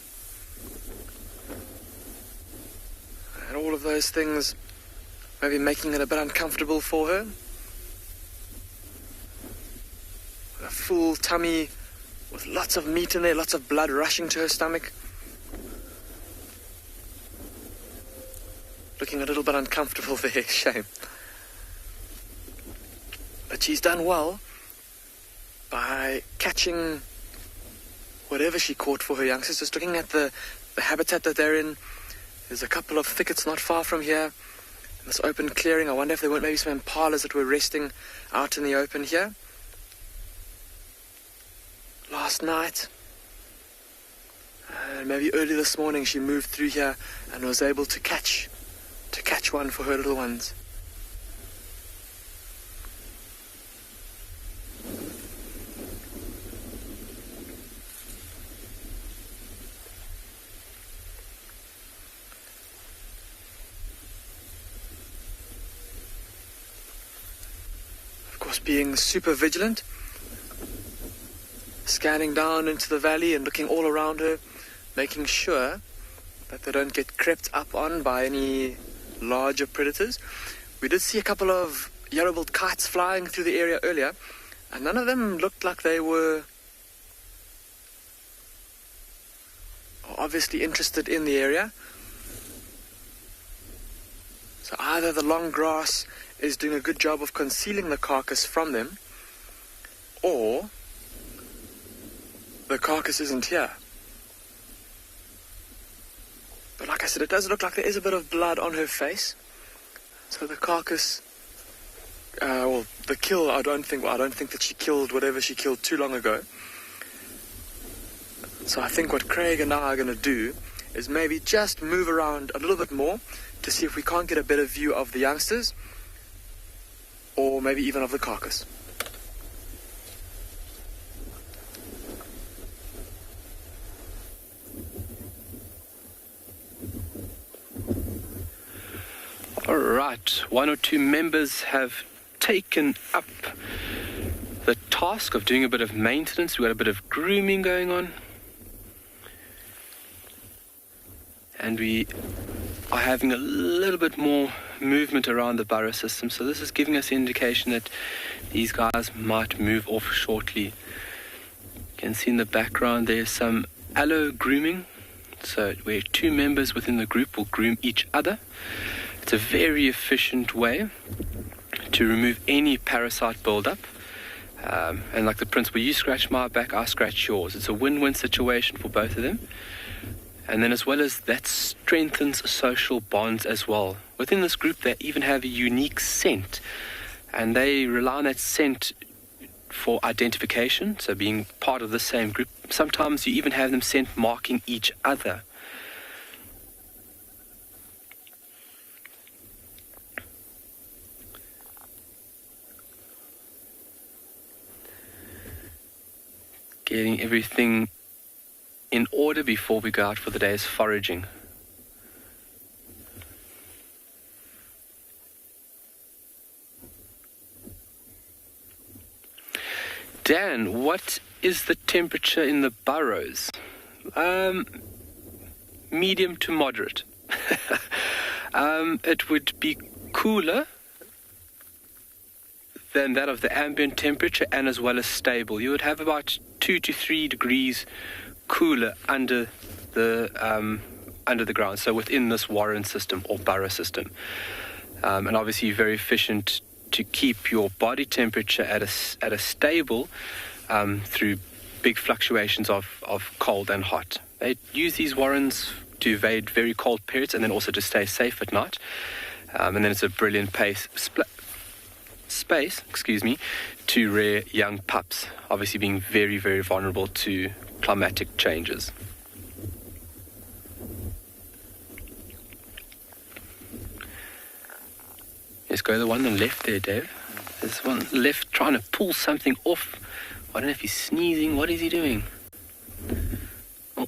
And all of those things maybe making it a bit uncomfortable for her. A full tummy with lots of meat in there, lots of blood rushing to her stomach. Looking a little bit uncomfortable there, shame. But she's done well by catching whatever she caught for her youngsters. Just looking at the habitat that they're in. There's a couple of thickets not far from here. This open clearing. I wonder if there weren't maybe some impalas that were resting out in the open here. Last night, maybe early this morning, she moved through here and was able to catch one for her little ones. Of course, being super vigilant, scanning down into the valley and looking all around her, making sure that they don't get crept up on by any larger predators. We did see a couple of yellow-billed kites flying through the area earlier, and none of them looked like they were obviously interested in the area. So either the long grass is doing a good job of concealing the carcass from them, or the carcass isn't here. But like I said, it does look like there is a bit of blood on her face. So the carcass, the kill, I don't think that she killed whatever she killed too long ago. So I think what Craig and I are going to do is maybe just move around a little bit more to see if we can't get a better view of the youngsters, or maybe even of the carcass. All right, one or two members have taken up the task of doing a bit of maintenance. We've got a bit of grooming going on. And we are having a little bit more movement around the burrow system. So this is giving us an indication that these guys might move off shortly. You can see in the background there's some allo grooming. So where two members within the group will groom each other. It's a very efficient way to remove any parasite buildup. And like the principle, you scratch my back, I scratch yours. It's a win-win situation for both of them. And then as well as that strengthens social bonds as well. Within this group, they even have a unique scent. And they rely on that scent for identification, so being part of the same group. Sometimes you even have them scent marking each other. Getting everything in order before we go out for the day's foraging. Dan, what is the temperature in the burrows? Medium to moderate. It would be cooler than that of the ambient temperature, and as well as stable. You would have about 2 to 3 degrees cooler under the ground, so within this warren system or burrow system. And obviously very efficient to keep your body temperature at a stable through big fluctuations of cold and hot. They use these warrens to evade very cold periods and then also to stay safe at night. And then it's a brilliant space, to rear young pups, obviously being very, very vulnerable to climatic changes. Let's go the one on the left there, Dave. There's one left trying to pull something off. I don't know if he's sneezing. What is he doing? Oh,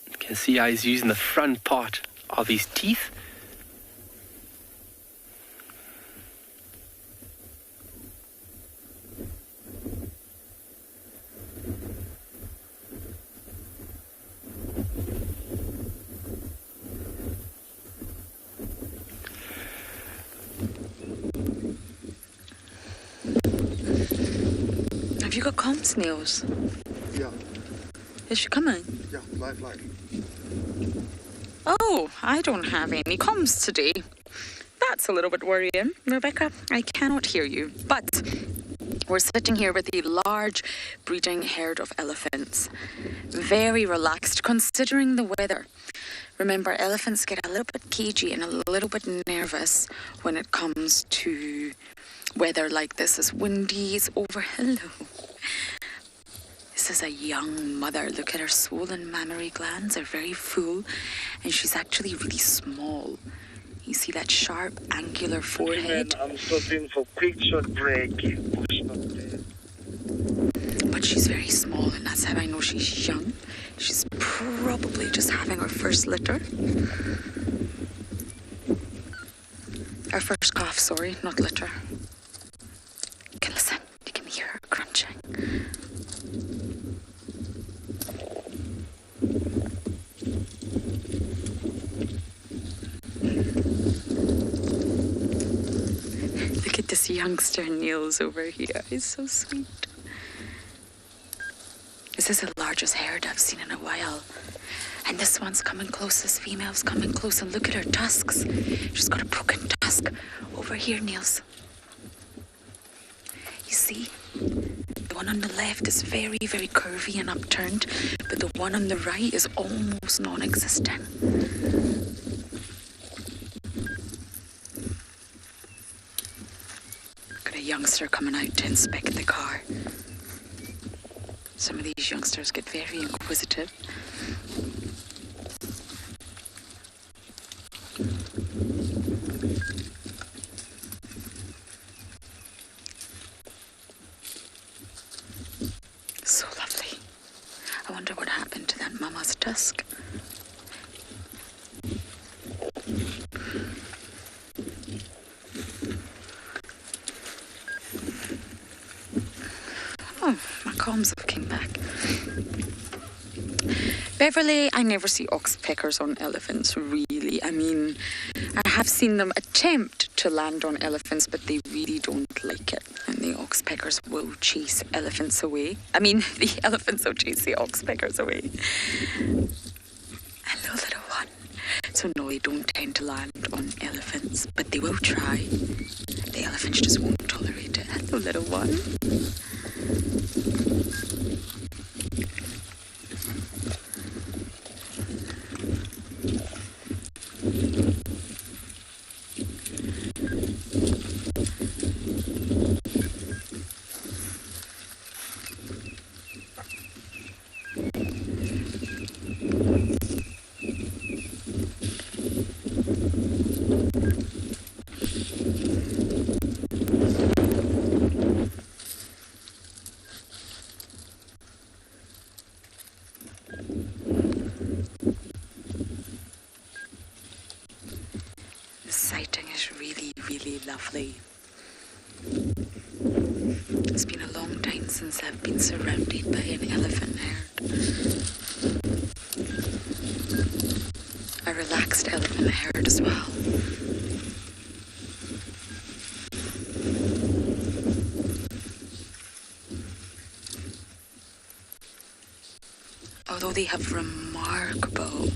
you can see how he's using the front part of his teeth. Have you got comms, Niels? Yeah, Is she coming? yeah, live. Oh, I don't have any comms today. That's a little bit worrying. Rebecca, I cannot hear you. But we're sitting here with a large breeding herd of elephants. Very relaxed considering the weather. Remember, elephants get a little bit cagey and a little bit nervous when it comes to weather like this. It's windy, it's over. Hello. This is a young mother. Look at her swollen mammary glands are very full, and she's actually really small. You see that sharp, angular forehead? I'm stopping for quick short break. But she's very small, and that's how I know she's young. She's probably just having her first litter. Her first calf, sorry, not litter. You can listen. You can hear her crunching. Look at this youngster Niels over here. He's so sweet. This is the largest herd I've seen in a while. And this one's coming close, this female's coming close, and look at her tusks. She's got a broken tusk over here, Niels. You see? The one on the left is very, very curvy and upturned, but the one on the right is almost non-existent. Got a youngster coming out to inspect the car. Some of these youngsters get very inquisitive. So lovely. I wonder what happened to that mama's tusk. Oh, my comms have came back. Beverly, I never see oxpeckers on elephants, really. I mean, I have seen them attempt to land on elephants, but they really don't like it. And the oxpeckers will chase elephants away. I mean, the elephants will chase the oxpeckers away. Hello, little one. So no, they don't tend to land on elephants, but they will try. The elephants just won't tolerate it. Hello, little one. Lovely. It's been a long time since I've been surrounded by an elephant herd. A relaxed elephant herd as well. Although they have remarkable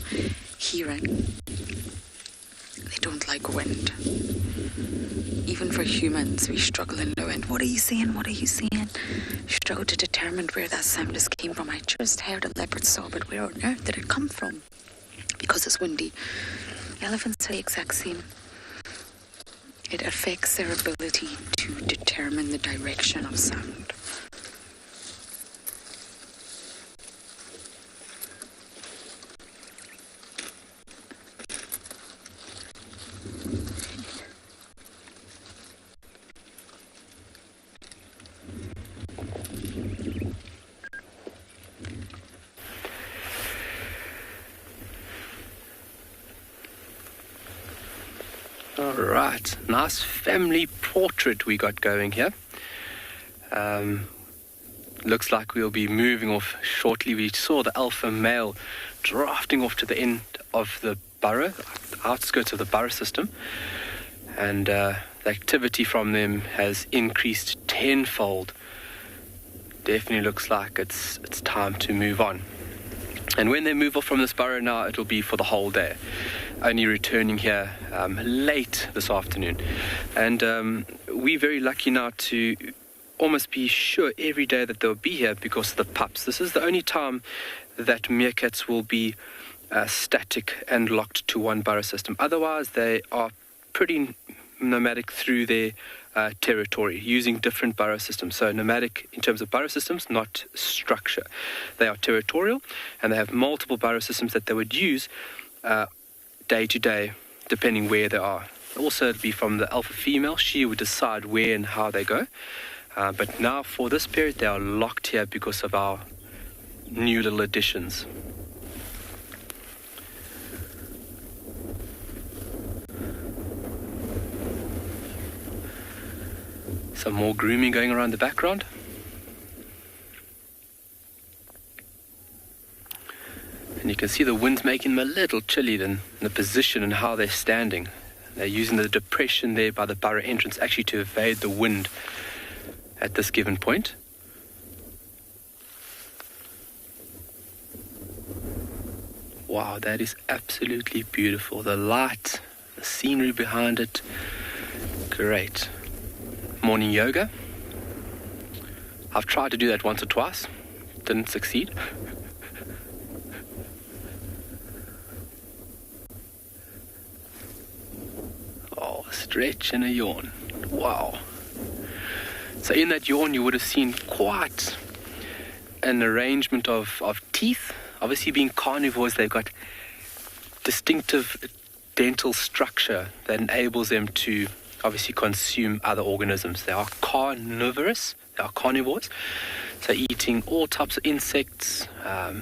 hearing, they don't like wind. Even for humans, we struggle in the wind. What are you saying? What are you saying? Struggle to determine where that sound just came from. I just heard a leopard saw, but where on earth did it come from? Because it's windy. Elephants are the exact same. It affects their ability to determine the direction of sound. All right, nice family portrait we got going here. Looks like we'll be moving off shortly. We saw the alpha male drafting off to the end of the burrow, the outskirts of the burrow system, and the activity from them has increased tenfold. Definitely looks like it's time to move on. And when they move off from this burrow now, it'll be for the whole day. Only returning here late this afternoon. And we're very lucky now to almost be sure every day that they'll be here because of the pups. This is the only time that meerkats will be static and locked to one burrow system. Otherwise, they are pretty nomadic through their territory, using different burrow systems. So nomadic in terms of burrow systems, not structure. They are territorial, and they have multiple burrow systems that they would use day to day, depending where they are. Also, it'd be from the alpha female. She would decide where and how they go. But now, for this period, they are locked here because of our new little additions. Some more grooming going around the background. And you can see the wind's making them a little chilly than the position and how they're standing. They're using the depression there by the burrow entrance actually to evade the wind at this given point. Wow, that is absolutely beautiful. The light, the scenery behind it, great. Morning yoga. I've tried to do that once or twice, didn't succeed. Oh, a stretch and a yawn. Wow. So in that yawn you would have seen quite an arrangement of teeth. Obviously being carnivores, they've got distinctive dental structure that enables them to obviously consume other organisms. They are carnivorous, they are carnivores, so eating all types of insects,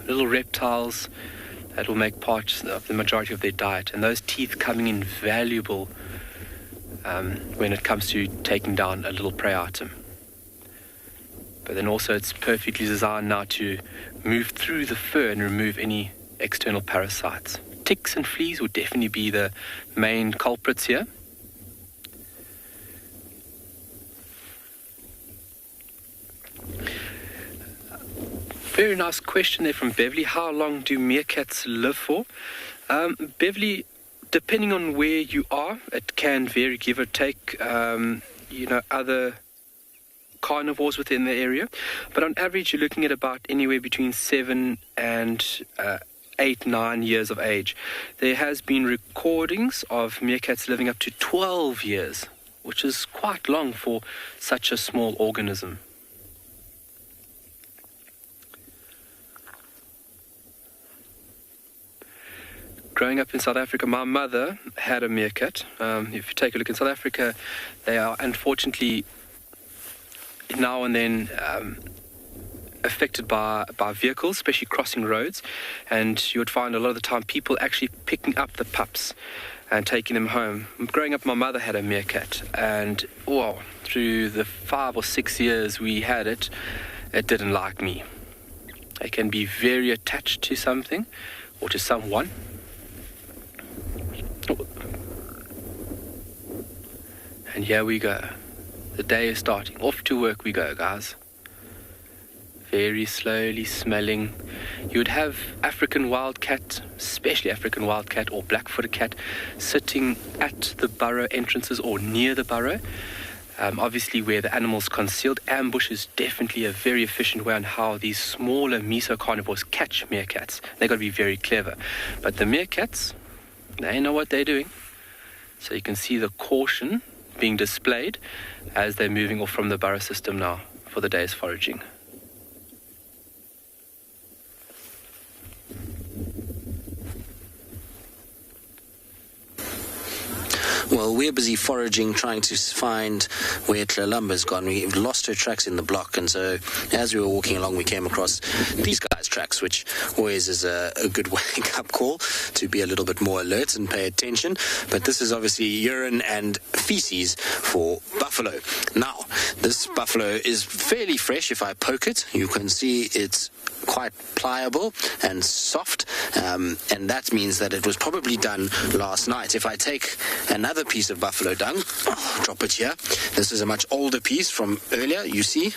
little reptiles that will make part of the majority of their diet, and those teeth coming in valuable when it comes to taking down a little prey item. But then also it's perfectly designed now to move through the fur and remove any external parasites. Ticks and fleas would definitely be the main culprits here. Very nice question there from Beverly. How long do meerkats live for? Beverly, depending on where you are, it can vary, give or take, other carnivores within the area. But on average, you're looking at about anywhere between 7 and 8, 9 years of age. There has been recordings of meerkats living up to 12 years, which is quite long for such a small organism. Growing up in South Africa, my mother had a meerkat. If you take a look in South Africa, they are unfortunately now and then affected by vehicles, especially crossing roads. And you would find a lot of the time people actually picking up the pups and taking them home. Growing up, my mother had a meerkat. And, through the 5 or 6 years we had it, it didn't like me. It can be very attached to something or to someone. And here we go. The day is starting. Off to work we go, guys. Very slowly smelling. You would have African wildcat, especially African wildcat or black-footed cat, sitting at the burrow entrances or near the burrow. Obviously, where the animal's concealed. Ambush is definitely a very efficient way on how these smaller mesocarnivores catch meerkats. They've got to be very clever. But the meerkats, they know what they're doing. So you can see the caution being displayed as they're moving off from the burrow system now for the day's foraging. Well, we're busy foraging, trying to find where Tlalumba's gone. We've lost her tracks in the block, and so as we were walking along, we came across these guys' tracks, which always is a good wake-up call to be a little bit more alert and pay attention. But this is obviously urine and feces for buffalo. Now, this buffalo is fairly fresh. If I poke it, you can see it's quite pliable and soft, and that means that it was probably done last night. If I take another piece of buffalo dung, drop it here. This is a much older piece from earlier, you see.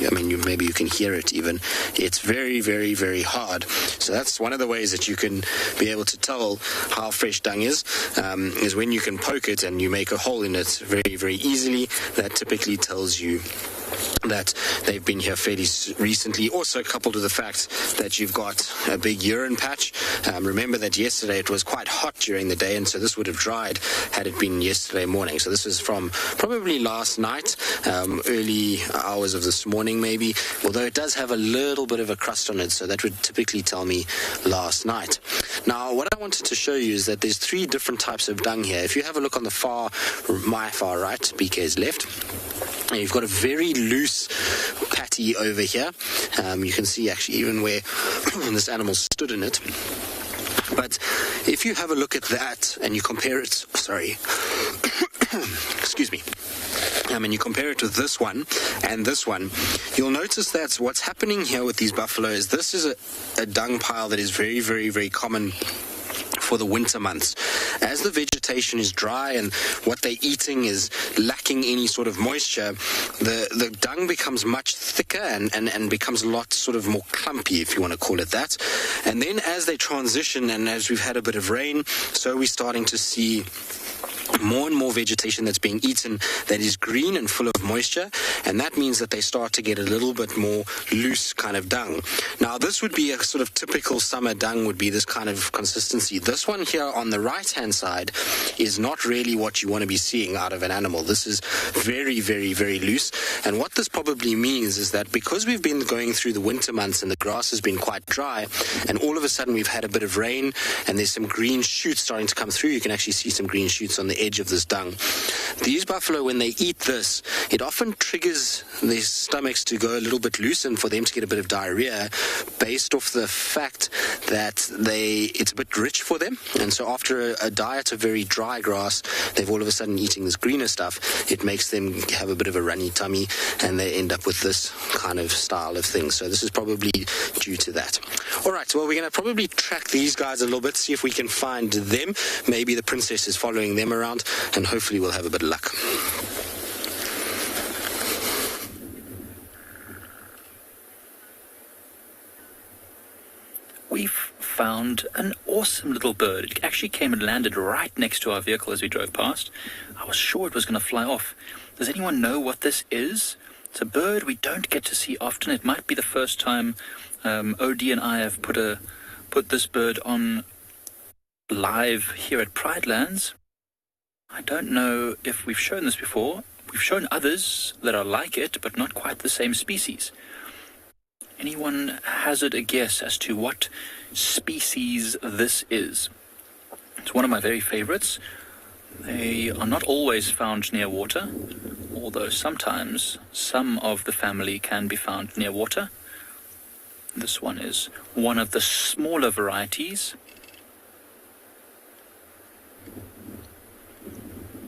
I mean, maybe you can hear it even. It's very, very, very hard. So that's one of the ways that you can be able to tell how fresh dung is when you can poke it and you make a hole in it very, very easily. That typically tells you that they've been here fairly recently, also coupled with the fact that you've got a big urine patch. Remember that yesterday it was quite hot during the day, and so this would have dried had it been yesterday morning. So this is from probably last night, early hours of this morning maybe, although it does have a little bit of a crust on it, so that would typically tell me last night. Now, what I wanted to show you is that there's 3 different types of dung here. If you have a look on my far right, BK's left, and you've got a very loose patty over here. You can see actually even where this animal stood in it. But if you have a look at that and you compare it, excuse me, and you compare it with this one and this one, you'll notice that what's happening here with these buffalo is this is a dung pile that is very, very, very common for the winter months. As the vegetation is dry and what they're eating is lacking any sort of moisture, the dung becomes much thicker and becomes a lot sort of more clumpy, if you want to call it that. And then as they transition and as we've had a bit of rain, so we're starting to see more and more vegetation that's being eaten that is green and full of moisture, and that means that they start to get a little bit more loose kind of dung. Now, this would be a sort of typical summer dung, would be this kind of consistency. This one here on the right-hand side is not really what you want to be seeing out of an animal. This is very, very, very loose, and what this probably means is that because we've been going through the winter months and the grass has been quite dry, and all of a sudden we've had a bit of rain and there's some green shoots starting to come through. You can actually see some green shoots on the edge of this dung. These buffalo, when they eat this, it often triggers their stomachs to go a little bit loose and for them to get a bit of diarrhea based off the fact that it's a bit rich for them. And so after a diet of very dry grass, they've all of a sudden eating this greener stuff. It makes them have a bit of a runny tummy and they end up with this kind of style of thing. So this is probably due to that. All right, well, we're going to probably track these guys a little bit, see if we can find them. Maybe the princess is following them around, and hopefully we'll have a bit of luck. We've found an awesome little bird. It actually came and landed right next to our vehicle as we drove past. I was sure it was going to fly off. Does anyone know what this is? It's a bird we don't get to see often. It might be the first time OD and I have put this bird on live here at Pridelands. I don't know if we've shown this before. We've shown others that are like it, but not quite the same species. Anyone hazard a guess as to what species this is? It's one of my very favorites. They are not always found near water, although sometimes some of the family can be found near water. This one is one of the smaller varieties.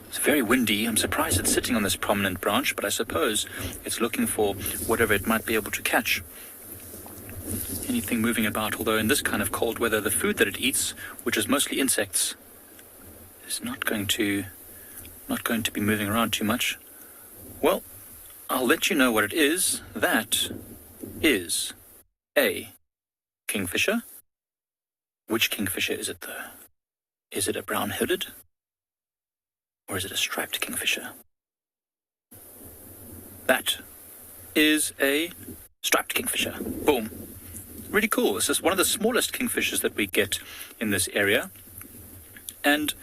It's very windy. I'm surprised it's sitting on this prominent branch, but I suppose it's looking for whatever it might be able to catch. Anything moving about, although in this kind of cold weather, the food that it eats, which is mostly insects, is not going to be moving around too much. Well, I'll let you know what it is. That is a kingfisher. Which kingfisher is it, though? Is it a brown-hooded? Or is it a striped kingfisher? That is a striped kingfisher. Boom. Really cool. This is one of the smallest kingfishers that we get in this area. And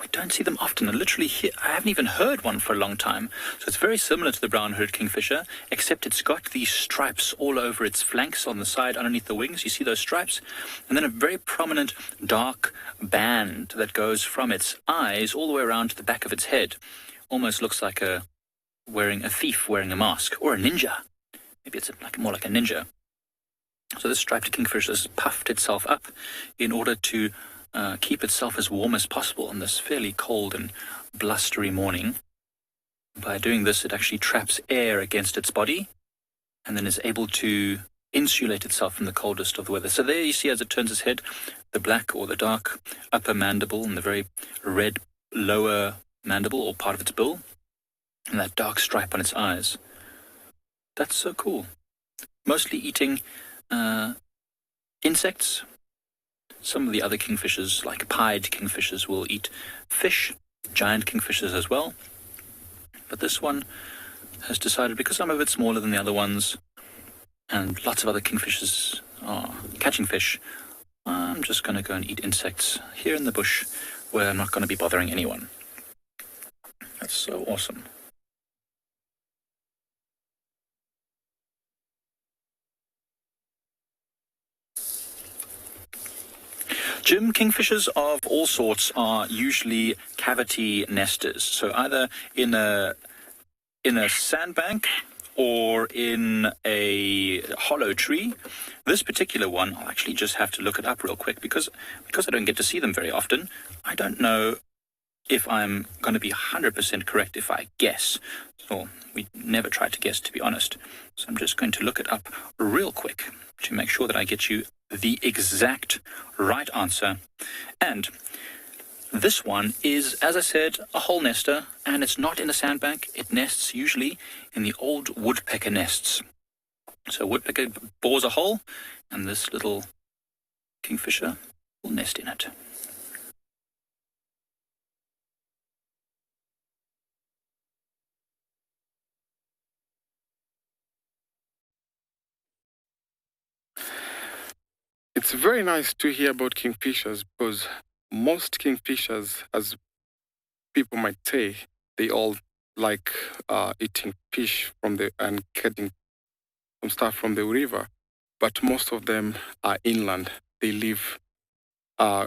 We don't see them often. And literally here, I haven't even heard one for a long time. So it's very similar to the brown-hooded kingfisher, except it's got these stripes all over its flanks on the side underneath the wings. You see those stripes? And then a very prominent dark band that goes from its eyes all the way around to the back of its head. Almost looks like a thief wearing a mask, or a ninja. Maybe it's more like a ninja. So this striped kingfisher has puffed itself up in order to keep itself as warm as possible on this fairly cold and blustery morning. By doing this, it actually traps air against its body and then is able to insulate itself from the coldest of the weather. So there you see, as it turns its head, the black or the dark upper mandible and the very red lower mandible, or part of its bill, and that dark stripe on its eyes. That's so cool. Mostly eating insects. Some of the other kingfishers, like pied kingfishers, will eat fish, giant kingfishers as well. But this one has decided, because I'm a bit smaller than the other ones, and lots of other kingfishers are catching fish, I'm just going to go and eat insects here in the bush, where I'm not going to be bothering anyone. That's so awesome. Gym kingfishers of all sorts are usually cavity nesters. So either in a sandbank or in a hollow tree. This particular one, I'll actually just have to look it up real quick because I don't get to see them very often. I don't know if I'm going to be 100% correct if I guess. So we never try to guess, to be honest. So I'm just going to look it up real quick to make sure that I get you the exact right answer. And this one is, as I said, a hole nester, and it's not in a sandbank. It nests usually in the old woodpecker nests. So woodpecker bores a hole, and this little kingfisher will nest in it. It's very nice to hear about kingfishers, because most kingfishers, as people might say, they all like eating fish and getting some stuff from the river. But most of them are inland. They live,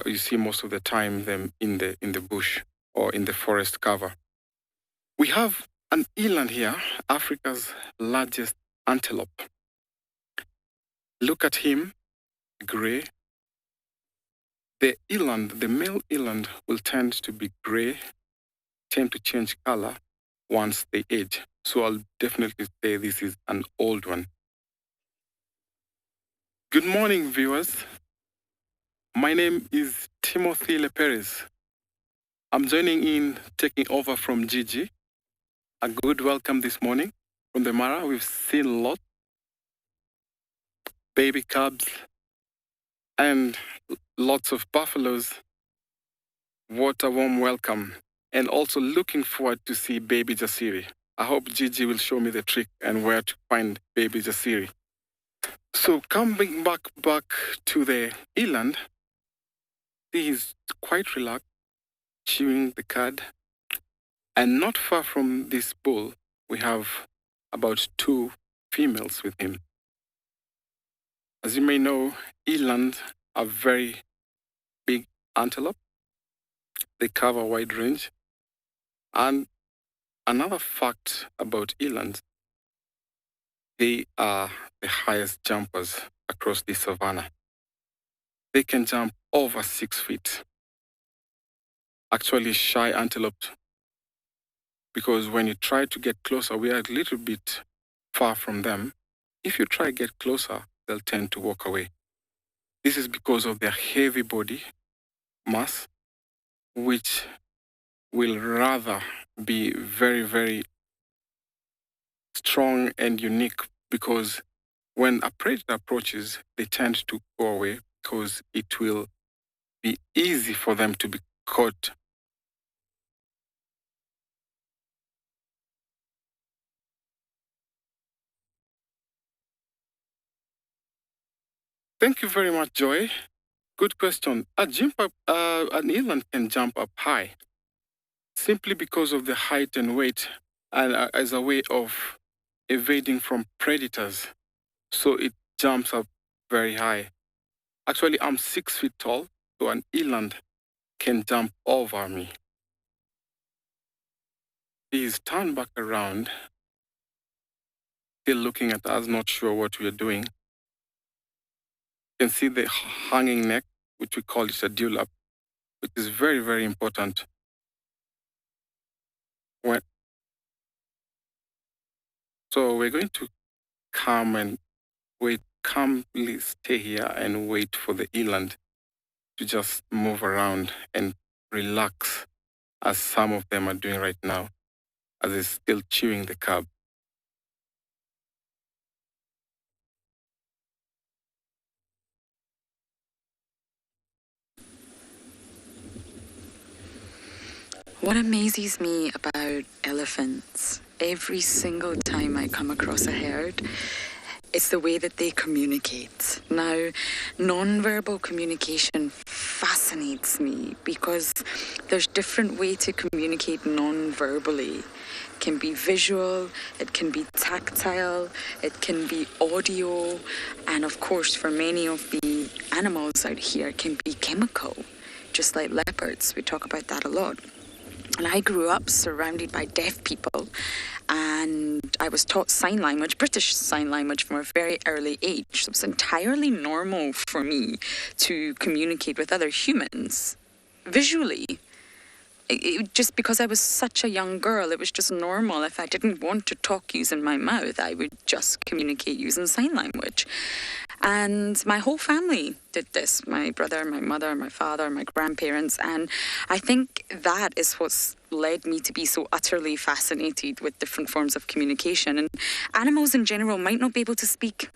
you see most of the time them in the bush or in the forest cover. We have an eland here, Africa's largest antelope. Look at him. Gray. The male eland will tend to be gray, tend to change color once they age. So I'll definitely say this is an old one. Good morning, viewers. My name is Timothy Leperes. I'm joining in, taking over from Gigi. A good welcome this morning from the Mara. We've seen a lot. Baby cubs, and lots of buffaloes. What a warm welcome. And also looking forward to see baby Jasiri. I hope Gigi will show me the trick and where to find baby Jasiri. So coming back to the eland, he is quite relaxed, chewing the cud. And not far from this bull, we have about 2 females with him. As you may know, elands are very big antelope. They cover a wide range. And another fact about elands, they are the highest jumpers across the savannah. They can jump over 6 feet. Actually, shy antelope, because when you try to get closer, we are a little bit far from them. If you try to get closer, they'll tend to walk away. This is because of their heavy body mass, which will rather be very, very strong and unique, because when a predator approaches, they tend to go away because it will be easy for them to be caught. Thank you very much, Joy. Good question. An eland can jump up high. simply because of the height and weight, and as a way of evading from predators. So it jumps up very high. Actually, I'm 6 feet tall, so an eland can jump over me. He's turned back around, still looking at us, not sure what we are doing. You can see the hanging neck, which we call it a dewlap, which is very, very important. So we're going to come and wait, calmly stay here and wait for the eland to just move around and relax, as some of them are doing right now, as it's still chewing the cud. What amazes me about elephants every single time I come across a herd is the way that they communicate. Now, non-verbal communication fascinates me because there's different ways to communicate non-verbally. It can be visual, it can be tactile, it can be audio, and of course for many of the animals out here it can be chemical, just like leopards. We talk about that a lot. And I grew up surrounded by deaf people, and I was taught sign language, British Sign Language, from a very early age. So it was entirely normal for me to communicate with other humans visually. Just because I was such a young girl, it was just normal. If I didn't want to talk using my mouth, I would just communicate using sign language. And my whole family did this. My brother, my mother, my father, my grandparents. And I think that is what's led me to be so utterly fascinated with different forms of communication. And animals in general might not be able to speak.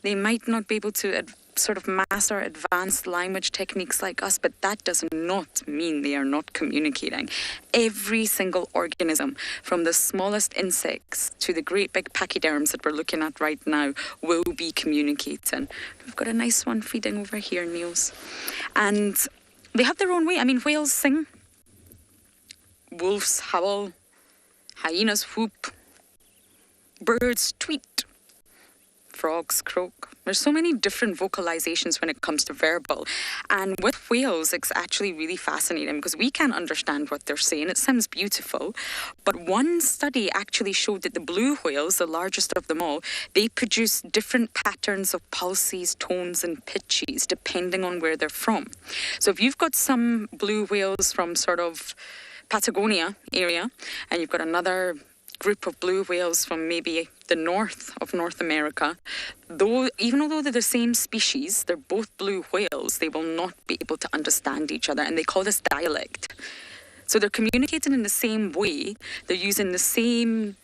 They might not be able to sort of master advanced language techniques like us, but that does not mean they are not communicating. Every single organism, from the smallest insects to the great big pachyderms that we're looking at right now, will be communicating. We've got a nice one feeding over here, Niels. And they have their own way. I mean, whales sing, wolves howl, hyenas whoop, birds tweet, frogs croak. There's so many different vocalizations when it comes to verbal. And with whales, it's actually really fascinating because we can't understand what they're saying. It sounds beautiful. But one study actually showed that the blue whales, the largest of them all, they produce different patterns of pulses, tones, and pitches depending on where they're from. So if you've got some blue whales from sort of Patagonia area, and you've got another group of blue whales from maybe the north of North America, even though they're the same species, they're both blue whales, they will not be able to understand each other, and they call this dialect. So they're communicating in the same way, they're using the same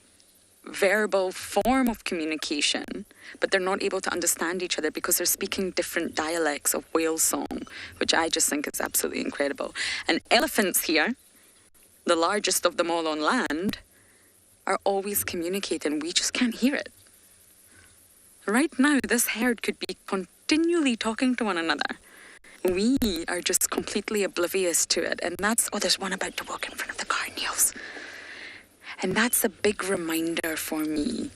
verbal form of communication, but they're not able to understand each other because they're speaking different dialects of whale song, which I just think is absolutely incredible. And elephants here, the largest of them all on land, are always communicating. We just can't hear it. Right now, this herd could be continually talking to one another. We are just completely oblivious to it. And that's, there's one about to walk in front of the car, Niels. And that's a big reminder for me.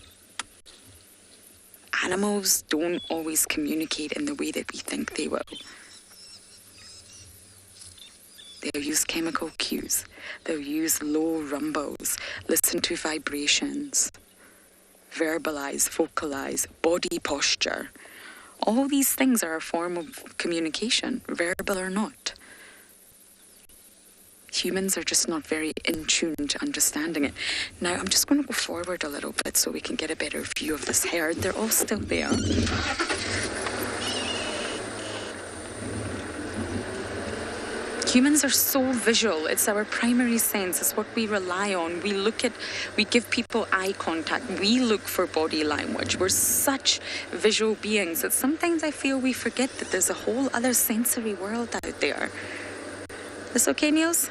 Animals don't always communicate in the way that we think they will. They'll use chemical cues. They'll use low rumbles, listen to vibrations, verbalize, vocalize, body posture. All these things are a form of communication, verbal or not. Humans are just not very in tune to understanding it. Now, I'm just going to go forward a little bit so we can get a better view of this herd. They're all still there. Humans are so visual. It's our primary sense. It's what we rely on. We give people eye contact. We look for body language. We're such visual beings that sometimes I feel we forget that there's a whole other sensory world out there. This okay, Niels?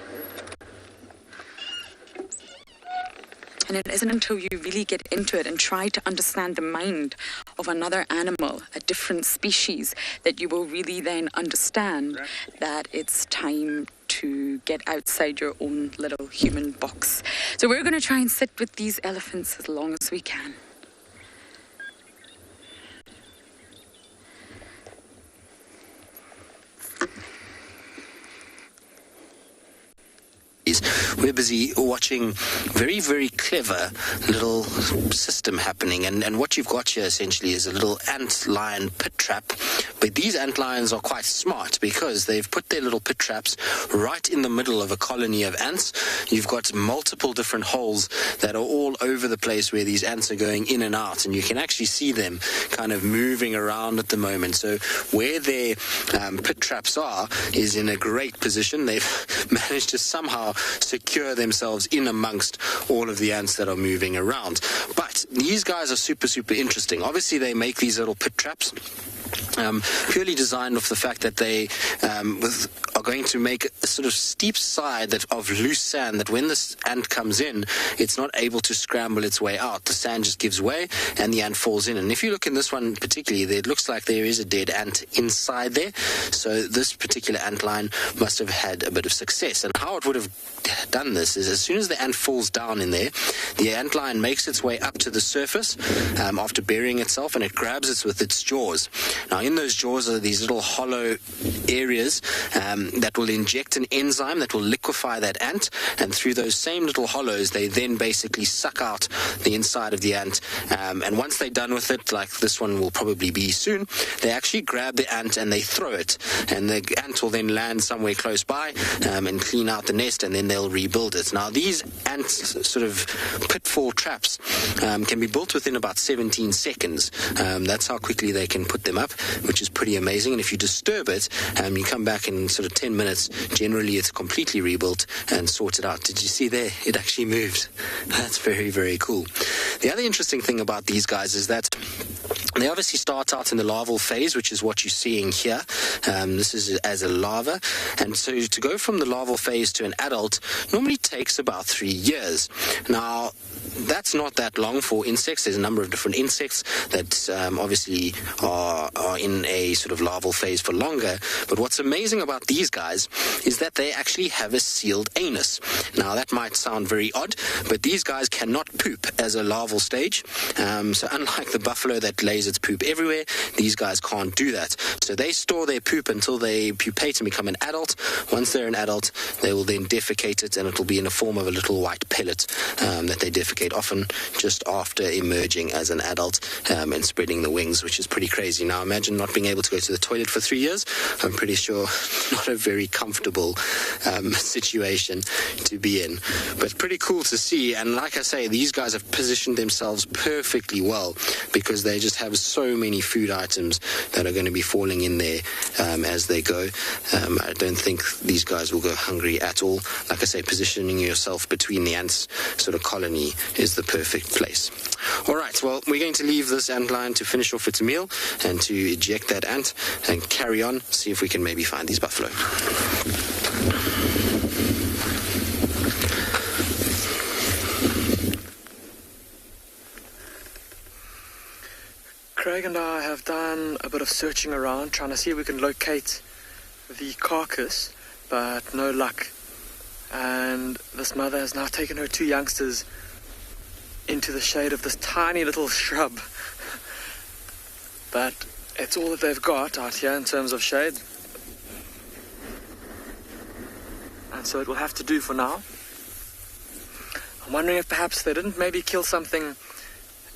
And it isn't until you really get into it and try to understand the mind of another animal, a different species, that you will really then understand that it's time to get outside your own little human box. So we're going to try and sit with these elephants as long as we can. We're busy watching very, very clever little system happening. And what you've got here essentially is a little ant lion pit trap. But these ant lions are quite smart because they've put their little pit traps right in the middle of a colony of ants. You've got multiple different holes that are all over the place where these ants are going in and out. And you can actually see them kind of moving around at the moment. So where their pit traps are is in a great position. They've managed to somehow secure themselves in amongst all of the ants that are moving around. But these guys are super, super interesting. Obviously, they make these little pit traps purely designed off the fact that they are going to make a sort of steep side of loose sand that when this ant comes in, it's not able to scramble its way out. The sand just gives way and the ant falls in. And if you look in this one particularly, it looks like there is a dead ant inside there. So this particular ant lion must have had a bit of success. And how it would have done this is as soon as the ant falls down in there, the ant lion makes its way up to the surface after burying itself, and it grabs it with its jaws. Now, in those jaws are these little hollow areas that will inject an enzyme that will liquefy that ant, and through those same little hollows, they then basically suck out the inside of the ant. And once they're done with it, like this one will probably be soon, they actually grab the ant and they throw it, and the ant will then land somewhere close by and clean out the nest, and then they'll rebuild it. Now, these ant sort of pitfall traps can be built within about 17 seconds. That's how quickly they can put them up, which is pretty amazing. And if you disturb it, you come back in sort of 10 minutes. Generally, it's completely rebuilt and sorted out. Did you see there? It actually moved. That's very, very cool. The other interesting thing about these guys is that they obviously start out in the larval phase, which is what you're seeing here. This is as a larva. And so to go from the larval phase to an adult normally takes about 3 years. Now, that's not that long for insects. There's a number of different insects that obviously are in a sort of larval phase for longer. But what's amazing about these guys is that they actually have a sealed anus. Now, that might sound very odd, but these guys cannot poop as a larval stage. So unlike the buffalo that lays its poop everywhere, these guys can't do that. So they store their poop until they pupate and become an adult. Once they're an adult, they will then defecate it, and it'll be in the form of a little white pellet that they defecate, often just after emerging as an adult and spreading the wings, which is pretty crazy. Now, imagine not being able to go to the toilet for 3 years. I'm pretty sure not a very comfortable situation to be in. But pretty cool to see. And like I say, these guys have positioned themselves perfectly well because they just have so many food items that are going to be falling in there as they go. I don't think these guys will go hungry at all. Like I say, positioning yourself between the ants sort of colony is the perfect place. All right, well, we're going to leave this ant lion to finish off its meal and to eject that ant and carry on, see if we can maybe find these buffalo. Craig and I have done a bit of searching around, trying to see if we can locate the carcass, but no luck. And this mother has now taken her 2 youngsters into the shade of this tiny little shrub. But it's all that they've got out here in terms of shade. And so it will have to do for now. I'm wondering if perhaps they didn't maybe kill something,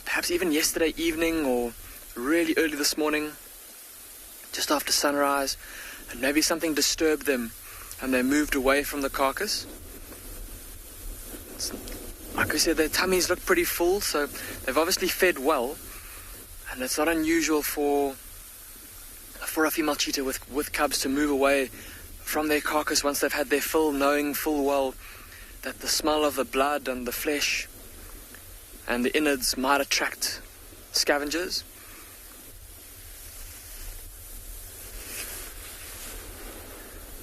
perhaps even yesterday evening or really early this morning, just after sunrise, and maybe something disturbed them and they moved away from the carcass. Like we said, their tummies look pretty full, so they've obviously fed well, and it's not unusual for a female cheetah with cubs to move away from their carcass once they've had their fill, knowing full well that the smell of the blood and the flesh and the innards might attract scavengers.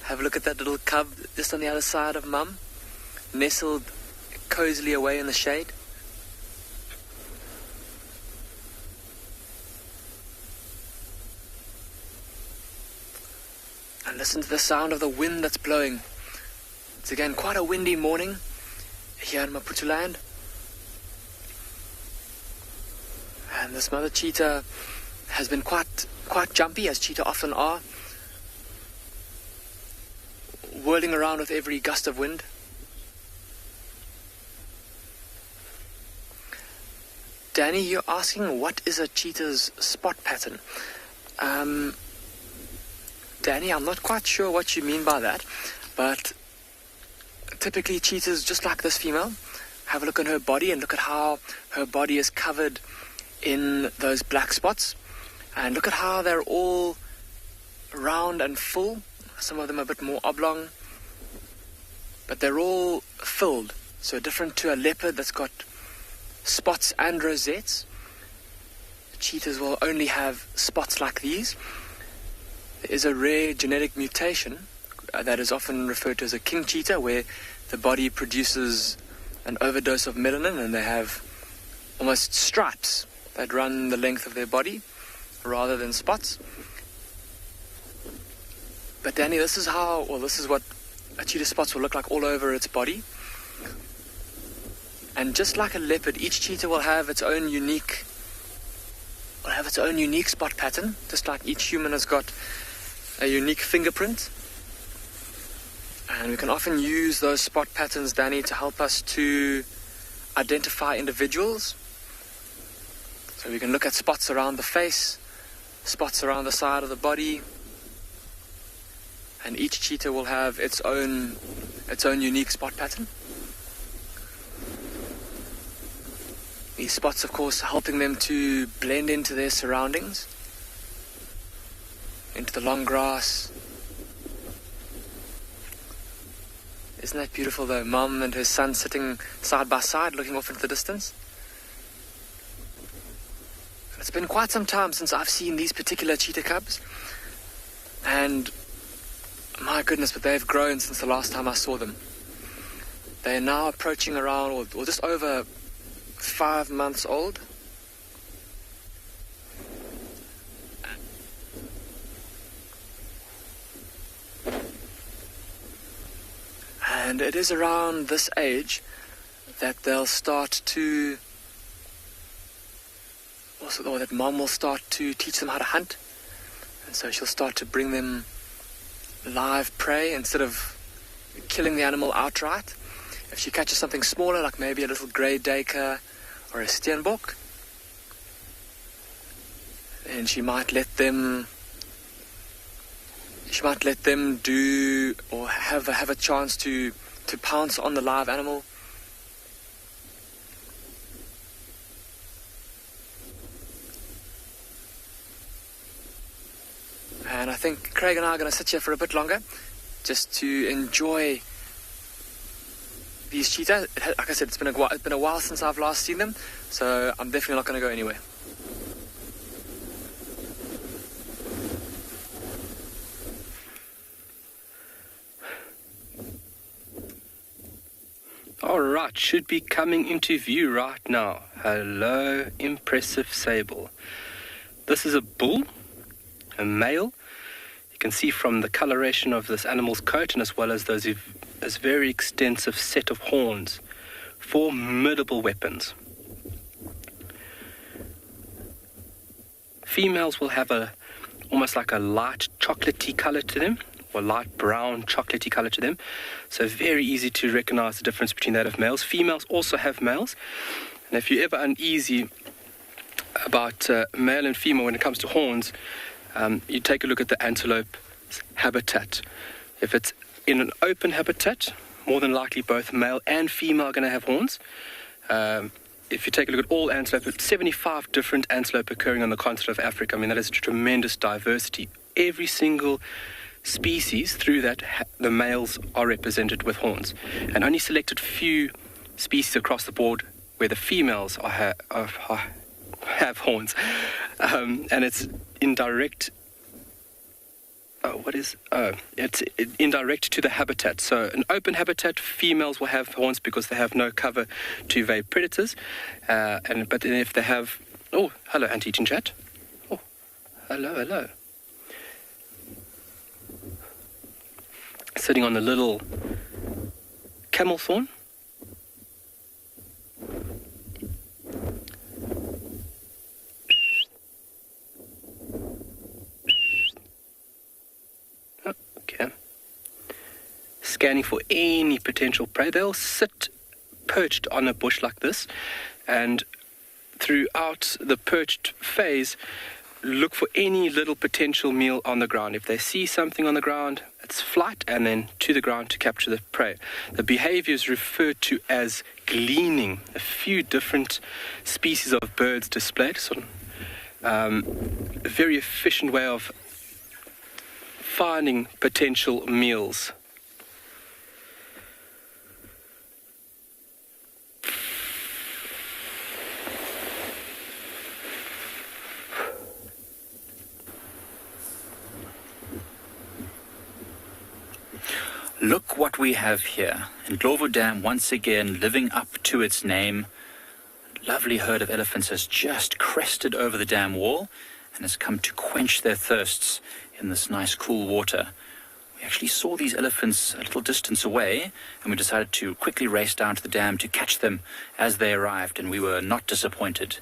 Have a look at that little cub just on the other side of mum, nestled cozily away in the shade. And listen to the sound of the wind that's blowing It's again quite a windy morning here in Maputo land. And this mother cheetah has been quite jumpy, as cheetah often are, whirling around with every gust of wind. Danny, you're asking what is a cheetah's spot pattern? Danny, I'm not quite sure what you mean by that, but typically cheetahs, just like this female, have a look at her body and look at how her body is covered in those black spots, and look at how they're all round and full. Some of them a bit more oblong, but they're all filled. So different to a leopard that's got spots and rosettes, cheetahs will only have spots like these. There is a rare genetic mutation that is often referred to as a king cheetah, where the body produces an overdose of melanin and they have almost stripes that run the length of their body rather than spots. But Danny, this is what a cheetah spots will look like all over its body. And just like a leopard, each cheetah will have its own unique spot pattern, just like each human has got a unique fingerprint. And we can often use those spot patterns, Danny, to help us to identify individuals. So we can look at spots around the face, spots around the side of the body, and each cheetah will have its own unique spot pattern. These spots, of course, helping them to blend into their surroundings, into the long grass. Isn't that beautiful, though? Mum and her son sitting side by side, looking off into the distance. It's been quite some time since I've seen these particular cheetah cubs, and my goodness, but they've grown since the last time I saw them. They are now approaching around, or just over 5 months old. And it is around this age that they'll start to, or that mom will start to teach them how to hunt. And so she'll start to bring them live prey instead of killing the animal outright. If she catches something smaller, like maybe a little grey duiker or a steenbok, then she might let them do, or have a chance to pounce on the live animal. And I think Craig and I are going to sit here for a bit longer, just to enjoy these cheetahs. Like I said, it's been a while since I've last seen them, so I'm definitely not going to go anywhere. All right, should be coming into view right now. Hello, impressive sable. This is a bull, a male. You can see from the coloration of this animal's coat, and as well as this very extensive set of horns, formidable weapons. Females will have almost like a light chocolatey color to them, or light brown chocolatey color to them. So very easy to recognize the difference between that of males. Females also have males. And if you're ever uneasy about male and female when it comes to horns, you take a look at the antelope habitat. If it's in an open habitat, more than likely both male and female are going to have horns. If you take a look at all antelope, 75 different antelope occurring on the continent of Africa. I mean, that is tremendous diversity. Every single species, through that, the males are represented with horns. And only selected few species across the board where the females have horns. And it's indirect. It's indirect to the habitat. So an open habitat, females will have horns because they have no cover to evade predators. But then if they have... Oh, hello, anti-eating chat. Oh, hello. Sitting on the little camel thorn. Okay. Scanning for any potential prey. They'll sit perched on a bush like this, and throughout the perched phase, look for any little potential meal on the ground. If they see something on the ground, it's flight and then to the ground to capture the prey. The behavior is referred to as gleaning. A few different species of birds displayed. A very efficient way of finding potential meals. Look what we have here. Ndlovu Dam once again living up to its name. Lovely herd of elephants has just crested over the dam wall and has come to quench their thirsts in this nice cool water. We actually saw these elephants a little distance away, and we decided to quickly race down to the dam to catch them as they arrived, and we were not disappointed.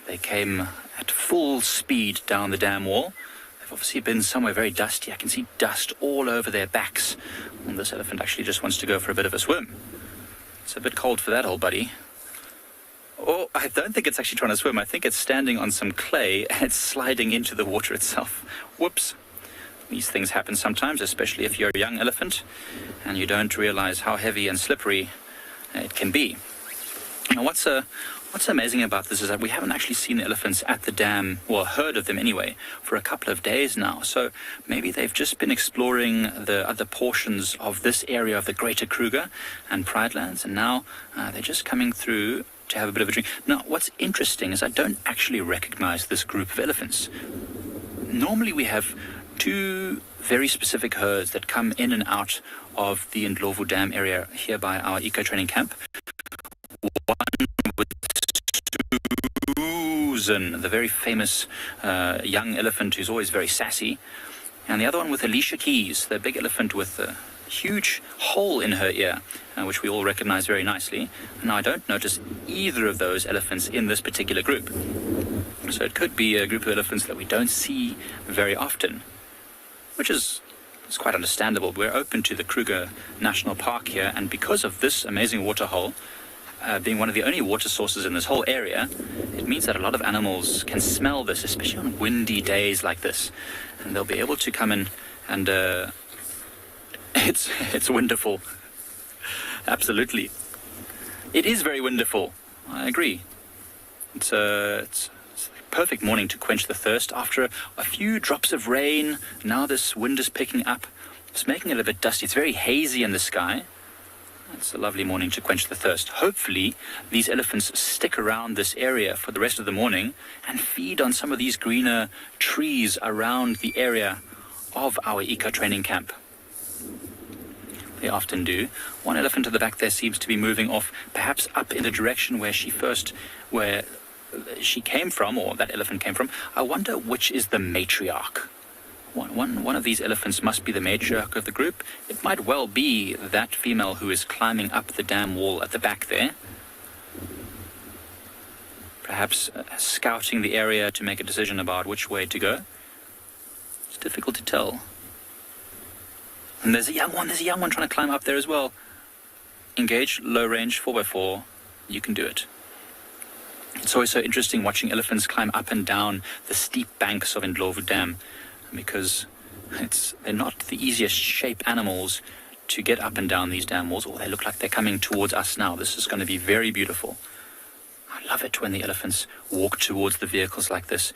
They came at full speed down the dam wall. They've obviously been somewhere very dusty. I can see dust all over their backs. And this elephant actually just wants to go for a bit of a swim. It's a bit cold for that old buddy. Oh, I don't think it's actually trying to swim. I think it's standing on some clay and it's sliding into the water itself. Whoops. These things happen sometimes, especially if you're a young elephant and you don't realize how heavy and slippery it can be. Now, what's amazing about this is that we haven't actually seen the elephants at the dam, or heard of them anyway, for a couple of days now. So maybe they've just been exploring the other portions of this area of the Greater Kruger and Pride Lands, and now they're just coming through to have a bit of a drink. Now, what's interesting is I don't actually recognize this group of elephants. Normally we have two very specific herds that come in and out of the Ndlovu Dam area here by our eco-training camp. One with Susan, the very famous young elephant who's always very sassy, and the other one with Alicia Keys, the big elephant with a huge hole in her ear, which we all recognize very nicely. Now, I don't notice either of those elephants in this particular group. So it could be a group of elephants that we don't see very often, which is quite understandable. We're open to the Kruger National Park here, and because of this amazing waterhole, being one of the only water sources in this whole area, it means that a lot of animals can smell this, especially on windy days like this. And they'll be able to come in and it's wonderful. Absolutely. It is very wonderful. I agree. It's a perfect morning to quench the thirst after a few drops of rain. Now this wind is picking up. It's making it a bit dusty. It's very hazy in the sky. It's a lovely morning to quench the thirst. Hopefully, these elephants stick around this area for the rest of the morning and feed on some of these greener trees around the area of our eco-training camp. They often do. One elephant at the back there seems to be moving off, perhaps up in the direction where she came from, or that elephant came from. I wonder which is the matriarch. One of these elephants must be the matriarch of the group. It might well be that female who is climbing up the dam wall at the back there. Perhaps scouting the area to make a decision about which way to go. It's difficult to tell. And there's a young one trying to climb up there as well. Engage, low range, 4x4, you can do it. It's always so interesting watching elephants climb up and down the steep banks of Ndlovu Dam, because they're not the easiest shape animals to get up and down these dam walls. Oh, they look like they're coming towards us now. This is going to be very beautiful. I love it when the elephants walk towards the vehicles like this.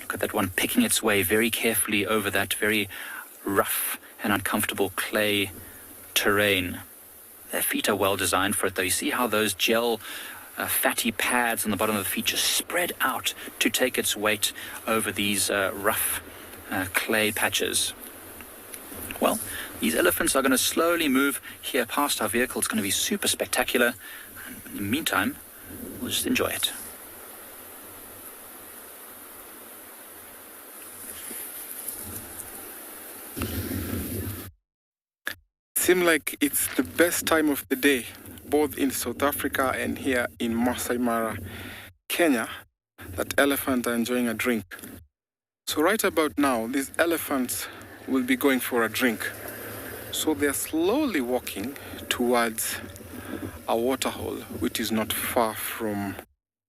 Look at that one picking its way very carefully over that very rough and uncomfortable clay terrain. Their feet are well designed for it, though. You see how those gel fatty pads on the bottom of the feet just spread out to take its weight over these rough clay patches. Well, these elephants are going to slowly move here past our vehicle. It's going to be super spectacular. In the meantime, we'll just enjoy it. Seems like it's the best time of the day, both in South Africa and here in Masai Mara, Kenya, that elephants are enjoying a drink. So right about now, these elephants will be going for a drink. So they're slowly walking towards a waterhole, which is not far from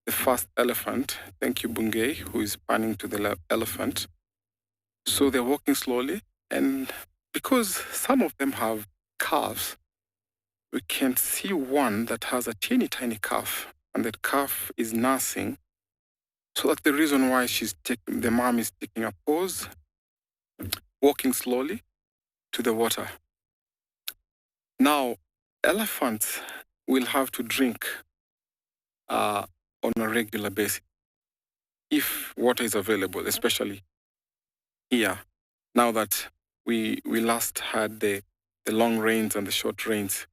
the first elephant. Thank you, Bungay, who is panning to the elephant. So they're walking slowly, and because some of them have calves, we can see one that has a teeny tiny calf, and that calf is nursing. So that's the reason why the mom is taking a pause, walking slowly to the water. Now, elephants will have to drink on a regular basis if water is available, especially here, now that we last had the long rains and the short rains.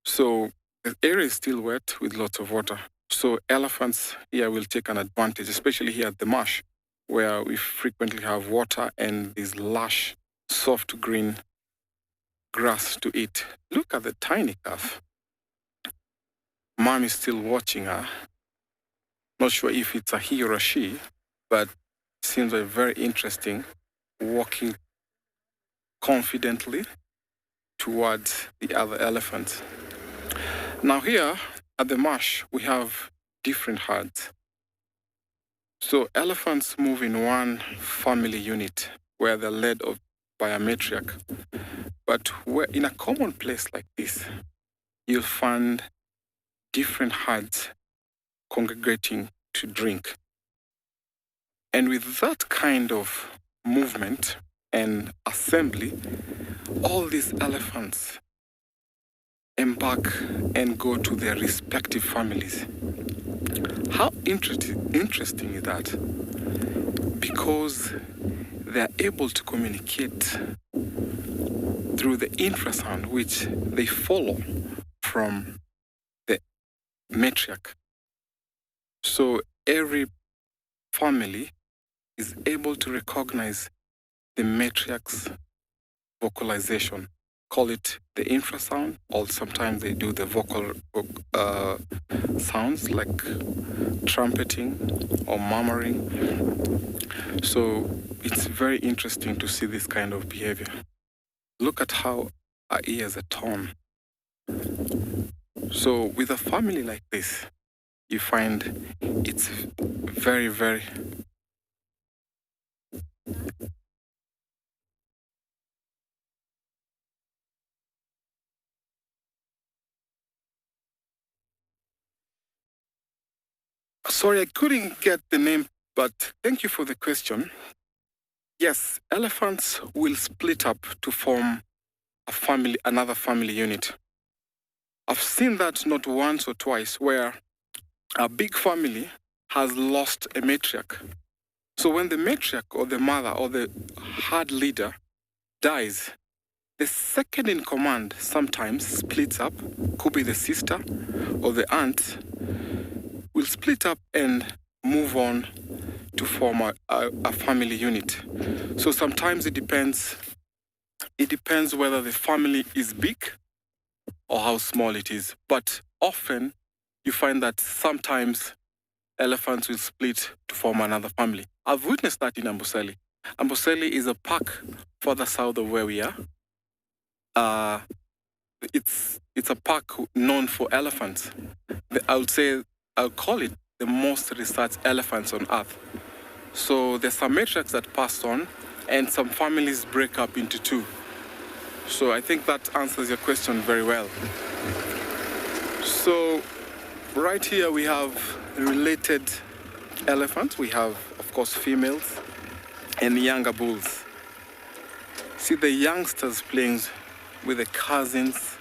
So the area is still wet with lots of water. So elephants here will take an advantage, especially here at the marsh, where we frequently have water and this lush, soft green grass to eat. Look at the tiny calf. Mom is still watching her. Not sure if it's a he or a she, but seems like very interesting, walking confidently towards the other elephants. Now here at the marsh, we have different herds. So elephants move in one family unit where they're led by a matriarch. But where in a common place like this, you'll find different herds congregating to drink. And with that kind of movement and assembly, all these elephants embark and go to their respective families. How interesting is that? Because they are able to communicate through the infrasound which they follow from the matriarch. So every family is able to recognize the matriarch's vocalization. Call it the infrasound, or sometimes they do the vocal sounds like trumpeting or murmuring. So it's very interesting to see this kind of behavior. Look at how our ears are torn. So with a family like this, you find it's very, very Sorry, I couldn't get the name, but thank you for the question. Yes, elephants will split up to form another family unit. I've seen that not once or twice, where a big family has lost a matriarch. So when the matriarch or the mother or the herd leader dies, the second in command sometimes splits up, could be the sister or the aunt, will split up and move on to form a family unit. So sometimes it depends whether the family is big or how small it is. But often you find that sometimes elephants will split to form another family. I've witnessed that in Amboseli. Amboseli is a park further south of where we are. It's a park known for elephants. I'll call it the most researched elephants on earth. So there's some matriarchs that pass on, and some families break up into two. So I think that answers your question very well. So right here we have related elephants. We have, of course, females and younger bulls. See the youngsters playing with the cousins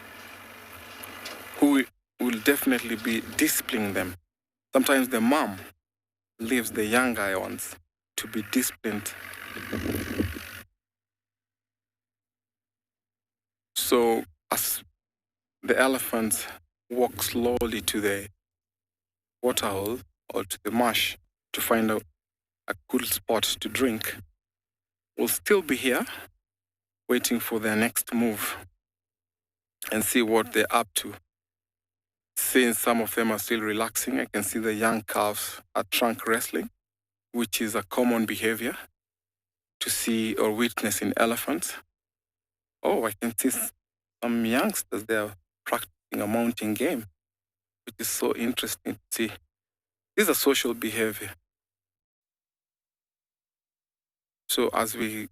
who will definitely be disciplining them. Sometimes the mom leaves the younger ones to be disciplined. So as the elephants walk slowly to the waterhole or to the marsh to find a cool spot to drink, we'll still be here waiting for their next move. and see what they're up to. Since some of them are still relaxing, I can see the young calves are trunk wrestling, which is a common behavior to see or witness in elephants. Oh, I can see some youngsters, they are practicing a mounting game, which is so interesting to see. This is a social behavior. So as we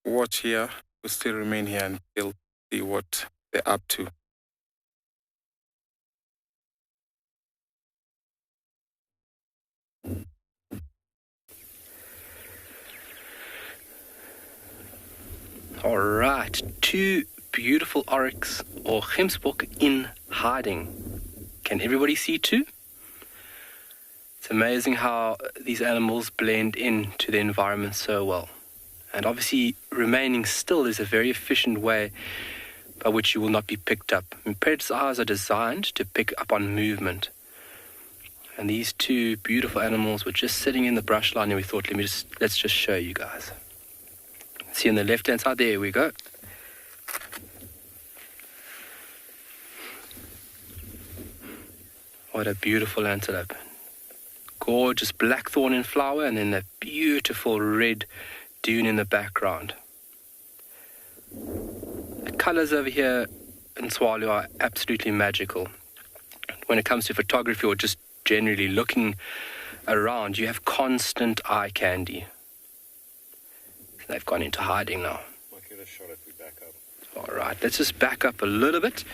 watch here, we still remain here until see what they're up to. All right, 2 beautiful oryx or gemsbok in hiding. Can everybody see 2? It's amazing how these animals blend into the environment so well. And obviously, remaining still is a very efficient way by which you will not be picked up. I mean, predators' eyes are designed to pick up on movement. And these 2 beautiful animals were just sitting in the brush line, and we thought, let's just show you guys. See on the left-hand side, there we go. What a beautiful antelope. Gorgeous blackthorn in flower, and then that beautiful red dune in the background. The colors over here in Tswalu are absolutely magical. When it comes to photography or just generally looking around, you have constant eye candy. They've gone into hiding now. Might get a shot if we back up. All right, let's just back up a little bit.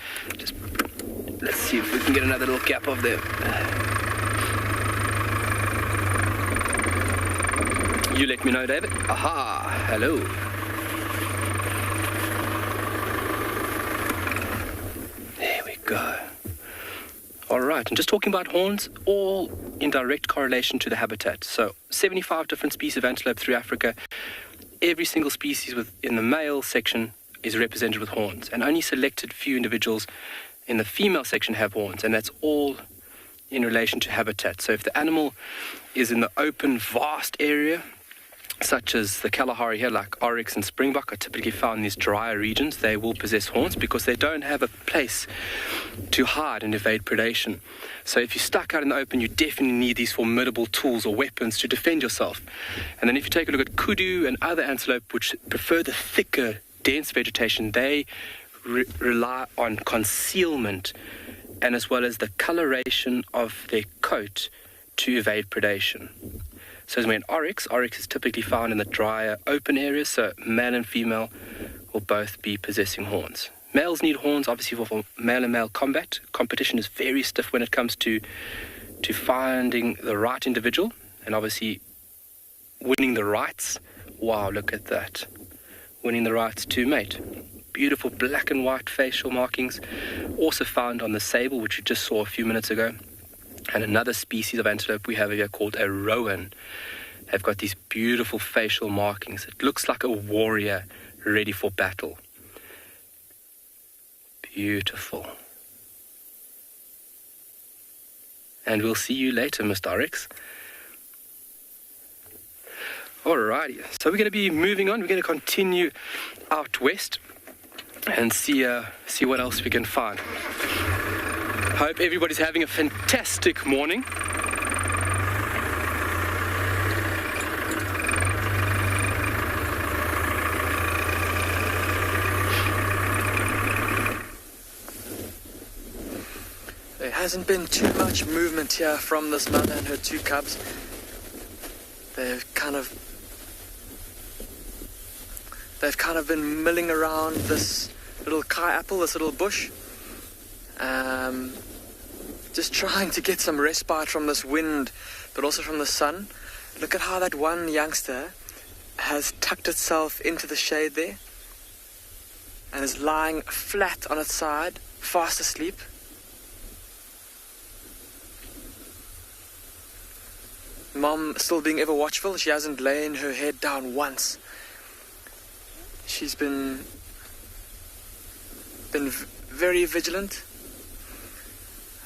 Let's see if we can get another little gap of there. You let me know, David. Aha, hello. There we go. All right, and just talking about horns, all in direct correlation to the habitat. So 75 different species of antelope through Africa. Every single species within the male section is represented with horns, and only selected few individuals in the female section have horns, and that's all in relation to habitat. So if the animal is in the open, vast area, such as the Kalahari here, like oryx and springbok, are typically found in these drier regions, they will possess horns because they don't have a place to hide and evade predation. So if you're stuck out in the open, you definitely need these formidable tools or weapons to defend yourself. And then if you take a look at kudu and other antelope, which prefer the thicker, dense vegetation, they rely on concealment and as well as the coloration of their coat to evade predation. So as when oryx is typically found in the drier, open areas, so male and female will both be possessing horns. Males need horns, obviously, for male and male combat. Competition is very stiff when it comes to finding the right individual and obviously winning the rights. Wow, look at that. Winning the rights to mate. Beautiful black and white facial markings, also found on the sable, which you just saw a few minutes ago. And another species of antelope we have here called a rowan. They've got these beautiful facial markings. It looks like a warrior ready for battle. Beautiful. And we'll see you later, Mr. Oryx. Alrighty, so we're going to be moving on. We're going to continue out west and see what else we can find. Hope everybody's having a fantastic morning. There hasn't been too much movement here from this mother and her 2 cubs. They've kind of been milling around this little kai apple, this little bush. Just trying to get some respite from this wind, but also from the sun. Look at how that one youngster has tucked itself into the shade there and is lying flat on its side, fast asleep. Mom still being ever watchful. She hasn't lain her head down once. She's been very vigilant.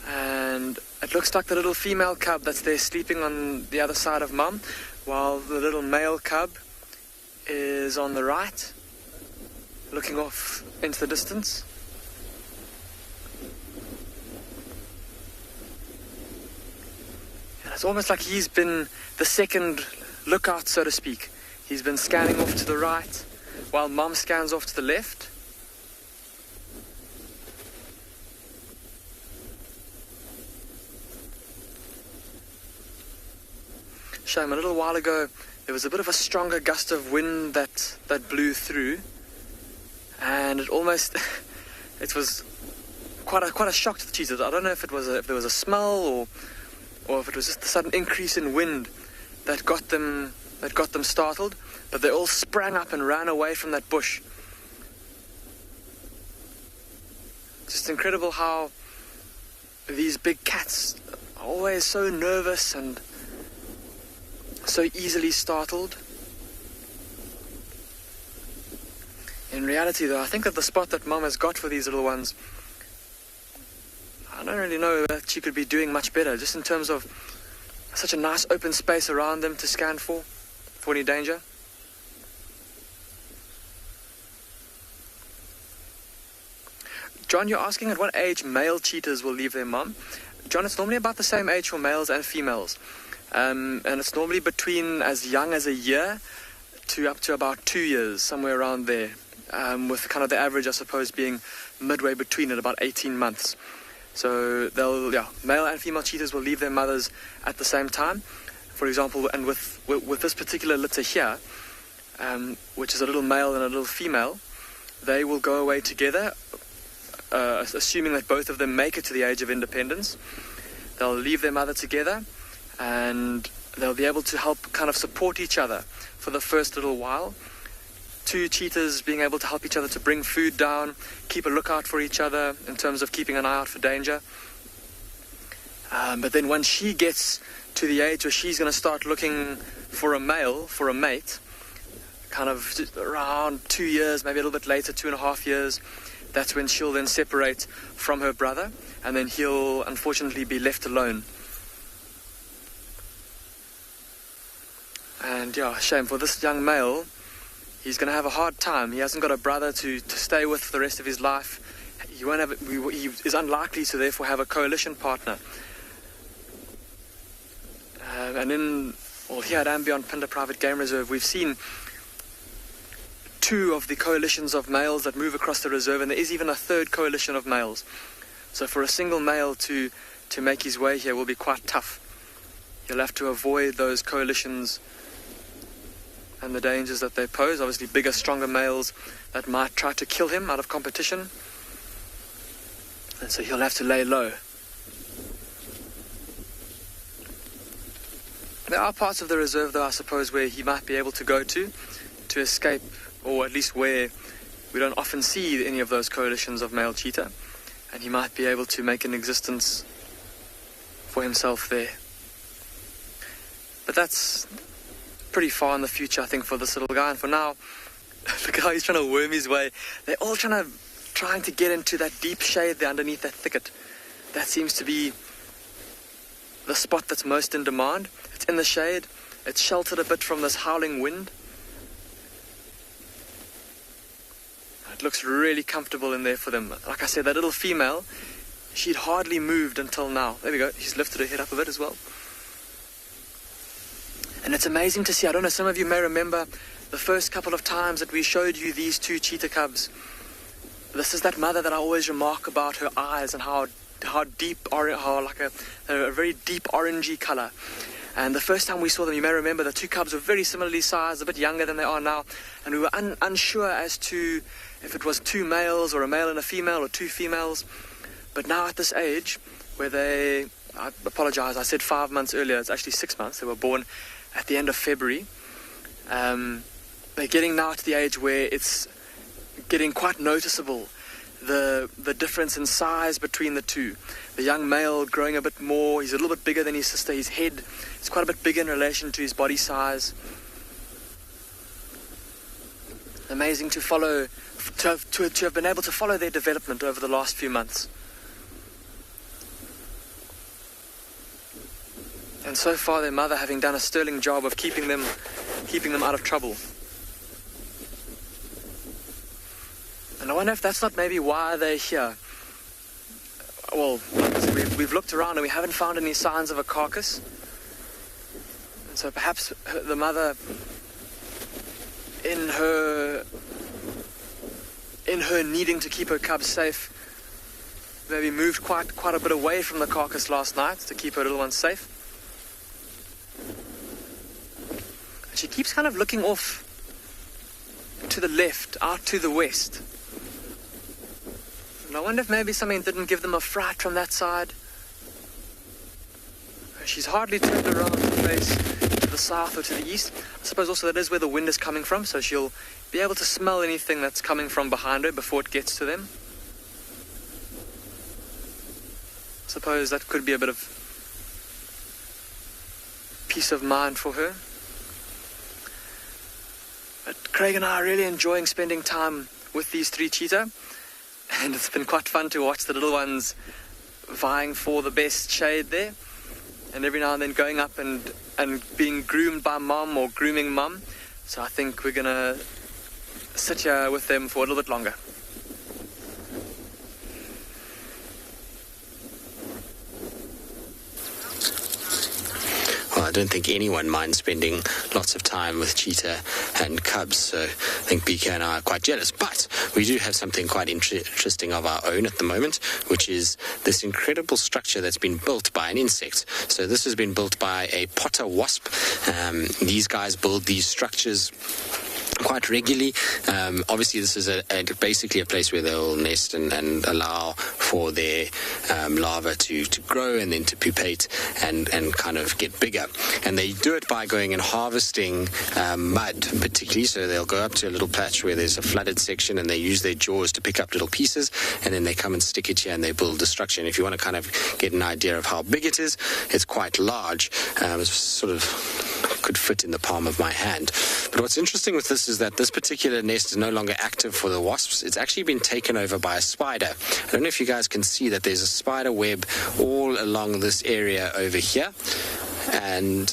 And it looks like the little female cub that's there sleeping on the other side of Mom, while the little male cub is on the right, looking off into the distance. And it's almost like he's been the second lookout, so to speak. He's been scanning off to the right while Mom scans off to the left. Shame, a little while ago there was a bit of a stronger gust of wind that blew through, and it almost it was quite a shock to the cheetahs. I don't know if there was a smell or if it was just a sudden increase in wind that got them startled, but they all sprang up and ran away from that bush. Just incredible how these big cats are always so nervous and so easily startled. In reality, though, I think that the spot that Mom has got for these little ones, I don't really know that she could be doing much better, just in terms of such a nice open space around them to scan for any danger. John, you're asking at what age male cheetahs will leave their mum. John, it's normally about the same age for males and females. And it's normally between as young as a year to up to about 2 years, somewhere around there, with kind of the average, I suppose, being midway between at about 18 months. So male and female cheetahs will leave their mothers at the same time. For example, and with this particular litter here, which is a little male and a little female, they will go away together, assuming that both of them make it to the age of independence. They'll leave their mother together, and they'll be able to help kind of support each other for the first little while. Two cheetahs being able to help each other to bring food down, keep a lookout for each other in terms of keeping an eye out for danger. But then when she gets to the age where she's going to start looking for a male, for a mate, kind of around 2 years, maybe a little bit later, 2.5 years, that's when she'll then separate from her brother, and then he'll unfortunately be left alone. And shame for this young male. He's going to have a hard time. He hasn't got a brother to stay with for the rest of his life. He is unlikely to therefore have a coalition partner. Here at Ambion Pinder Private Game Reserve, we've seen 2 of the coalitions of males that move across the reserve, and there is even a 3rd coalition of males. So for a single male to make his way here will be quite tough. He'll have to avoid those coalitions and the dangers that they pose. Obviously bigger, stronger males that might try to kill him out of competition. And so he'll have to lay low. There are parts of the reserve, though, I suppose, where he might be able to go to escape, or at least where we don't often see any of those coalitions of male cheetah. And he might be able to make an existence for himself there. But that's pretty far in the future, I think, for this little guy. And for now, look how he's trying to worm his way. They're all trying to get into that deep shade there underneath that thicket. That seems to be the spot that's most in demand. It's in the shade. It's sheltered a bit from this howling wind. It looks really comfortable in there for them. Like I said, that little female, she'd hardly moved until now. There we go. She's lifted her head up a bit as well. And it's amazing to see. I don't know, some of you may remember the first couple of times that we showed you these 2 cheetah cubs. This is that mother that I always remark about her eyes and how deep, like a very deep orangey color. And the first time we saw them, you may remember, the 2 cubs were very similarly sized, a bit younger than they are now. And we were unsure as to if it was 2 males or a male and a female or 2 females. But now at this age, where I apologize, I said 5 months earlier, it's actually 6 months. They were born at the end of February. They're getting now to the age where it's getting quite noticeable, the difference in size between the 2. The young male growing a bit more, he's a little bit bigger than his sister. His head is quite a bit bigger in relation to his body size. Amazing to follow, to have been able to follow their development over the last few months. And so far their mother having done a sterling job of keeping them out of trouble. And I wonder if that's not maybe why they're here. Well, we've looked around and we haven't found any signs of a carcass. And so perhaps the mother, in her needing to keep her cubs safe, maybe moved quite a bit away from the carcass last night to keep her little ones safe. And she keeps kind of looking off to the left, out to the west. And I wonder if maybe something didn't give them a fright from that side. She's hardly turned around to face to the south or to the east. I suppose also that is where the wind is coming from, so she'll be able to smell anything that's coming from behind her before it gets to them. I suppose that could be a bit of peace of mind for her. But Craig and I are really enjoying spending time with these three cheetah, and it's been quite fun to watch the little ones vying for the best shade there, and every now and then going up and being groomed by mum or grooming mum. So I think we're gonna sit here with them for a little bit longer. Well, I don't think anyone minds spending lots of time with cheetah and cubs, so I think BK and I are quite jealous. But we do have something quite interesting of our own at the moment, which is this incredible structure that's been built by an insect. So this has been built by a potter wasp. These guys build these structures quite regularly. Obviously, this is basically a place where they'll nest and allow for their larvae to grow and then to pupate and kind of get bigger. And they do it by going and harvesting mud, particularly. So they'll go up to a little patch where there's a flooded section, and they use their jaws to pick up little pieces, and then they come and stick it here and they build a structure. And if you want to kind of get an idea of how big it is, it's quite large. It's sort of could fit in the palm of my hand. But what's interesting with this is that this particular nest is no longer active for the wasps. It's actually been taken over by a spider. I don't know if you guys can see that there's a spider web all along this area over here. And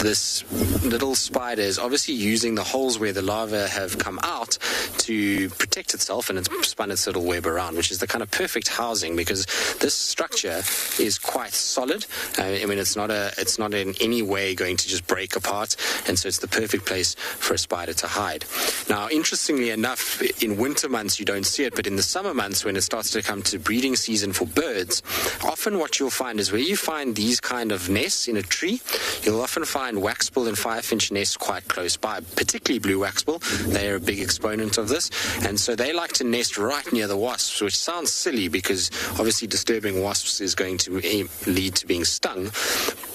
this little spider is obviously using the holes where the larvae have come out to protect itself, and it's spun its little web around, which is the kind of perfect housing, because this structure is quite solid. I mean, it's not in any way going to just break apart, and so it's the perfect place for a spider to hide. Now, interestingly enough, in winter months you don't see it, but in the summer months, when it starts to come to breeding season for birds, often what you'll find is where you find these kind of nests in a tree, you'll often find waxbill and firefinch nests quite close by, particularly blue waxbill. They're a big exponent of this, and so they like to nest right near the wasps, which sounds silly because obviously disturbing wasps is going to lead to being stung.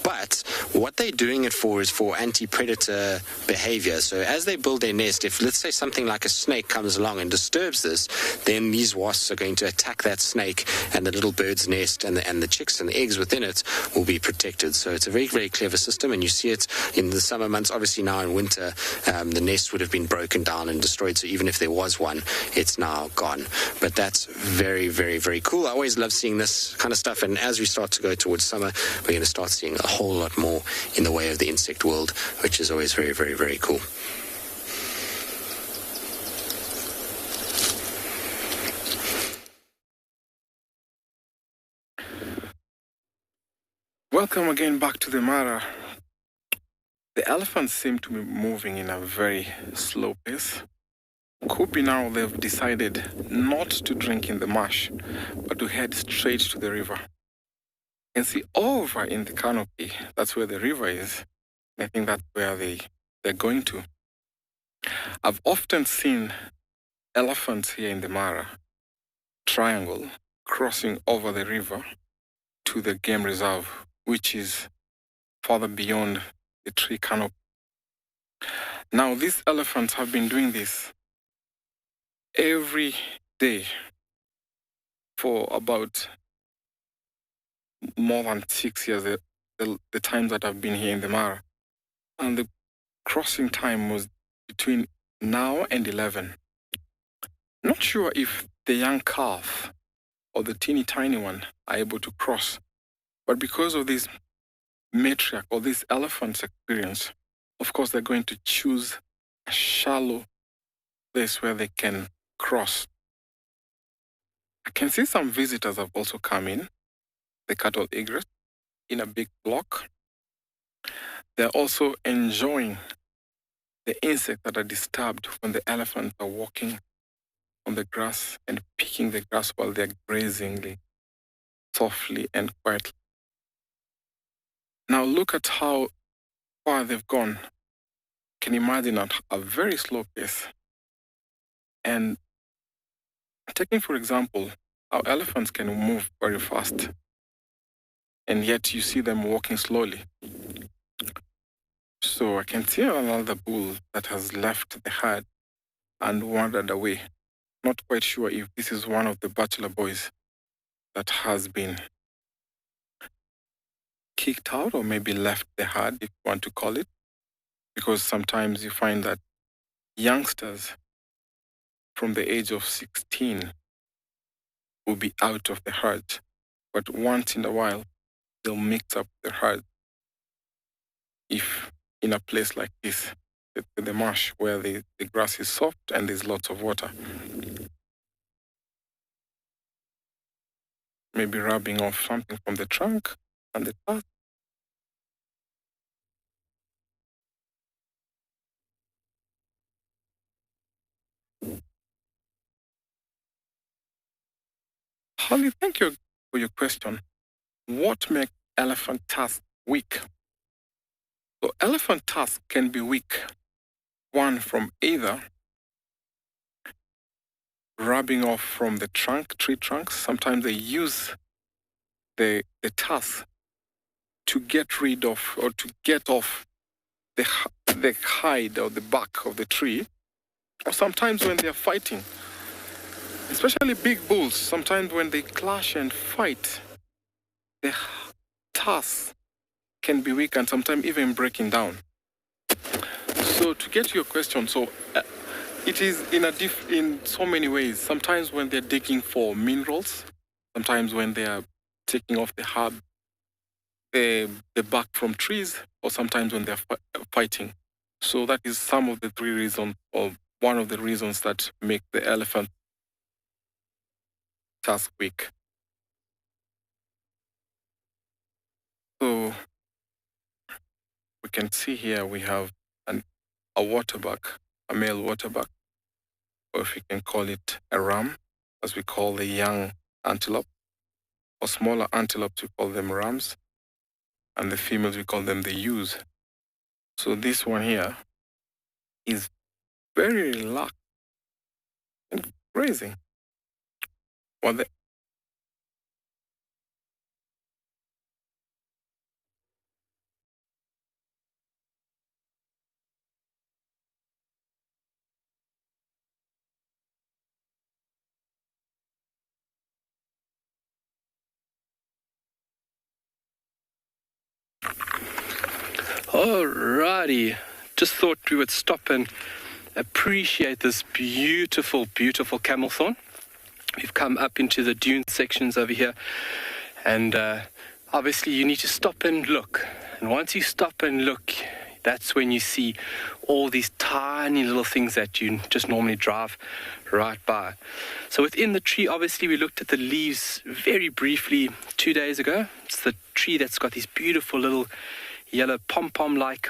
But what they're doing it for is for anti-predator behavior. So as they build their nest, if let's say something like a snake comes along and disturbs this, then these wasps are going to attack that snake, and the little bird's nest and the chicks and the eggs within it will be protected. So it's a very, very clever system, and you see it in the summer months. Obviously now in winter, the nest would have been broken down and destroyed. So even if there was one, it's now gone. But that's very, very, very cool. I always love seeing this kind of stuff. And as we start to go towards summer, we're going to start seeing a whole lot more in the way of the insect world, which is always very, very, very cool. Welcome again back to the Mara. The elephants seem to be moving in a very slow pace. Could be now they've decided not to drink in the marsh, but to head straight to the river. You can see over in the canopy, that's where the river is. I think that's where they're going to. I've often seen elephants here in the Mara Triangle crossing over the river to the game reserve, which is further beyond the tree canopy. Now, these elephants have been doing this every day for about more than 6 years, the time that I've been here in the Mara. And the crossing time was between now and 11. Not sure if the young calf or the teeny tiny one are able to cross, but because of this matriarch or this elephant's experience, of course they're going to choose a shallow place where they can cross. I can see some visitors have also come in, the cattle egress, in a big block. They're also enjoying the insects that are disturbed when the elephants are walking on the grass and picking the grass while they're grazing softly and quietly. Now look at how far they've gone. You can imagine at a very slow pace. And taking, for example, how elephants can move very fast, and yet you see them walking slowly. So I can see another bull that has left the herd and wandered away. Not quite sure if this is one of the bachelor boys that has been kicked out or maybe left the herd, if you want to call it, because sometimes you find that youngsters from the age of 16 will be out of the herd, but once in a while they'll mix up the herd. If in a place like this, the marsh where the grass is soft and there's lots of water, maybe rubbing off something from the trunk and the tusk. Holly, thank you for your question. What makes elephant tusk weak? So elephant tusk can be weak, one from either rubbing off from the tree trunks. Sometimes they use the tusk to get rid of or to get off the hide or the bark of the tree. Or sometimes when they're fighting, especially big bulls, sometimes when they clash and fight, the tusk can be weak and sometimes even breaking down. So to get to your question, it is in so many ways. Sometimes when they're digging for minerals, sometimes when they are taking off the bark from trees, or sometimes when they're fighting. So that is some of the three reasons, or one of the reasons that make the elephant tusk weak. So we can see here we have a waterbuck, a male waterbuck, or if we can call it a ram, as we call the young antelope, or smaller antelopes, we call them rams, and the females, we call them the ewes. So this one here is very relaxed and grazing. Alrighty, just thought we would stop and appreciate this beautiful, beautiful camel thorn. We've come up into the dune sections over here, and obviously you need to stop and look. And once you stop and look, that's when you see all these tiny little things that you just normally drive right by. So within the tree, obviously we looked at the leaves very briefly 2 days ago. It's the tree that's got these beautiful little yellow pom-pom-like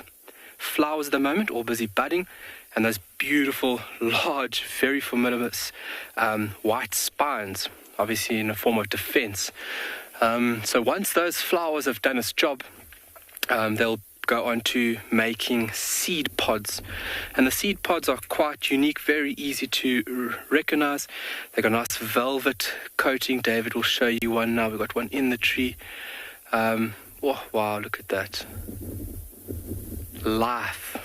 flowers at the moment, all busy budding, and those beautiful, large, very formidable white spines, obviously in a form of defense. So once those flowers have done its job, they'll go on to making seed pods. And the seed pods are quite unique, very easy to recognize. They've got a nice velvet coating. David will show you one now. We've got one in the tree. Oh, wow, look at that. Life.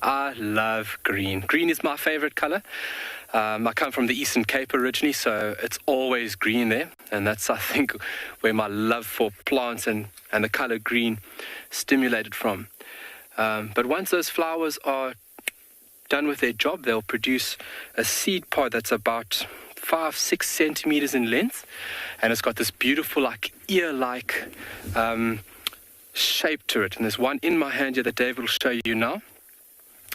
I love green. Green is my favorite color. I come from the Eastern Cape originally, so it's always green there. And that's, I think, where my love for plants and the color green stimulated from. But once those flowers are done with their job, they'll produce a seed pod that's about 5-6 centimeters in length. And it's got this beautiful, like, ear-like shape to it. And there's one in my hand here that David will show you now.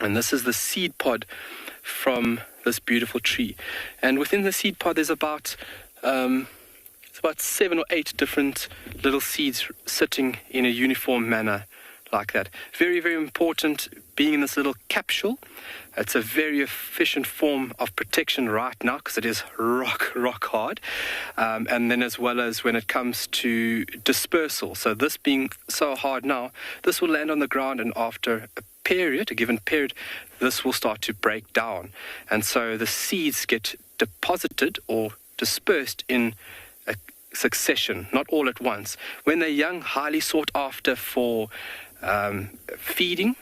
And this is the seed pod from this beautiful tree. And within the seed pod, there's about 7 or 8 different little seeds sitting in a uniform manner like that. Very, very important being in this little capsule. It's a very efficient form of protection right now because it is rock hard. And then as well as when it comes to dispersal. So this being so hard now, this will land on the ground, and after a given period, this will start to break down. And so the seeds get deposited or dispersed in a succession, not all at once. When they're young, highly sought after for feeding.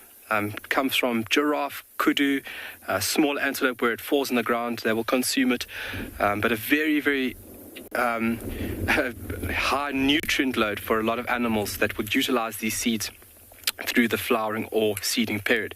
Comes from giraffe, kudu, small antelope. Where it falls on the ground, they will consume it. But a very, very high nutrient load for a lot of animals that would utilize these seeds through the flowering or seeding period.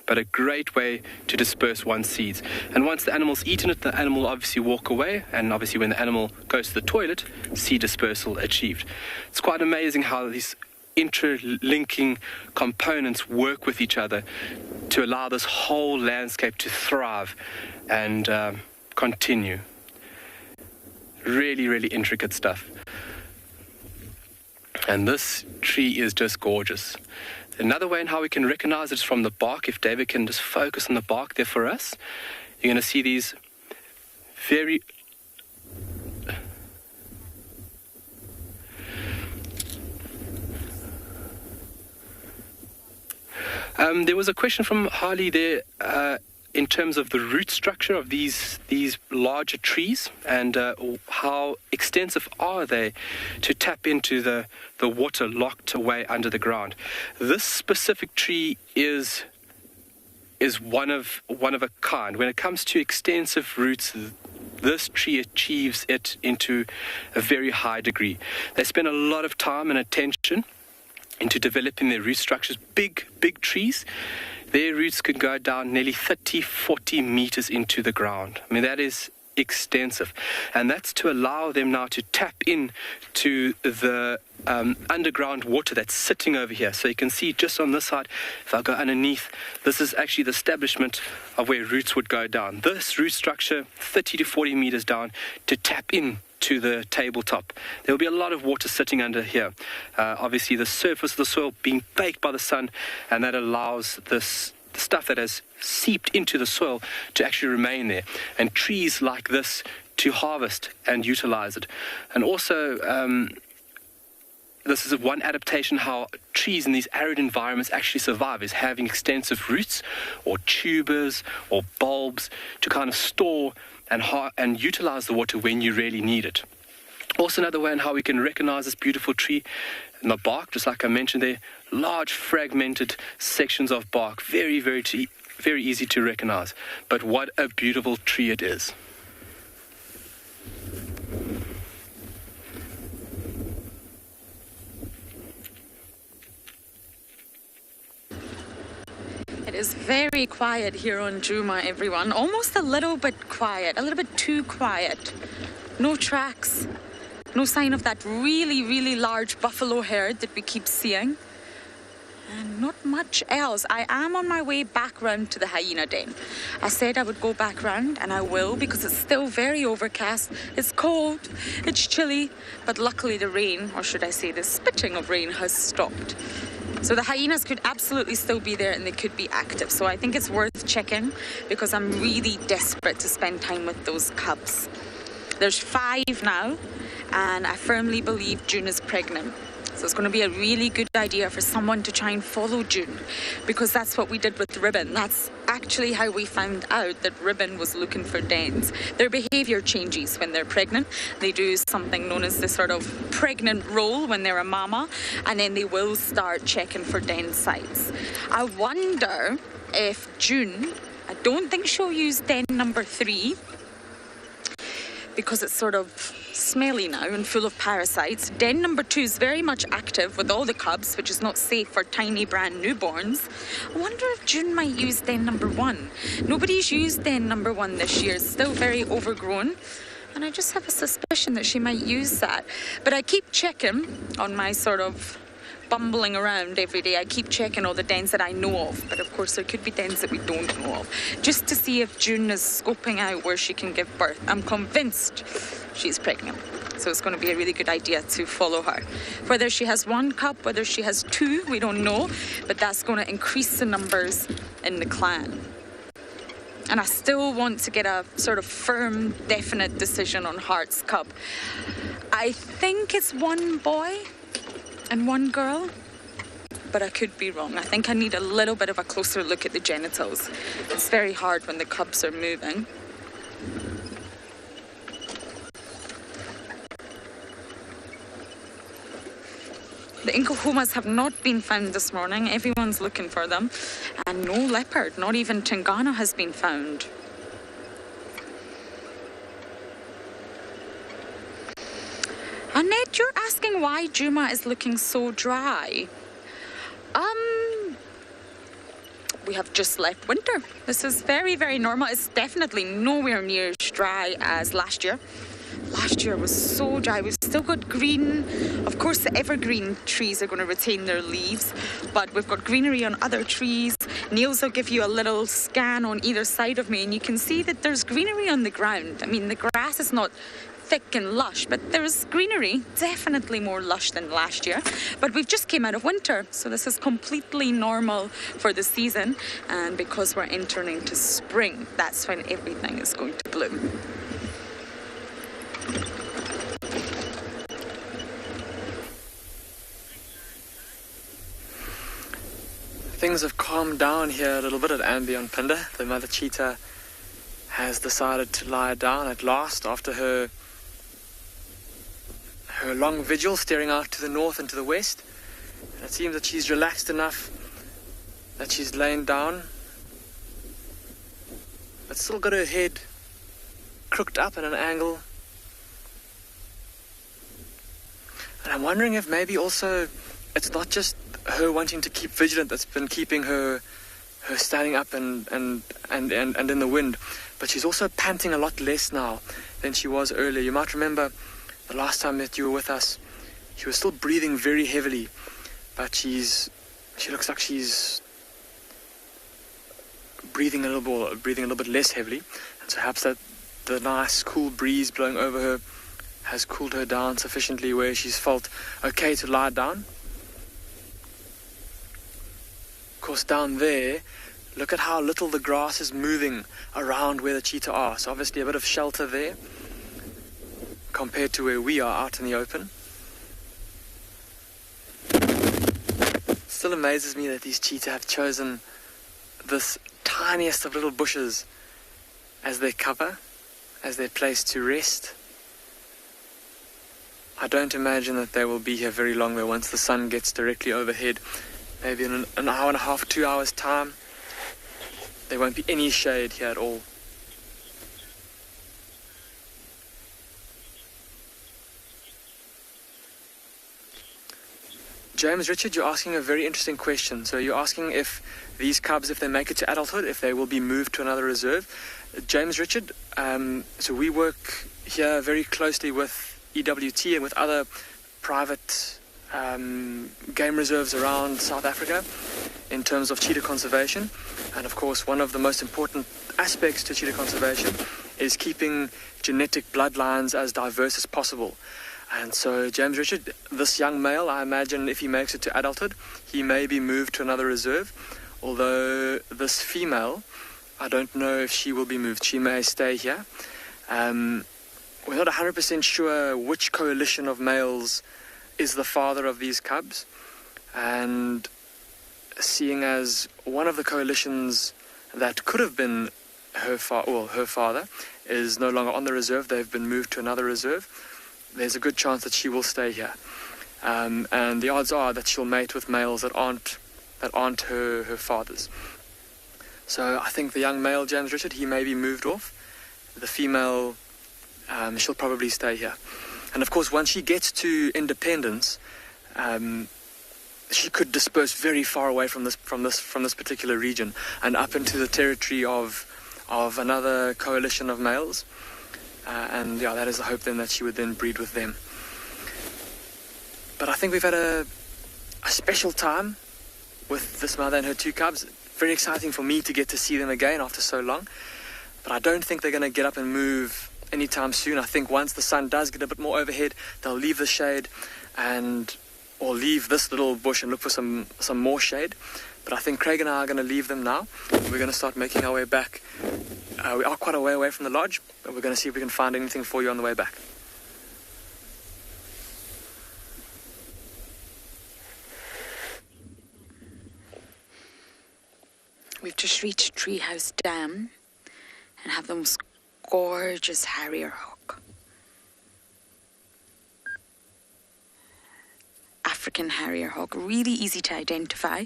But a great way to disperse one's seeds. And once the animal's eaten it, the animal will obviously walk away, and obviously when the animal goes to the toilet, seed dispersal achieved. It's quite amazing how these interlinking components work with each other to allow this whole landscape to thrive and continue. Really, really intricate stuff. And this tree is just gorgeous. Another way in how we can recognize it is from the bark. If David can just focus on the bark there for us, you're going to see these very there was a question from Harley there in terms of the root structure of these larger trees and how extensive are they to tap into the water locked away under the ground. This specific tree is one of a kind. When it comes to extensive roots, this tree achieves it into a very high degree. They spend a lot of time and attention into developing their root structures. Big trees, their roots can go down nearly 30-40 meters into the ground. I mean, that is extensive. And that's to allow them now to tap in to the underground water that's sitting over here. So you can see just on this side, if I go underneath, this is actually the establishment of where roots would go down. This root structure, 30 to 40 meters down, to tap in to the tabletop. There will be a lot of water sitting under here. Obviously the surface of the soil being baked by the sun, and that allows this stuff that has seeped into the soil to actually remain there, and trees like this to harvest and utilize it. And also this is one adaptation how trees in these arid environments actually survive, is having extensive roots or tubers or bulbs to kind of store and utilize the water when you really need it. Also, another way in how we can recognize this beautiful tree in the bark, just like I mentioned there, large fragmented sections of bark, very, very easy to recognize. But what a beautiful tree it is. It is very quiet here on Djuma, everyone. Almost a little bit quiet, a little bit too quiet. No tracks, no sign of that really, really large buffalo herd that we keep seeing. And not much else. I am on my way back round to the hyena den. I said I would go back round, and I will, because it's still very overcast. It's cold, it's chilly, but luckily the rain, or should I say the spitting of rain, has stopped. So the hyenas could absolutely still be there, and they could be active. So I think it's worth checking, because I'm really desperate to spend time with those cubs. There's 5 now, and I firmly believe June is pregnant. So it's going to be a really good idea for someone to try and follow June, because that's what we did with Ribbon. That's actually how we found out that Ribbon was looking for dens. Their behavior changes when they're pregnant. They do something known as the sort of pregnant roll when they're a mama, and then they will start checking for den sites. I wonder if June, I don't think she'll use den number 3, because it's sort of smelly now and full of parasites. Den number 2 is very much active with all the cubs, which is not safe for tiny brand newborns. I wonder if June might use den number 1. Nobody's used den number 1 this year. It's still very overgrown, and I just have a suspicion that she might use that. But I keep checking on my sort of bumbling around every day. I keep checking all the dens that I know of, but of course there could be dens that we don't know of, just to see if June is scoping out where she can give birth. I'm convinced she's pregnant. So it's going to be a really good idea to follow her. Whether she has one cub, whether she has two, we don't know, but that's going to increase the numbers in the clan. And I still want to get a sort of firm, definite decision on Heart's cub. I think it's one boy and one girl, but I could be wrong. I think I need a little bit of a closer look at the genitals. It's very hard when the cubs are moving. The Inkahomas have not been found this morning. Everyone's looking for them. And no leopard, not even Tingana has been found. Annette, you're asking why Djuma is looking so dry. We have just left winter. This is very, very normal. It's definitely nowhere near as dry as last year. Last year was so dry. We've still got green. Of course, the evergreen trees are going to retain their leaves, but we've got greenery on other trees. Niels will give you a little scan on either side of me, and you can see that there's greenery on the ground. I mean, the grass is not thick and lush, but there's greenery, definitely more lush than last year. But we've just came out of winter, so this is completely normal for the season. And because we're entering into spring, that's when everything is going to bloom. Things have calmed down here a little bit at Ambi on Pinda. The mother cheetah has decided to lie down at last after her long vigil staring out to the north and to the west. And it seems that she's relaxed enough that she's lain down, but still got her head crooked up at an angle. And I'm wondering if maybe also it's not just her wanting to keep vigilant that's been keeping her standing up and in the wind, but she's also panting a lot less now than she was earlier. You might remember the last time that you were with us, she was still breathing very heavily, but she looks like she's breathing a little bit less heavily, and so perhaps that the nice cool breeze blowing over her has cooled her down sufficiently where she's felt okay to lie down. Of course, down there, look at how little the grass is moving around where the cheetah are. So obviously a bit of shelter there compared to where we are out in the open. Still amazes me that these cheetah have chosen this tiniest of little bushes as their cover, as their place to rest. I don't imagine that they will be here very long though. Once the sun gets directly overhead, maybe in an hour and a half, 2 hours time, there won't be any shade here at all. James Richard, you're asking a very interesting question. So you're asking if these cubs, if they make it to adulthood, if they will be moved to another reserve. James Richard, so we work here very closely with EWT and with other private game reserves around South Africa in terms of cheetah conservation. And of course, one of the most important aspects to cheetah conservation is keeping genetic bloodlines as diverse as possible. And so, James Richard, this young male, I imagine if he makes it to adulthood, he may be moved to another reserve. Although this female, I don't know if she will be moved. She may stay here. We're not 100% sure which coalition of males is the father of these cubs. And seeing as one of the coalitions that could have been her father is no longer on the reserve, they've been moved to another reserve, there's a good chance that she will stay here. And the odds are that she'll mate with males that aren't her fathers. So I think the young male, James Richard, he may be moved off. The female, she'll probably stay here. And of course, once she gets to independence, she could disperse very far away from this particular region and up into the territory of another coalition of males. And yeah, that is the hope then, that she would then breed with them. But I think we've had a special time with this mother and her two cubs. Very exciting for me to get to see them again after so long. But I don't think they're going to get up and move anytime soon. I think once the sun does get a bit more overhead, they'll leave the shade or leave this little bush and look for some more shade. But I think Craig and I are going to leave them now. We're going to start making our way back. We are quite a way away from the lodge, but we're going to see if we can find anything for you on the way back. We've just reached Treehouse Dam and have the most gorgeous harrier hawk. African harrier hawk, really easy to identify,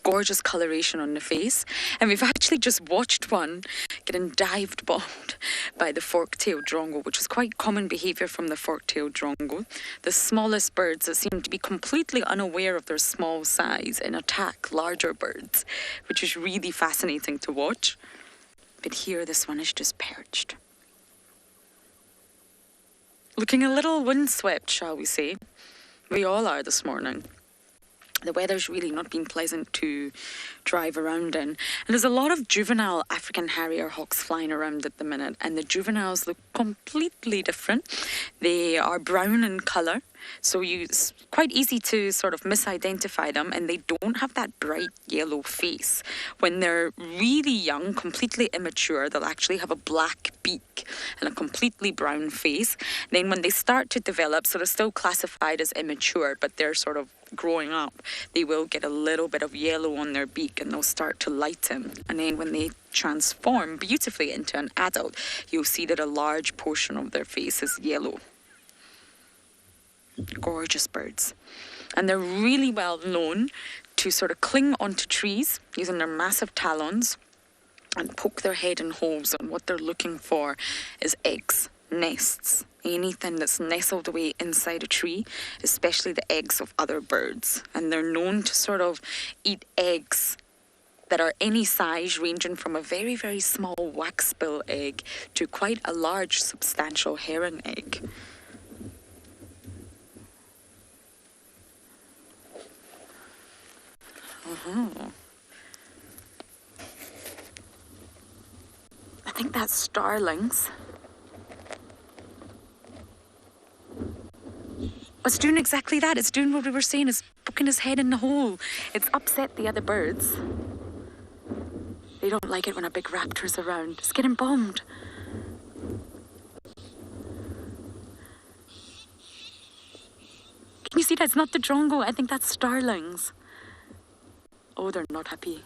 gorgeous coloration on the face, and we've actually just watched one getting dived bombed by the fork-tailed drongo, which is quite common behaviour from the fork-tailed drongo. The smallest birds that seem to be completely unaware of their small size and attack larger birds, which is really fascinating to watch. But here this one is just perched. Looking a little windswept, shall we say. We all are this morning. The weather's really not been pleasant to drive around in. And there's a lot of juvenile African harrier hawks flying around at the minute, and the juveniles look completely different. They are brown in colour, so it's quite easy to sort of misidentify them, and they don't have that bright yellow face. When they're really young, completely immature, they'll actually have a black beak and a completely brown face. Then when they start to develop, so they're still classified as immature, but they're sort of growing up, they will get a little bit of yellow on their beak and they'll start to lighten. And then when they transform beautifully into an adult, you'll see that a large portion of their face is yellow. Gorgeous birds. And they're really well known to sort of cling onto trees using their massive talons and poke their head in holes, and what they're looking for is eggs, nests, anything that's nestled away inside a tree, especially the eggs of other birds. And they're known to sort of eat eggs that are any size, ranging from a very, very small waxbill egg to quite a large, substantial heron egg. I think that's starlings. It's doing exactly that. It's doing what we were saying. It's poking his head in the hole. It's upset the other birds. They don't like it when a big raptor's around. It's getting bombed. Can you see that? It's not the drongo. I think that's starlings. Oh, they're not happy.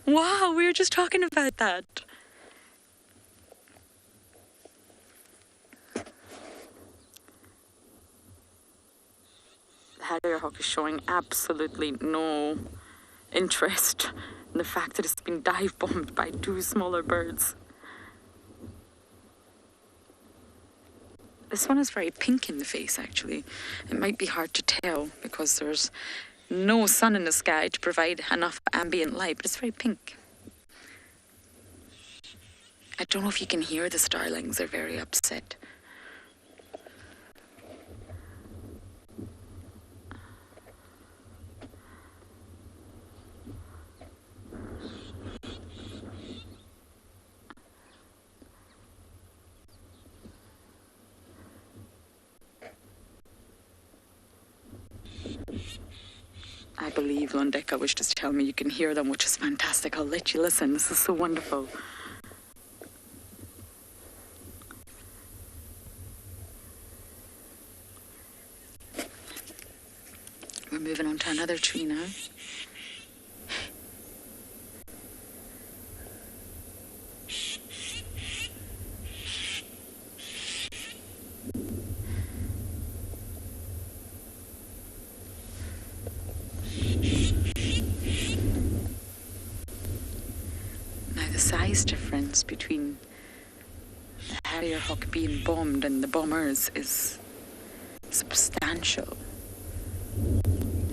Wow, we were just talking about that. The harrier hawk is showing absolutely no interest in the fact that it's been dive bombed by two smaller birds. This one is very pink in the face, actually. It might be hard to tell because there's no sun in the sky to provide enough ambient light, but it's very pink. I don't know if you can hear the starlings. They're very upset. I believe Londeka was just telling me you can hear them, which is fantastic. I'll let you listen. This is so wonderful. We're moving on to another tree now. Size difference between the harrier hawk being bombed and the bombers is substantial.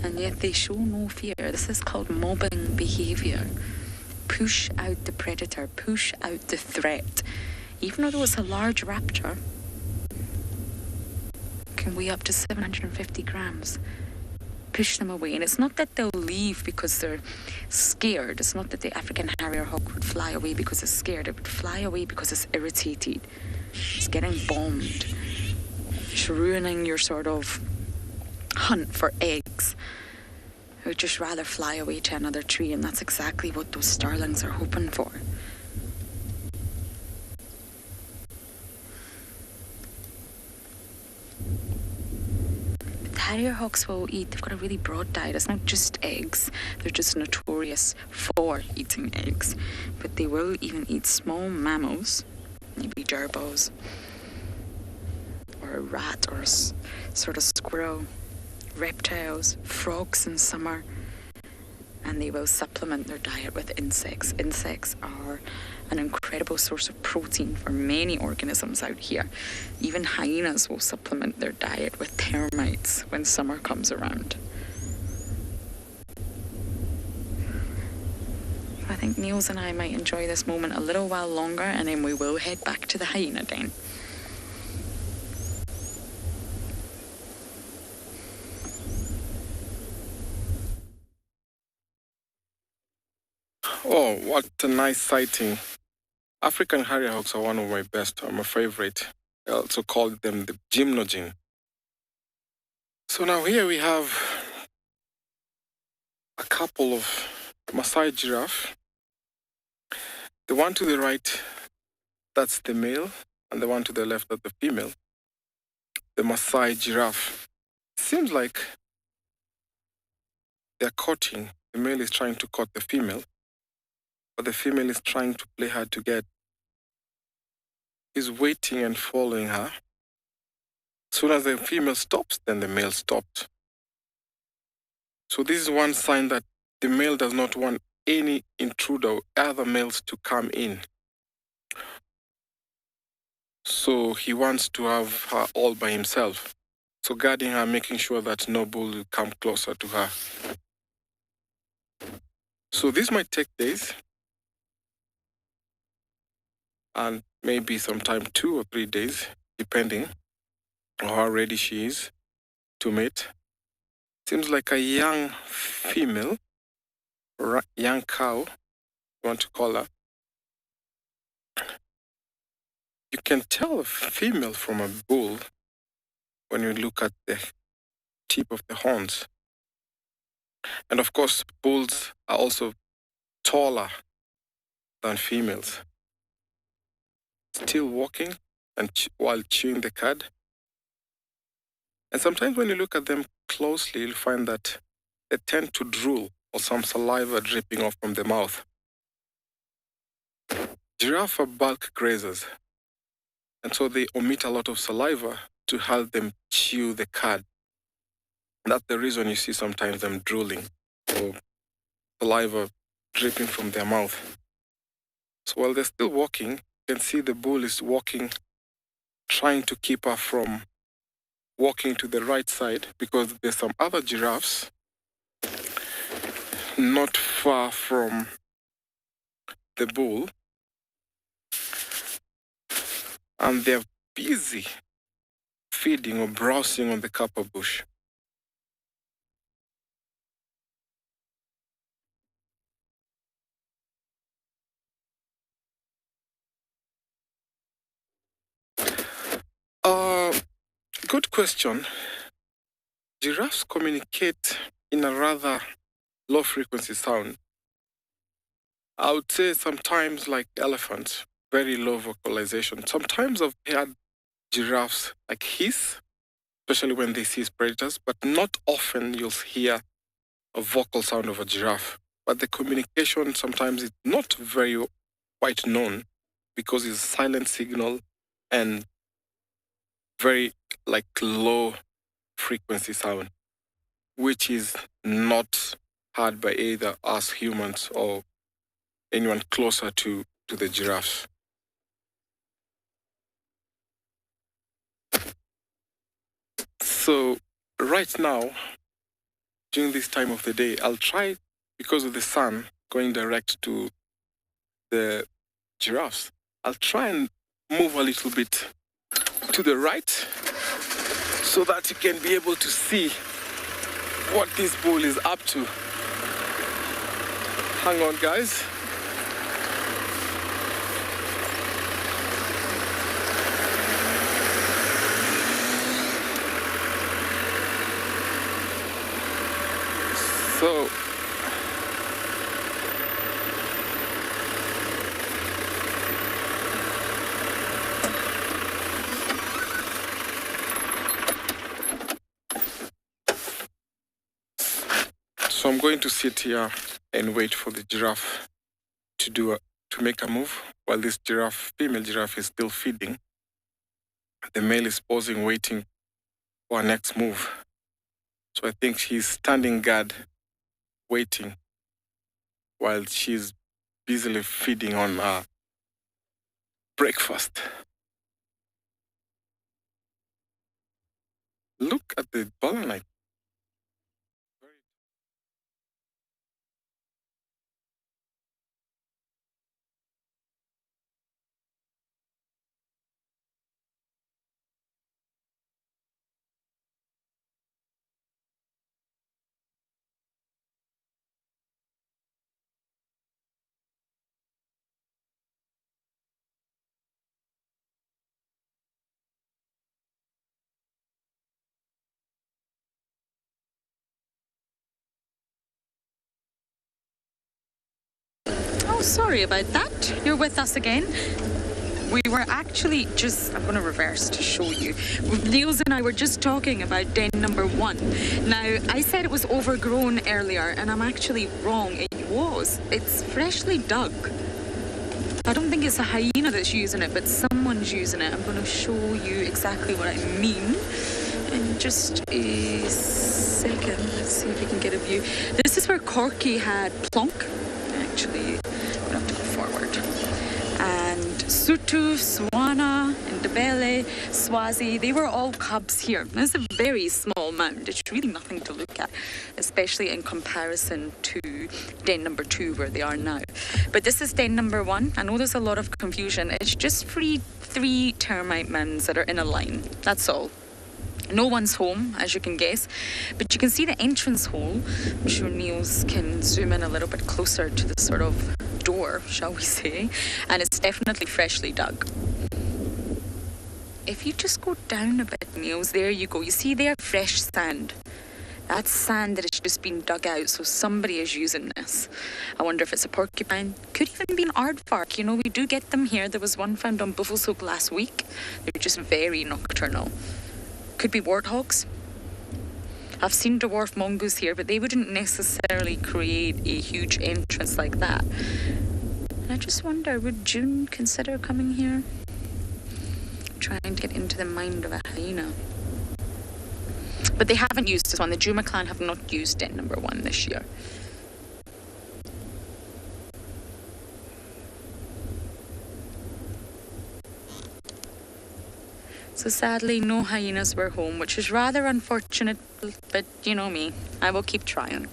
And yet they show no fear. This is called mobbing behaviour. Push out the predator, push out the threat. Even though it's a large raptor, can weigh up to 750 grams. push them away. And it's not that they'll leave because they're scared. It's not that the African harrier hawk would fly away because it's scared. It would fly away because it's irritated. It's getting bombed. It's ruining your sort of hunt for eggs. It would just rather fly away to another tree, and that's exactly what those starlings are hoping for. Harrier hawks will eat, they've got a really broad diet. It's not just eggs, they're just notorious for eating eggs. But they will even eat small mammals, maybe gerbils, or a rat, or a sort of squirrel, reptiles, frogs in summer. And they will supplement their diet with insects. Insects are an incredible source of protein for many organisms out here. Even hyenas will supplement their diet with termites when summer comes around. I think Niels and I might enjoy this moment a little while longer, and then we will head back to the hyena den. Oh, what a nice sighting. African harrier hawks are one of my best, my favorite. I also call them the gymnogen. So now here we have a couple of Maasai giraffe. The one to the right, that's the male, and the one to the left, that's the female. The Maasai giraffe. Seems like they're courting. The male is trying to court the female, but the female is trying to play hard to get. He's waiting and following her. As soon as the female stops, then the male stops. So this is one sign that the male does not want any intruder or other males to come in. So he wants to have her all by himself. So guarding her, making sure that no bull will come closer to her. So this might take days, and maybe sometime 2 or 3 days, depending on how ready she is to mate. Seems like a young female, or young cow, you want to call her. You can tell a female from a bull when you look at the tip of the horns. And of course, bulls are also taller than females. Still walking and while chewing the cud. And sometimes when you look at them closely, you'll find that they tend to drool or some saliva dripping off from the mouth. Giraffe are bulk grazers, and so they omit a lot of saliva to help them chew the cud. And that's the reason you see sometimes them drooling or saliva dripping from their mouth. So while they're still walking, you can see the bull is walking, trying to keep her from walking to the right side, because there's some other giraffes not far from the bull, and they're busy feeding or browsing on the kappa bush. Good question. Giraffes communicate in a rather low frequency sound. I would say sometimes like elephants, very low vocalization. Sometimes I've heard giraffes like hiss, especially when they see predators, but not often you'll hear a vocal sound of a giraffe. But the communication sometimes is not very quite known because it's a silent signal and very like low frequency sound, which is not heard by either us humans or anyone closer to the giraffes. So right now, during this time of the day, I'll try, because of the sun going direct to the giraffes, I'll try and move a little bit to the right so that you can be able to see what this bull is up to. Hang on, guys. So I'm going to sit here and wait for the giraffe to make a move while this female giraffe is still feeding. The male is pausing, waiting for our next move. So I think she's standing guard, waiting while she's busily feeding on breakfast. Look at the balloon. Oh, sorry about that. You're with us again. We were actually I'm going to reverse to show you. Niels and I were just talking about den number 1. Now, I said it was overgrown earlier, and I'm actually wrong. It was. It's freshly dug. I don't think it's a hyena that's using it, but someone's using it. I'm going to show you exactly what I mean in just a second. Let's see if we can get a view. This is where Corky had Plonk. Actually, I'm going to have to go forward. And Sutu, Swana, Ndebele, Swazi, they were all cubs here. This is a very small mound. It's really nothing to look at, especially in comparison to den number 2 where they are now. But this is den number 1. I know there's a lot of confusion. It's just three termite mounds that are in a line. That's all. No one's home, as you can guess, but you can see the entrance hole. I'm sure Niels can zoom in a little bit closer to the sort of door, shall we say, and it's definitely freshly dug. If you just go down a bit, Niels, there you go. You see there, fresh sand. That's sand that has just been dug out, so somebody is using this. I wonder if it's a porcupine. Could even be an aardvark. You know, we do get them here. There was one found on Buffelshoek last week. They're just very nocturnal. Could be warthogs. I've seen dwarf mongoose here, but they wouldn't necessarily create a huge entrance like that. And I just wonder, would June consider coming here? Trying to get into the mind of a hyena. But they haven't used this one. The Juma clan have not used den number 1 this year. So sadly, no hyenas were home, which is rather unfortunate, but you know me, I will keep trying.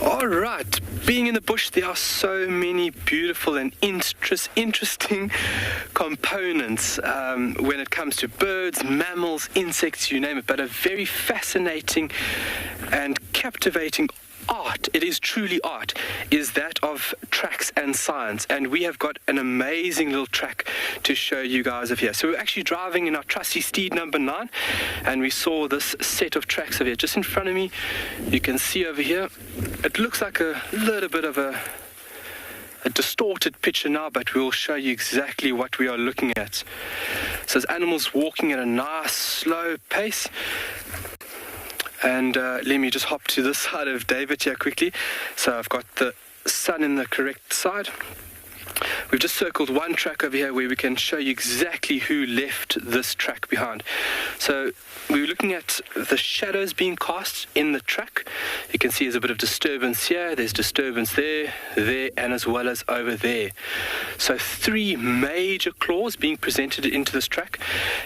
All right, being in the bush, there are so many beautiful and interesting components when it comes to birds, mammals, insects, you name it, but a very fascinating and captivating art, it is truly art, is that of tracks and science. And we have got an amazing little track to show you guys of here. So we're actually driving in our trusty steed number 9, and we saw this set of tracks over here just in front of me. You can see over here, it looks like a little bit of a distorted picture now, but we'll show you exactly what we are looking at. So there's animals walking at a nice slow pace. And let me just hop to this side of David here quickly. So I've got the sun in the correct side. We've just circled one track over here where we can show you exactly who left this track behind. So we were looking at the shadows being cast in the track. You can see there's a bit of disturbance here, there's disturbance there, and as well as over there. So 3 major claws being presented into this track.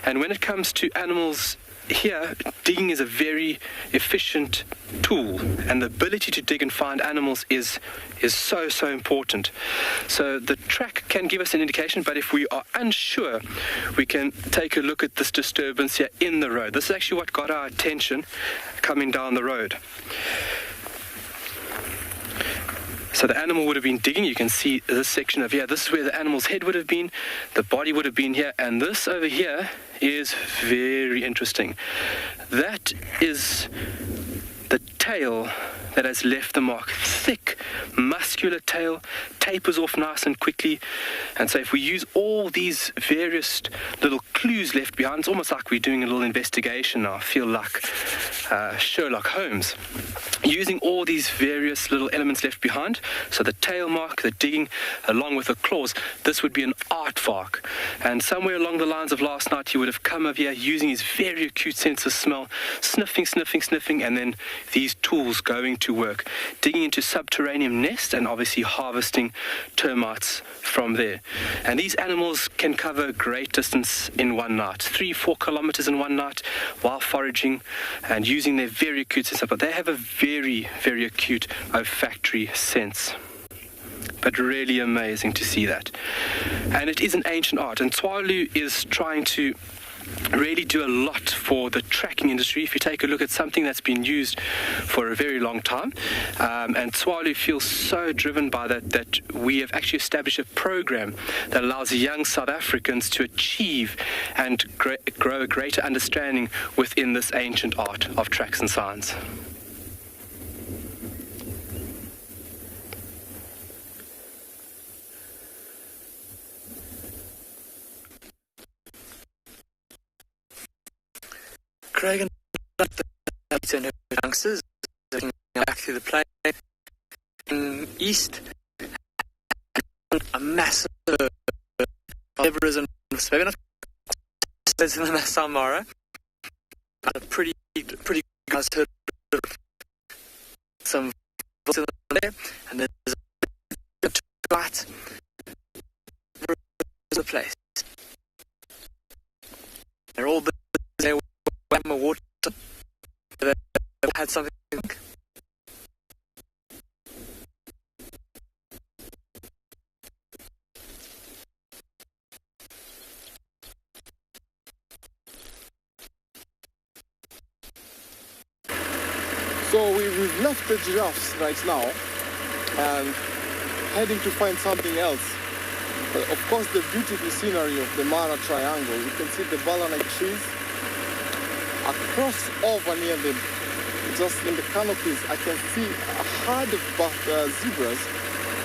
And when it comes to animals here, digging is a very efficient tool, and the ability to dig and find animals is so important. So the track can give us an indication, but if we are unsure, we can take a look at this disturbance here in the road. This is actually what got our attention coming down the road. So the animal would have been digging. You can see this section of here. This is where the animal's head would have been. The body would have been here. And this over here is very interesting. That is the tail that has left the mark. Thick, muscular tail, tapers off nice and quickly. And so if we use all these various little clues left behind, it's almost like we're doing a little investigation now. I feel like Sherlock Holmes. Using all these various little elements left behind, so the tail mark, the digging, along with the claws, this would be an aardvark. And somewhere along the lines of last night, he would have come over here using his very acute sense of smell, sniffing, and then these tools going to work, digging into subterranean nests and obviously harvesting termites from there. And these animals can cover a great distance in one night, 3-4 kilometers in one night, while foraging and using their very acute sense. But they have a very, very acute olfactory sense. But really amazing to see that. And it is an ancient art, and Tswalu is trying to really do a lot for the tracking industry. If you take a look at something that's been used for a very long time, and Tswalu feels so driven by that we have actually established a program that allows young South Africans to achieve and grow a greater understanding within this ancient art of tracks and signs. Craig and her youngsters looking back through the plain in east, a massive zebras and maybe not in the Masai Mara, but a pretty guys heard some there, and there's a light the place. They're all there. Water. They had something. So we've left the giraffes right now and heading to find something else. But of course, the beautiful scenery of the Mara Triangle. You can see the banana trees. Across over near them, just in the canopies, I can see a herd of zebras.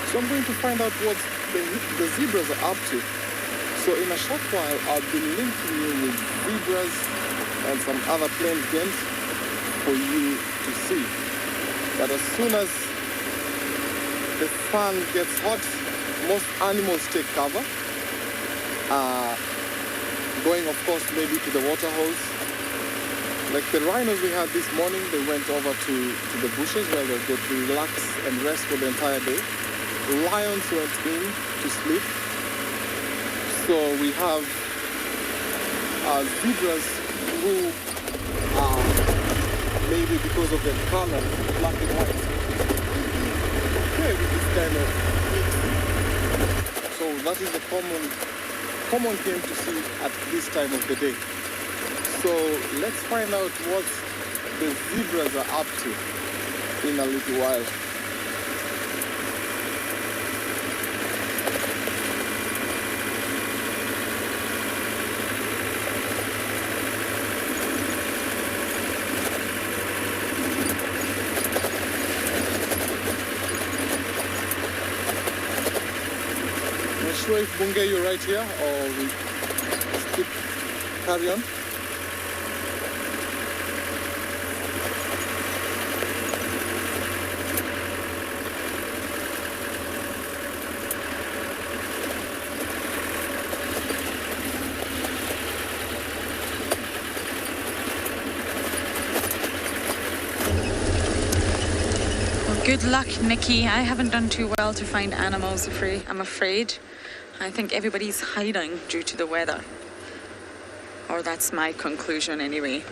So I'm going to find out what the zebras are up to. So in a short while, I'll be linking you with zebras and some other plains games for you to see. But as soon as the sun gets hot, most animals take cover. Going, of course, maybe to the water holes. Like the rhinos we had this morning, they went over to the bushes where they go to relax and rest for the entire day. Lions went in to sleep. So we have zebras who are maybe because of their color, black and white, okay with this kind of meat. So that is a common game to see at this time of the day. So let's find out what the zebras are up to in a little while. Not sure if Bunge, you're right here, or we skip, carry on. Good luck, Nikki. I haven't done too well to find animals, I'm afraid. I think everybody's hiding due to the weather. Or that's my conclusion anyway.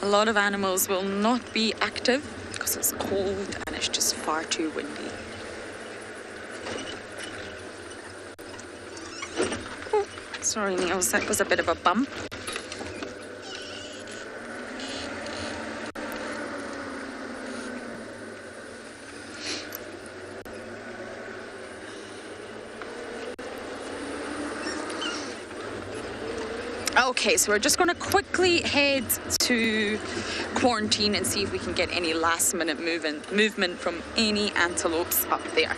A lot of animals will not be active because it's cold and it's just far too windy. Oh, sorry, Niels, that was a bit of a bump. Okay, so we're just going to quickly head to quarantine and see if we can get any last-minute movement from any antelopes up there.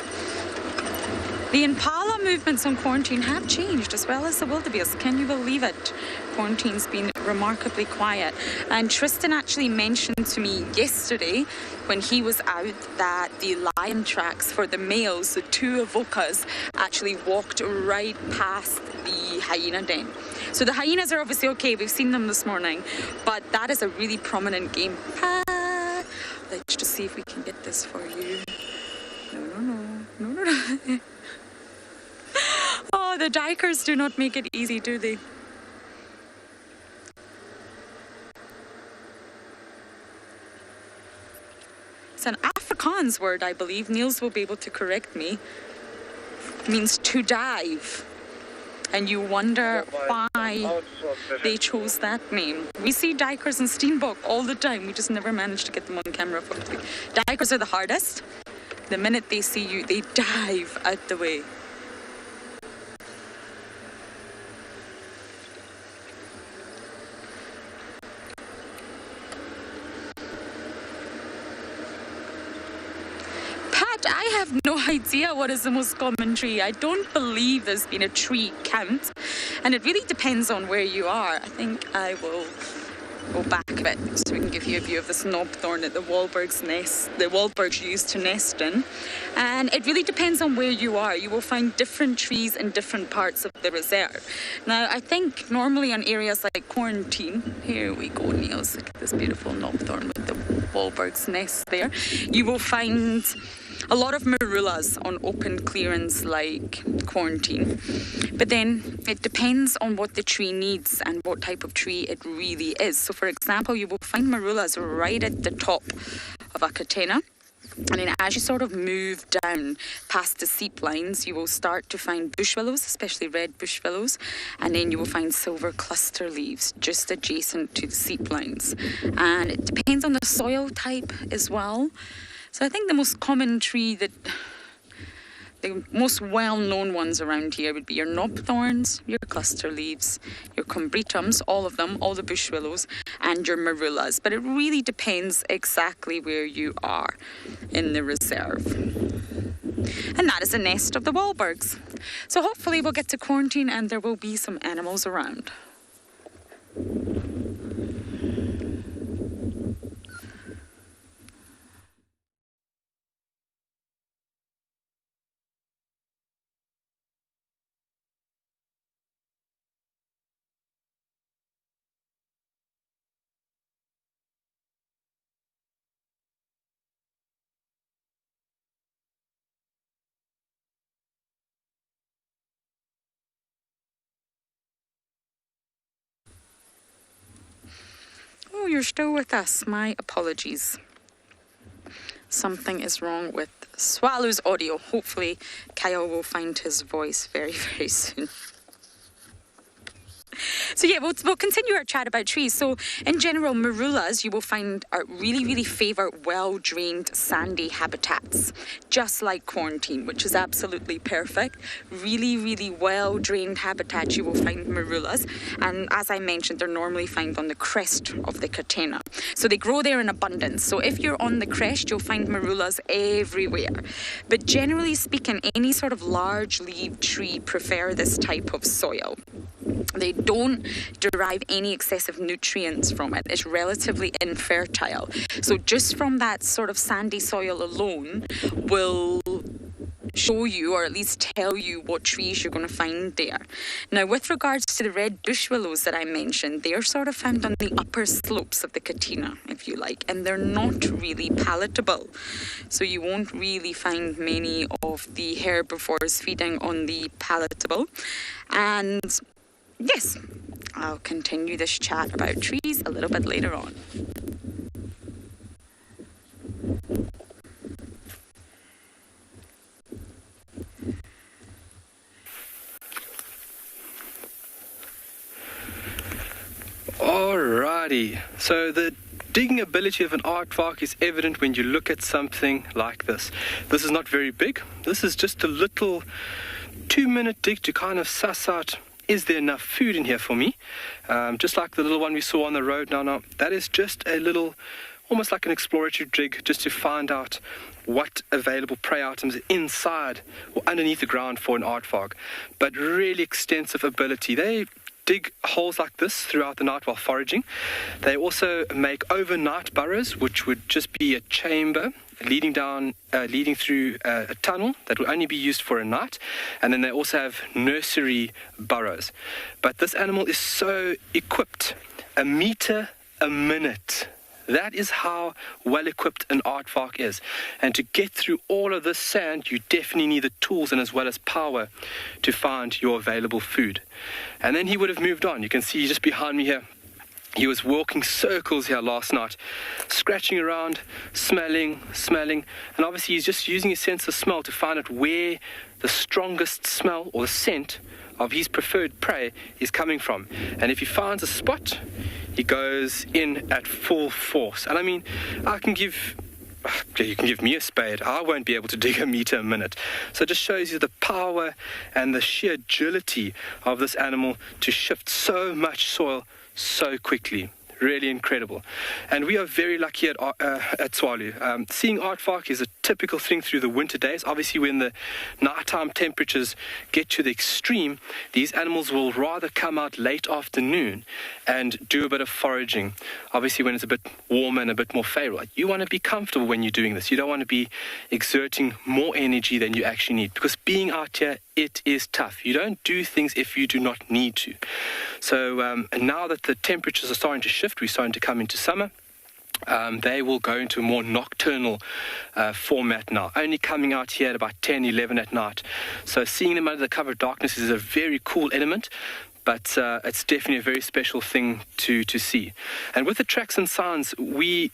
The impala movements on quarantine have changed as well as the wildebeest. Can you believe it? Quarantine's been remarkably quiet. And Tristan actually mentioned to me yesterday when he was out that the lion tracks for the males, the two avocas, actually walked right past the hyena den. So the hyenas are obviously okay, we've seen them this morning, but that is a really prominent game. Let's just see if we can get this for you. No. Oh, the dikers do not make it easy, do they? It's an Afrikaans word, I believe. Niels will be able to correct me. It means to dive. And you wonder why they chose that name. We see dikers and steenbok all the time. We just never manage to get them on camera. Dikers are the hardest. The minute they see you, they dive out the way. I have no idea what is the most common tree. I don't believe there's been a tree count, and it really depends on where you are. I think I will go back a bit so we can give you a view of this knobthorn that the Wahlbergs used to nest in. And it really depends on where you are. You will find different trees in different parts of the reserve. Now, I think normally on areas like quarantine, here we go, Niels, look at this beautiful knobthorn with the Wahlbergs nest there. You will find a lot of marullas on open clearance like quarantine. But then it depends on what the tree needs and what type of tree it really is. So for example, you will find marullas right at the top of a catena. And then as you sort of move down past the seep lines, you will start to find bush willows, especially red bush willows. And then you will find silver cluster leaves just adjacent to the seep lines. And it depends on the soil type as well. So I think the most common tree the most well-known ones around here would be your knobthorns, your cluster leaves, your combretums, all of them, all the bush willows, and your marullas. But it really depends exactly where you are in the reserve. And that is the nest of the Wahlbergs. So hopefully we'll get to quarantine and there will be some animals around. Oh, you're still with us. My apologies. Something is wrong with Tswalu's audio. Hopefully, Kyle will find his voice very, very soon. So yeah, we'll continue our chat about trees. So in general, marullas you will find really favour well-drained sandy habitats, just like quarantine, which is absolutely perfect. Really well-drained habitats you will find marullas. And as I mentioned, they're normally found on the crest of the catena. So they grow there in abundance. So if you're on the crest, you'll find marullas everywhere. But generally speaking, any sort of large-leaved tree prefer this type of soil. They don't derive any excessive nutrients from it. It's relatively infertile. So just from that sort of sandy soil alone will show you, or at least tell you, what trees you're going to find there. Now, with regards to the red bush willows that I mentioned, they're sort of found on the upper slopes of the catena, if you like, and they're not really palatable. So you won't really find many of the herbivores feeding on the palatable. And yes, I'll continue this chat about trees a little bit later on. Alrighty, so the digging ability of an aardvark is evident when you look at something like this. This is not very big. This is just a little 2-minute dig to kind of suss out, is there enough food in here for me? Just like the little one we saw on the road now, that is just a little, almost like an exploratory dig, just to find out what available prey items are inside or underneath the ground for an aardvark. But really extensive ability. They dig holes like this throughout the night while foraging. They also make overnight burrows, which would just be a chamber leading through a tunnel that will only be used for a night. And then they also have nursery burrows. But this animal is so equipped, 1 meter a minute. That is how well equipped an aardvark is. And to get through all of this sand, you definitely need the tools and as well as power to find your available food. And then he would have moved on. You can see just behind me here, he was walking circles here last night, scratching around, smelling, and obviously he's just using his sense of smell to find out where the strongest smell or the scent of his preferred prey is coming from. And if he finds a spot, he goes in at full force. And I mean, you can give me a spade, I won't be able to dig 1 meter a minute. So it just shows you the power and the sheer agility of this animal to shift so much soil so quickly. Really incredible. And we are very lucky at Tswalu. Seeing aardvark is a typical thing through the winter days. Obviously, when the nighttime temperatures get to the extreme, these animals will rather come out late afternoon and do a bit of foraging. Obviously, when it's a bit warmer and a bit more favorable. You want to be comfortable when you're doing this. You don't want to be exerting more energy than you actually need. Because being out here, it is tough. You don't do things if you do not need to. So and now that the temperatures are starting to shift, we're starting to come into summer, they will go into a more nocturnal format now, only coming out here at about 10, 11 at night. So seeing them under the cover of darkness is a very cool element, but it's definitely a very special thing to see. And with the tracks and signs, we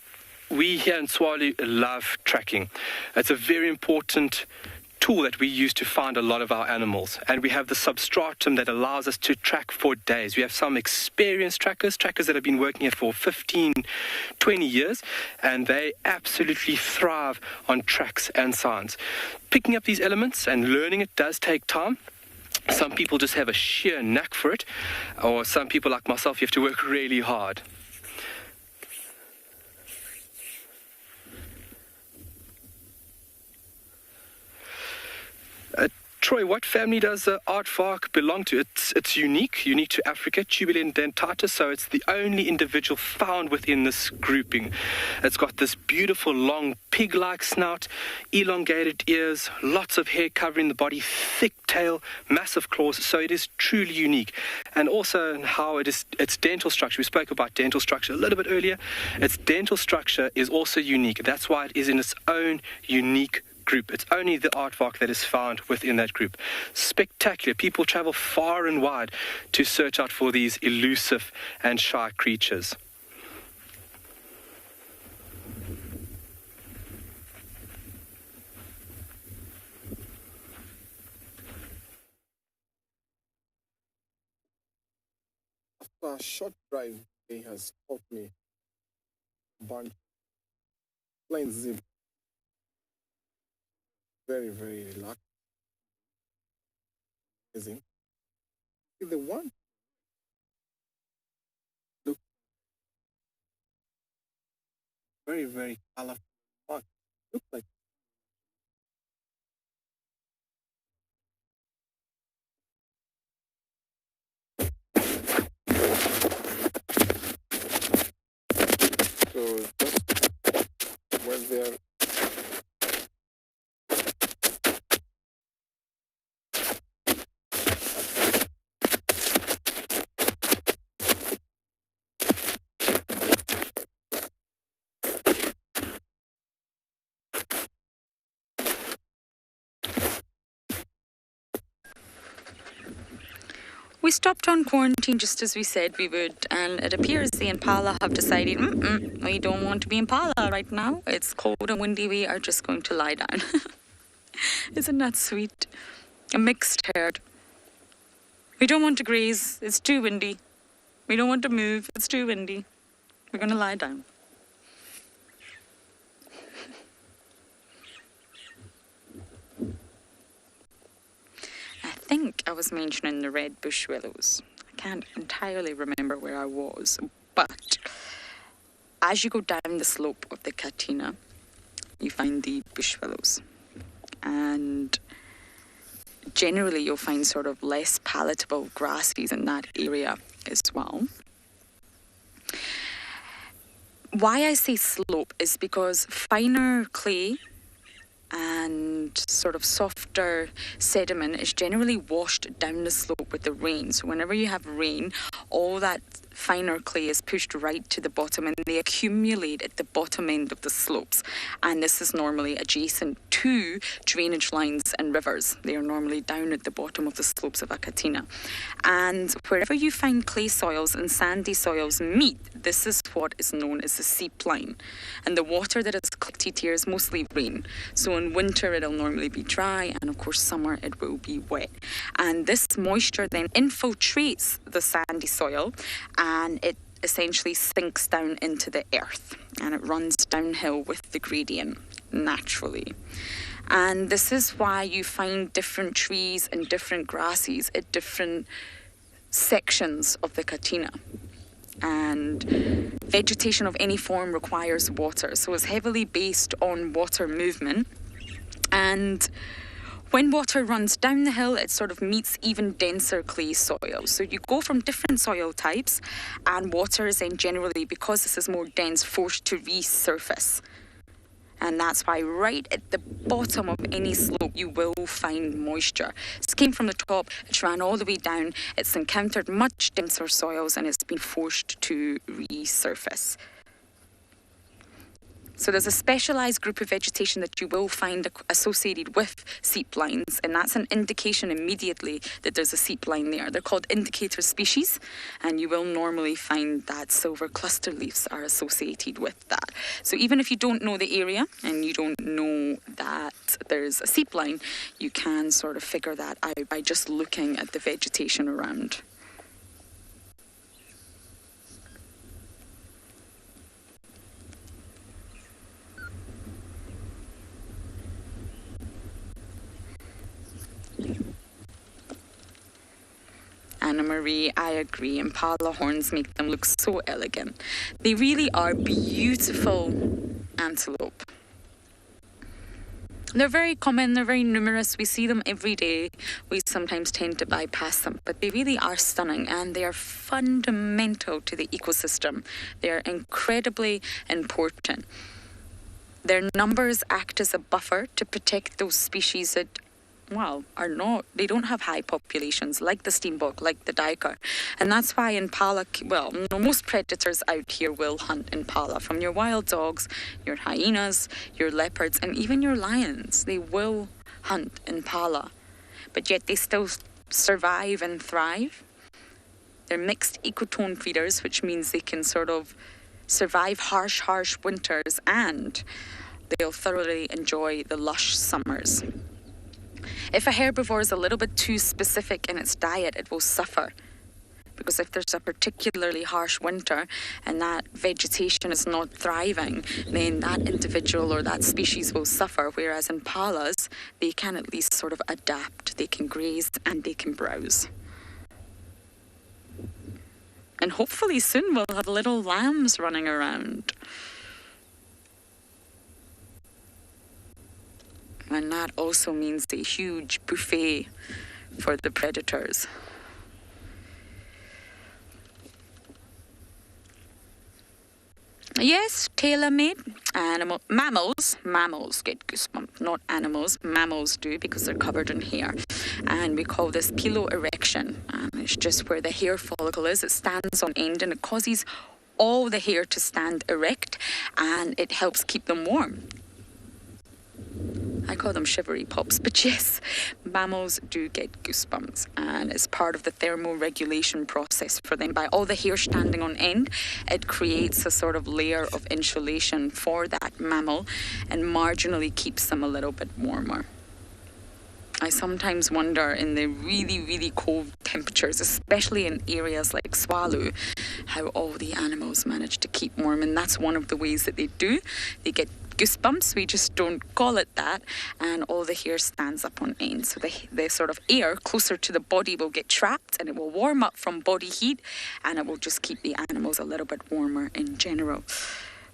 here in Tswalu love tracking. It's a very important tool that we use to find a lot of our animals, and we have the substratum that allows us to track for days. We have some experienced trackers that have been working here for 15, 20 years, and they absolutely thrive on tracks and signs. Picking up these elements and learning it does take time. Some people just have a sheer knack for it, or some people like myself, you have to work really hard. Troy, what family does the aardvark belong to? It's unique to Africa, Tubulin dentatus, so it's the only individual found within this grouping. It's got this beautiful long pig-like snout, elongated ears, lots of hair covering the body, thick tail, massive claws, so it is truly unique. And also how its dental structure, we spoke about dental structure a little bit earlier, its dental structure is also unique. That's why it is in its own unique group. It's only the aardvark that is found within that group. Spectacular. People travel far and wide to search out for these elusive and shy creatures. After a short drive, he has taught me a bunch of plain zebra. Very, very relaxed. Amazing. The one look very, very colorful. Look like so just when they're We stopped on quarantine just as we said we would, and it appears the Impala have decided, we don't want to be Impala right now. It's cold and windy, we are just going to lie down. Isn't that sweet? A mixed herd. We don't want to graze, it's too windy. We don't want to move, it's too windy. We're going to lie down. I think I was mentioning the red bush willows. I can't entirely remember where I was, but as you go down the slope of the Katina, you find the bush willows. And generally you'll find sort of less palatable grasses in that area as well. Why I say slope is because finer clay and sort of softer sediment is generally washed down the slope with the rain. So whenever you have rain, all that finer clay is pushed right to the bottom and they accumulate at the bottom end of the slopes. And this is normally adjacent to drainage lines and rivers. They are normally down at the bottom of the slopes of a Katina. And wherever you find clay soils and sandy soils meet, this is what is known as the seep line. And the water that is collected here is mostly rain. So in winter it'll normally be dry, and of course summer it will be wet. And this moisture then infiltrates the sandy soil and it essentially sinks down into the earth and it runs downhill with the gradient naturally. And this is why you find different trees and different grasses at different sections of the Katina. And vegetation of any form requires water, so it's heavily based on water movement. And when water runs down the hill, it sort of meets even denser clay soil. So you go from different soil types, and water is then generally, because this is more dense, forced to resurface. And that's why right at the bottom of any slope you will find moisture. It came from the top, it ran all the way down, it's encountered much denser soils and it's been forced to resurface. So there's a specialised group of vegetation that you will find associated with seep lines, and that's an indication immediately that there's a seep line there. They're called indicator species, and you will normally find that silver cluster leaves are associated with that. So even if you don't know the area and you don't know that there's a seep line, you can sort of figure that out by just looking at the vegetation around. Anna Marie, I agree. Impala horns make them look so elegant. They really are beautiful antelope. They're very common, they're very numerous. We see them every day. We sometimes tend to bypass them, but they really are stunning and they are fundamental to the ecosystem. They are incredibly important. Their numbers act as a buffer to protect those species that they don't have high populations like the steenbok, like the duiker. And that's why impala, most predators out here will hunt impala. From your wild dogs, your hyenas, your leopards, and even your lions, they will hunt impala. But yet they still survive and thrive. They're mixed ecotone feeders, which means they can sort of survive harsh winters, and they'll thoroughly enjoy the lush summers. If a herbivore is a little bit too specific in its diet, it will suffer. Because if there's a particularly harsh winter and that vegetation is not thriving, then that individual or that species will suffer. Whereas impalas, they can at least sort of adapt. They can graze and they can browse. And hopefully soon we'll have little lambs running around. And that also means a huge buffet for the predators. Yes, tailor-made. Mammals get goosebumps, not animals. Mammals do because they're covered in hair. And we call this piloerection. It's just where the hair follicle is. It stands on end and it causes all the hair to stand erect and it helps keep them warm. I call them shivery pops, but yes, mammals do get goosebumps, and it's part of the thermoregulation process for them. By all the hair standing on end, it creates a sort of layer of insulation for that mammal and marginally keeps them a little bit warmer. I sometimes wonder in the really, really cold temperatures, especially in areas like Tswalu, how all the animals manage to keep warm. And that's one of the ways that they do. They get goosebumps, we just don't call it that, and all the hair stands up on end. So the sort of air closer to the body will get trapped and it will warm up from body heat, and it will just keep the animals a little bit warmer in general.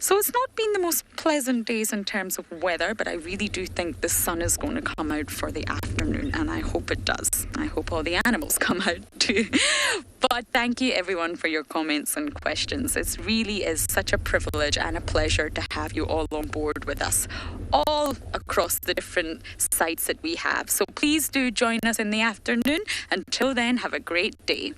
So it's not been the most pleasant days in terms of weather, but I really do think the sun is going to come out for the afternoon, and I hope it does. I hope all the animals come out too. But thank you everyone for your comments and questions. It really is such a privilege and a pleasure to have you all on board with us, all across the different sites that we have. So please do join us in the afternoon. Until then, have a great day.